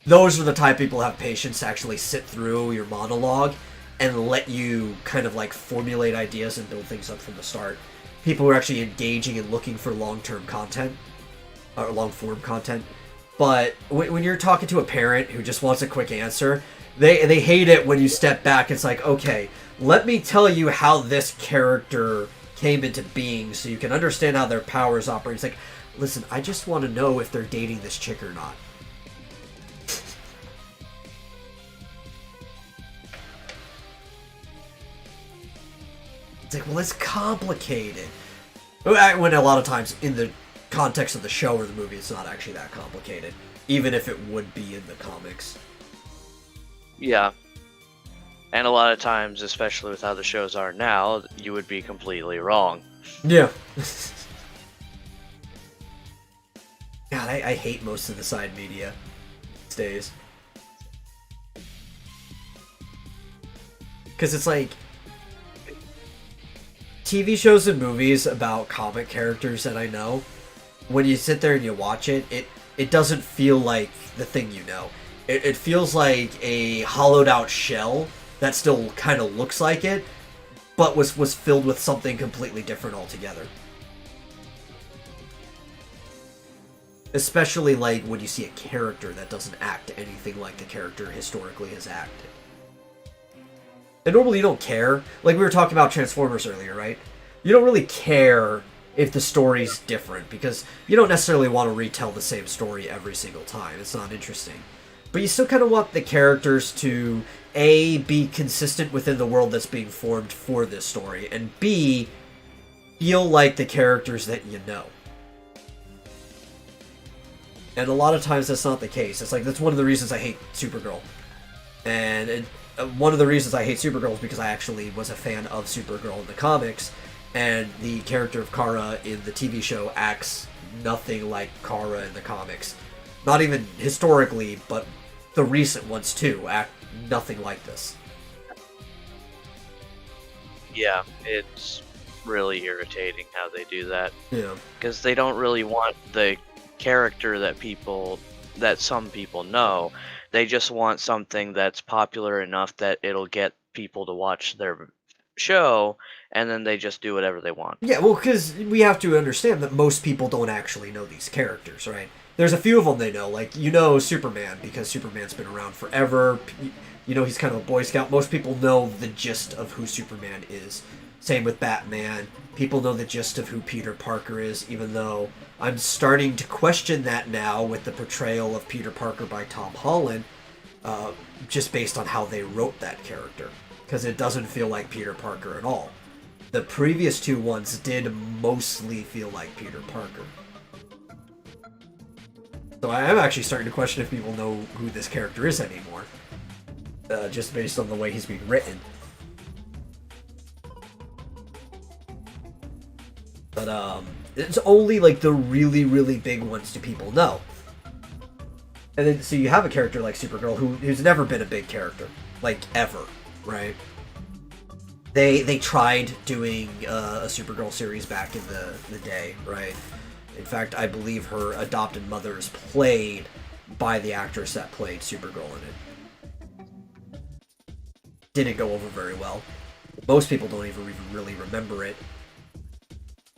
those are the type of people who have patience to actually sit through your monologue and let you kind of, like, formulate ideas and build things up from the start. People who are actually engaging and looking for long-term content, or long-form content. But when you're talking to a parent who just wants a quick answer, they hate it when you step back. It's like, okay, let me tell you how this character came into being so you can understand how their powers operate. It's like, listen, I just want to know if they're dating this chick or not. It's like, well, it's complicated. When a lot of times, in the context of the show or the movie, it's not actually that complicated. Even if it would be in the comics. Yeah. And a lot of times, especially with how the shows are now, you would be completely wrong. Yeah. God, I hate most of the side media these days. Because it's like, TV shows and movies about comic characters that I know, when you sit there and you watch it, it doesn't feel like the thing you know. It feels like a hollowed out shell that still kind of looks like it, but was filled with something completely different altogether. Especially, like, when you see a character that doesn't act anything like the character historically has acted. And normally you don't care. Like, we were talking about Transformers earlier, right? You don't really care if the story's different, because you don't necessarily want to retell the same story every single time. It's not interesting. But you still kind of want the characters to, A, be consistent within the world that's being formed for this story, and B, feel like the characters that you know. And a lot of times that's not the case. It's like, that's one of the reasons I hate Supergirl. And one of the reasons I hate Supergirl is because I actually was a fan of Supergirl in the comics, and the character of Kara in the TV show acts nothing like Kara in the comics. Not even historically, but the recent ones too act nothing like this. Yeah, it's really irritating how they do that. Yeah. Because they don't really want the character that some people know. They just want something that's popular enough that it'll get people to watch their show, and then they just do whatever they want. Yeah, well, because we have to understand that most people don't actually know these characters, right? There's a few of them they know, like, you know Superman, because Superman's been around forever. he's kind of a Boy Scout. Most people know the gist of who Superman is. Same with Batman. People know the gist of who Peter Parker is, even though I'm starting to question that now with the portrayal of Peter Parker by Tom Holland, just based on how they wrote that character. Because it doesn't feel like Peter Parker at all. The previous two ones did mostly feel like Peter Parker. So I am actually starting to question if people know who this character is anymore. Just based on the way he's being written. But, it's only, like, the really, really big ones do people know. And then, so you have a character like Supergirl who's never been a big character. Like, ever. Right? They tried doing a Supergirl series back in the day, right? In fact, I believe her adopted mother is played by the actress that played Supergirl in it. Didn't go over very well. Most people don't even really remember it.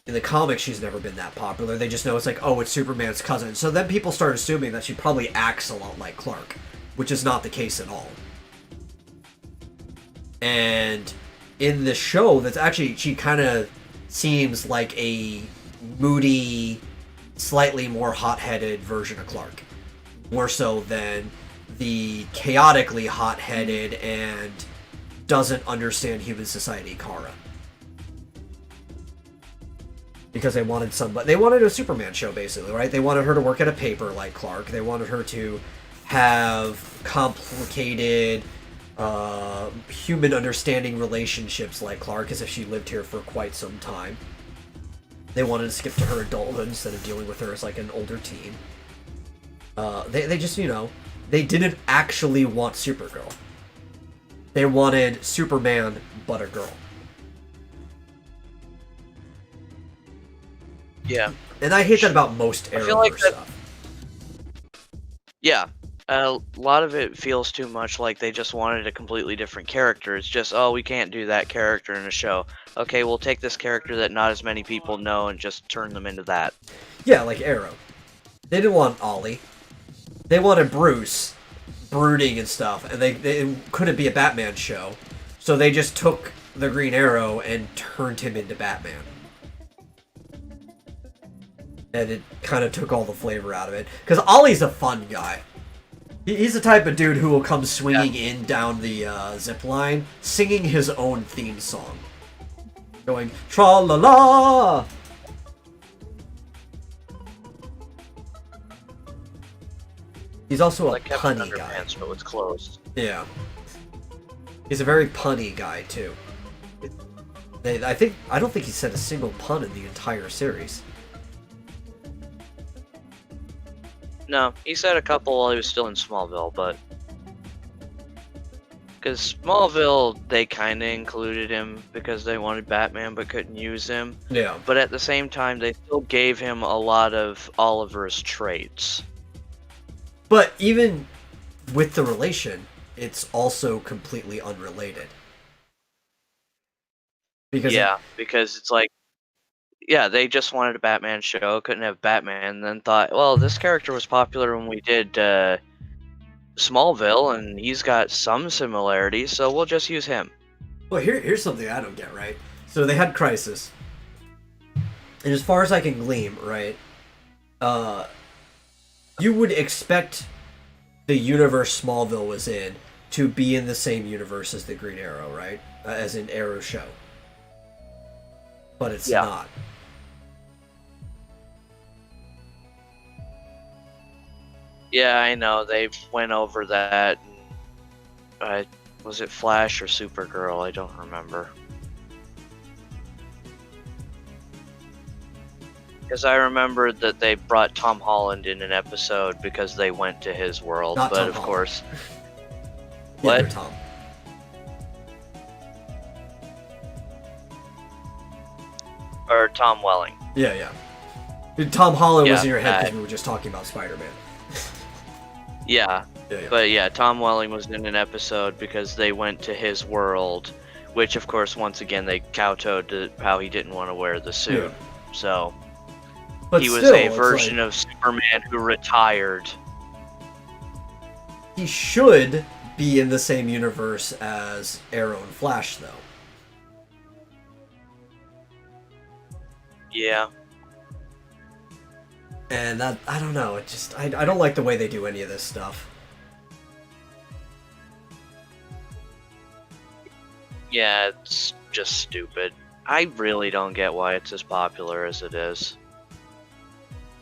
In the comics, she's never been that popular. They just know it's like, oh, it's Superman's cousin. So then people start assuming that she probably acts a lot like Clark, which is not the case at all. And in the show, that's actually, she kind of seems like a moody, slightly more hot-headed version of Clark. More so than the chaotically hot-headed and doesn't understand human society Kara. Because they wanted a Superman show, basically, right? They wanted her to work at a paper like Clark. They wanted her to have complicated human understanding relationships like Clark, as if she lived here for quite some time. They wanted to skip to her adulthood instead of dealing with her as like an older teen. They just, they didn't actually want Supergirl. They wanted Superman, but a girl. Yeah. And I hate that about most Arrowverse stuff. Yeah. A lot of it feels too much like they just wanted a completely different character. It's just, oh, we can't do that character in a show. Okay, we'll take this character that not as many people know and just turn them into that. Yeah, like Arrow. They didn't want Ollie. They wanted Bruce brooding and stuff, and it couldn't be a Batman show. So they just took the Green Arrow and turned him into Batman. And it kind of took all the flavor out of it. Because Ollie's a fun guy. He's the type of dude who will come swinging in down the zip line, singing his own theme song. Going, tra-la-la! He's also a punny guy. So it's closed. Yeah. He's a very punny guy, too. I don't think he said a single pun in the entire series. No, he said a couple while he was still in Smallville, but... Because Smallville, they kind of included him because they wanted Batman but couldn't use him. Yeah. But at the same time, they still gave him a lot of Oliver's traits. But even with the relation, it's also completely unrelated. Because because it's like, yeah, they just wanted a Batman show, couldn't have Batman, and then thought, well, this character was popular when we did Smallville, and he's got some similarities, so we'll just use him. Well, here's something I don't get, right? So they had Crisis. And as far as I can glean, right, you would expect the universe Smallville was in to be in the same universe as the Green Arrow, right? As in Arrow show. But it's not. Yeah, I know. They went over that. Was it Flash or Supergirl? I don't remember. Because I remember that they brought Tom Holland in an episode because they went to his world. Not but Tom of Holland. course. What? What? Tom. Or Tom Welling. Yeah. Tom Holland was Yeah, in your head because we were just talking about Spider-Man. Yeah. Yeah. But yeah, Tom Welling was in an episode because they went to his world, which of course, once again, they kowtowed to how he didn't want to wear the suit. Yeah. So But he was still, a it's version like, of Superman who retired. he should be in the same universe as Arrow and Flash, though. Yeah. And that, I don't know, it just, I don't like the way they do any of this stuff. Yeah, it's just stupid. I really don't get why it's as popular as it is.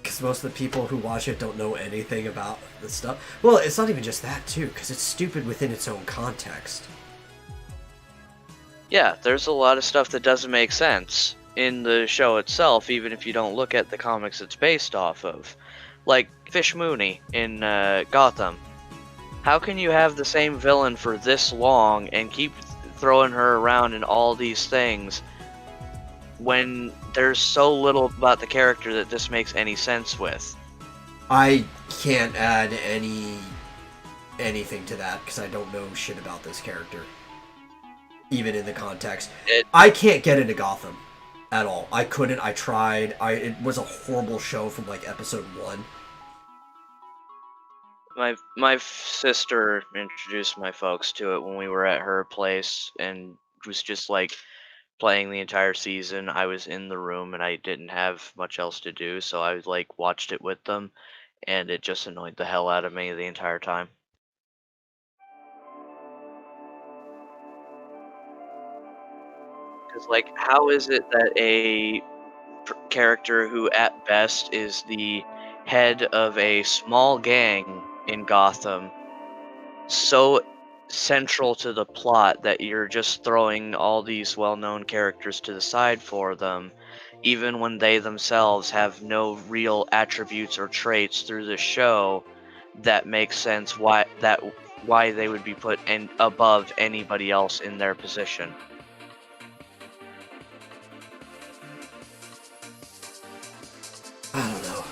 Because most of the people who watch it don't know anything about the stuff. Well, it's not even just that, too, because it's stupid within its own context. Yeah, there's a lot of stuff that doesn't make sense in the show itself, even if you don't look at the comics it's based off of. Like Fish Mooney in Gotham. How can you have the same villain for this long and keep throwing her around in all these things when there's so little about the character that this makes any sense with? I can't add anything to that because I don't know shit about this character, even in the context. I can't get into Gotham at all. I couldn't. I tried. It was a horrible show from like episode 1. My sister introduced my folks to it when we were at her place, and was just like playing the entire season. I was in the room and I didn't have much else to do, so I like watched it with them, and it just annoyed the hell out of me the entire time. Because like, how is it that a character who at best is the head of a small gang in Gotham so central to the plot that you're just throwing all these well-known characters to the side for them, even when they themselves have no real attributes or traits through the show that makes sense why they would be put above anybody else in their position? I don't know.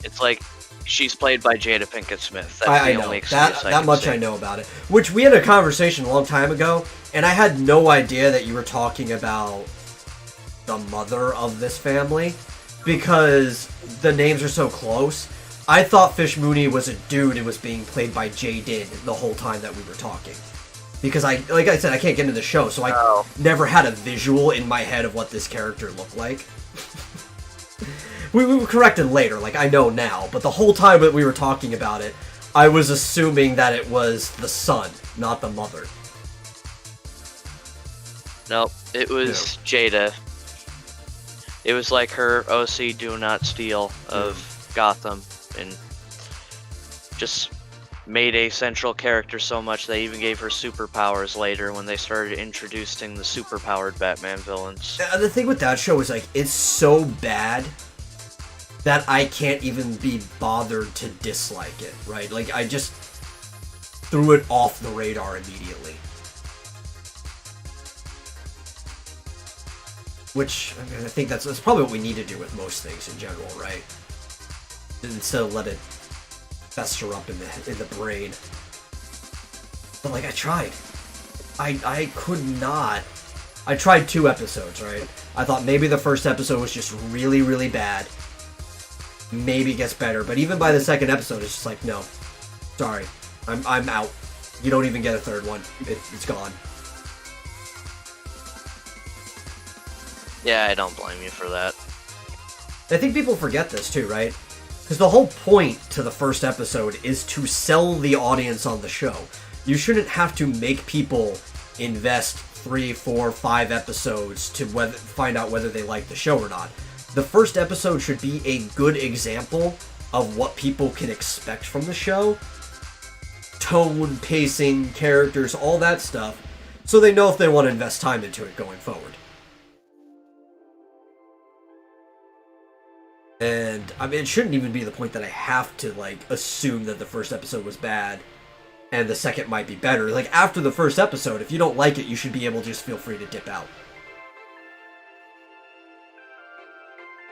It's like, she's played by Jada Pinkett Smith. That's I the know only excuse that much say. I know about it. Which we had a conversation a long time ago, and I had no idea that you were talking about the mother of this family because the names are so close. I thought Fish Mooney was a dude and was being played by Jaden the whole time that we were talking. Because like I said, I can't get into the show, so I never had a visual in my head of what this character looked like. We were corrected later, like I know now, but the whole time that we were talking about it, I was assuming that it was the son, not the mother. Nope, it was Jada. It was like her OC Do Not Steal of Gotham, and just made a central character so much they even gave her superpowers later when they started introducing the superpowered Batman villains. The thing with that show is like it's so bad that I can't even be bothered to dislike it, right? Like I just threw it off the radar immediately. Which I mean, I think that's probably what we need to do with most things in general, right? Instead of let it fester up in the brain. But like I tried. I could not. I tried 2 episodes, right? I thought maybe the first episode was just really, really bad. Maybe it gets better, but even by the second episode, it's just like, no. Sorry. I'm out. You don't even get a third one. It's gone. Yeah, I don't blame you for that. I think people forget this too, right? Because the whole point to the first episode is to sell the audience on the show. You shouldn't have to make people invest 3, 4, 5 episodes to find out whether they like the show or not. The first episode should be a good example of what people can expect from the show. Tone, pacing, characters, all that stuff. So they know if they want to invest time into it going forward. And I mean, it shouldn't even be the point that I have to like assume that the first episode was bad and the second might be better. Like after the first episode, if you don't like it, you should be able to just feel free to dip out.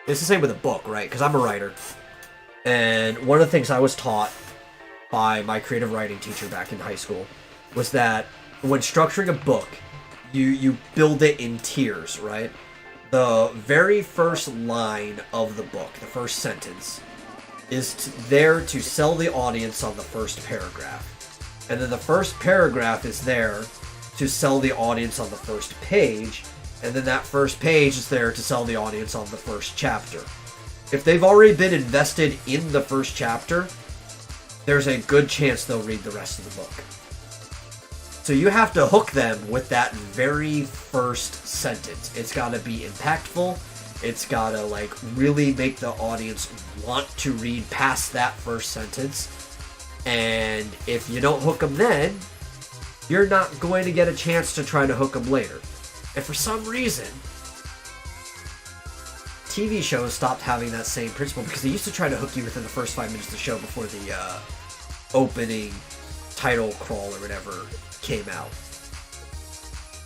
It's the same with a book, right? Because I'm a writer. And one of the things I was taught by my creative writing teacher back in high school was that when structuring a book, you build it in tiers, right? The very first line of the book, the first sentence, there to sell the audience on the first paragraph. And then the first paragraph is there to sell the audience on the first page, and then that first page is there to sell the audience on the first chapter. If they've already been invested in the first chapter, there's a good chance they'll read the rest of the book. So you have to hook them with that very first sentence. It's got to be impactful. It's got to like really make the audience want to read past that first sentence. And if you don't hook them then, you're not going to get a chance to try to hook them later. And for some reason, TV shows stopped having that same principle, because they used to try to hook you within the first 5 minutes of the show before the opening title crawl or whatever came out.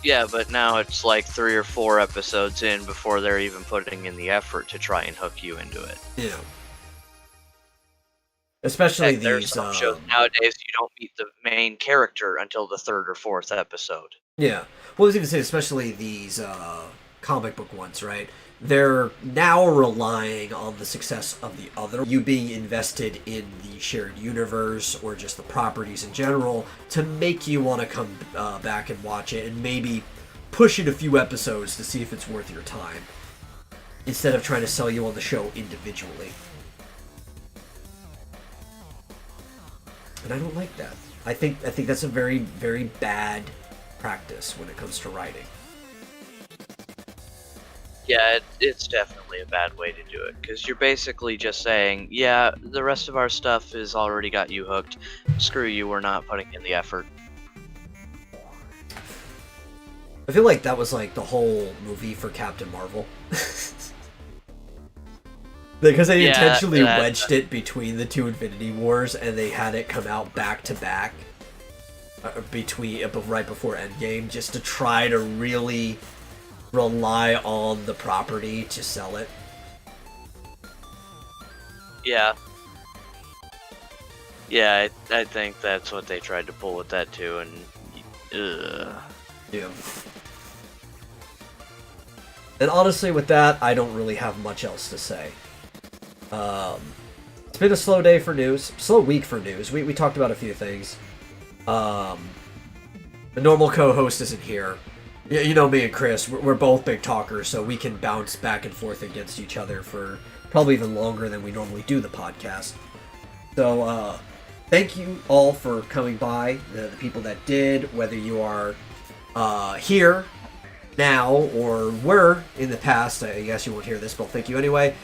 Yeah, but now it's like 3 or 4 episodes in before they're even putting in the effort to try and hook you into it. Yeah. Especially Heck, there's these some shows nowadays you don't meet the main character until the 3rd or 4th episode. Yeah. Well, I was even saying, especially these comic book ones, right? They're now relying on the success of the other, you being invested in the shared universe or just the properties in general, to make you want to come back and watch it and maybe push it a few episodes to see if it's worth your time, instead of trying to sell you on the show individually. And I don't like that. I think that's a very, very bad practice when it comes to writing. Yeah, it's definitely a bad way to do it, because you're basically just saying, yeah, the rest of our stuff has already got you hooked. Screw you, we're not putting in the effort. I feel like that was like the whole movie for Captain Marvel. Because they intentionally wedged it between the 2 Infinity Wars, and they had it come out back to back right before Endgame, just to try to really rely on the property to sell it. Yeah. Yeah, I think that's what they tried to pull with that too, and Yeah. And honestly, with that, I don't really have much else to say. It's been a slow day for news, slow week for news. We talked about a few things. The normal co-host isn't here. You know me and Chris, we're both big talkers, so we can bounce back and forth against each other for probably even longer than we normally do the podcast. So, thank you all for coming by, the people that did, whether you are here now or were in the past. I guess you won't hear this, but thank you anyway.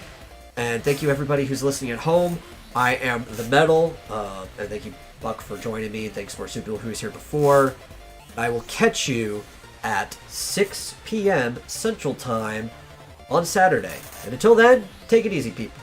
And thank you everybody who's listening at home. I am The Metal, and thank you Buck for joining me. Thanks for Super who was here before. I will catch you at 6 p.m. Central Time on Saturday. And until then, take it easy, people.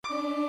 Bye.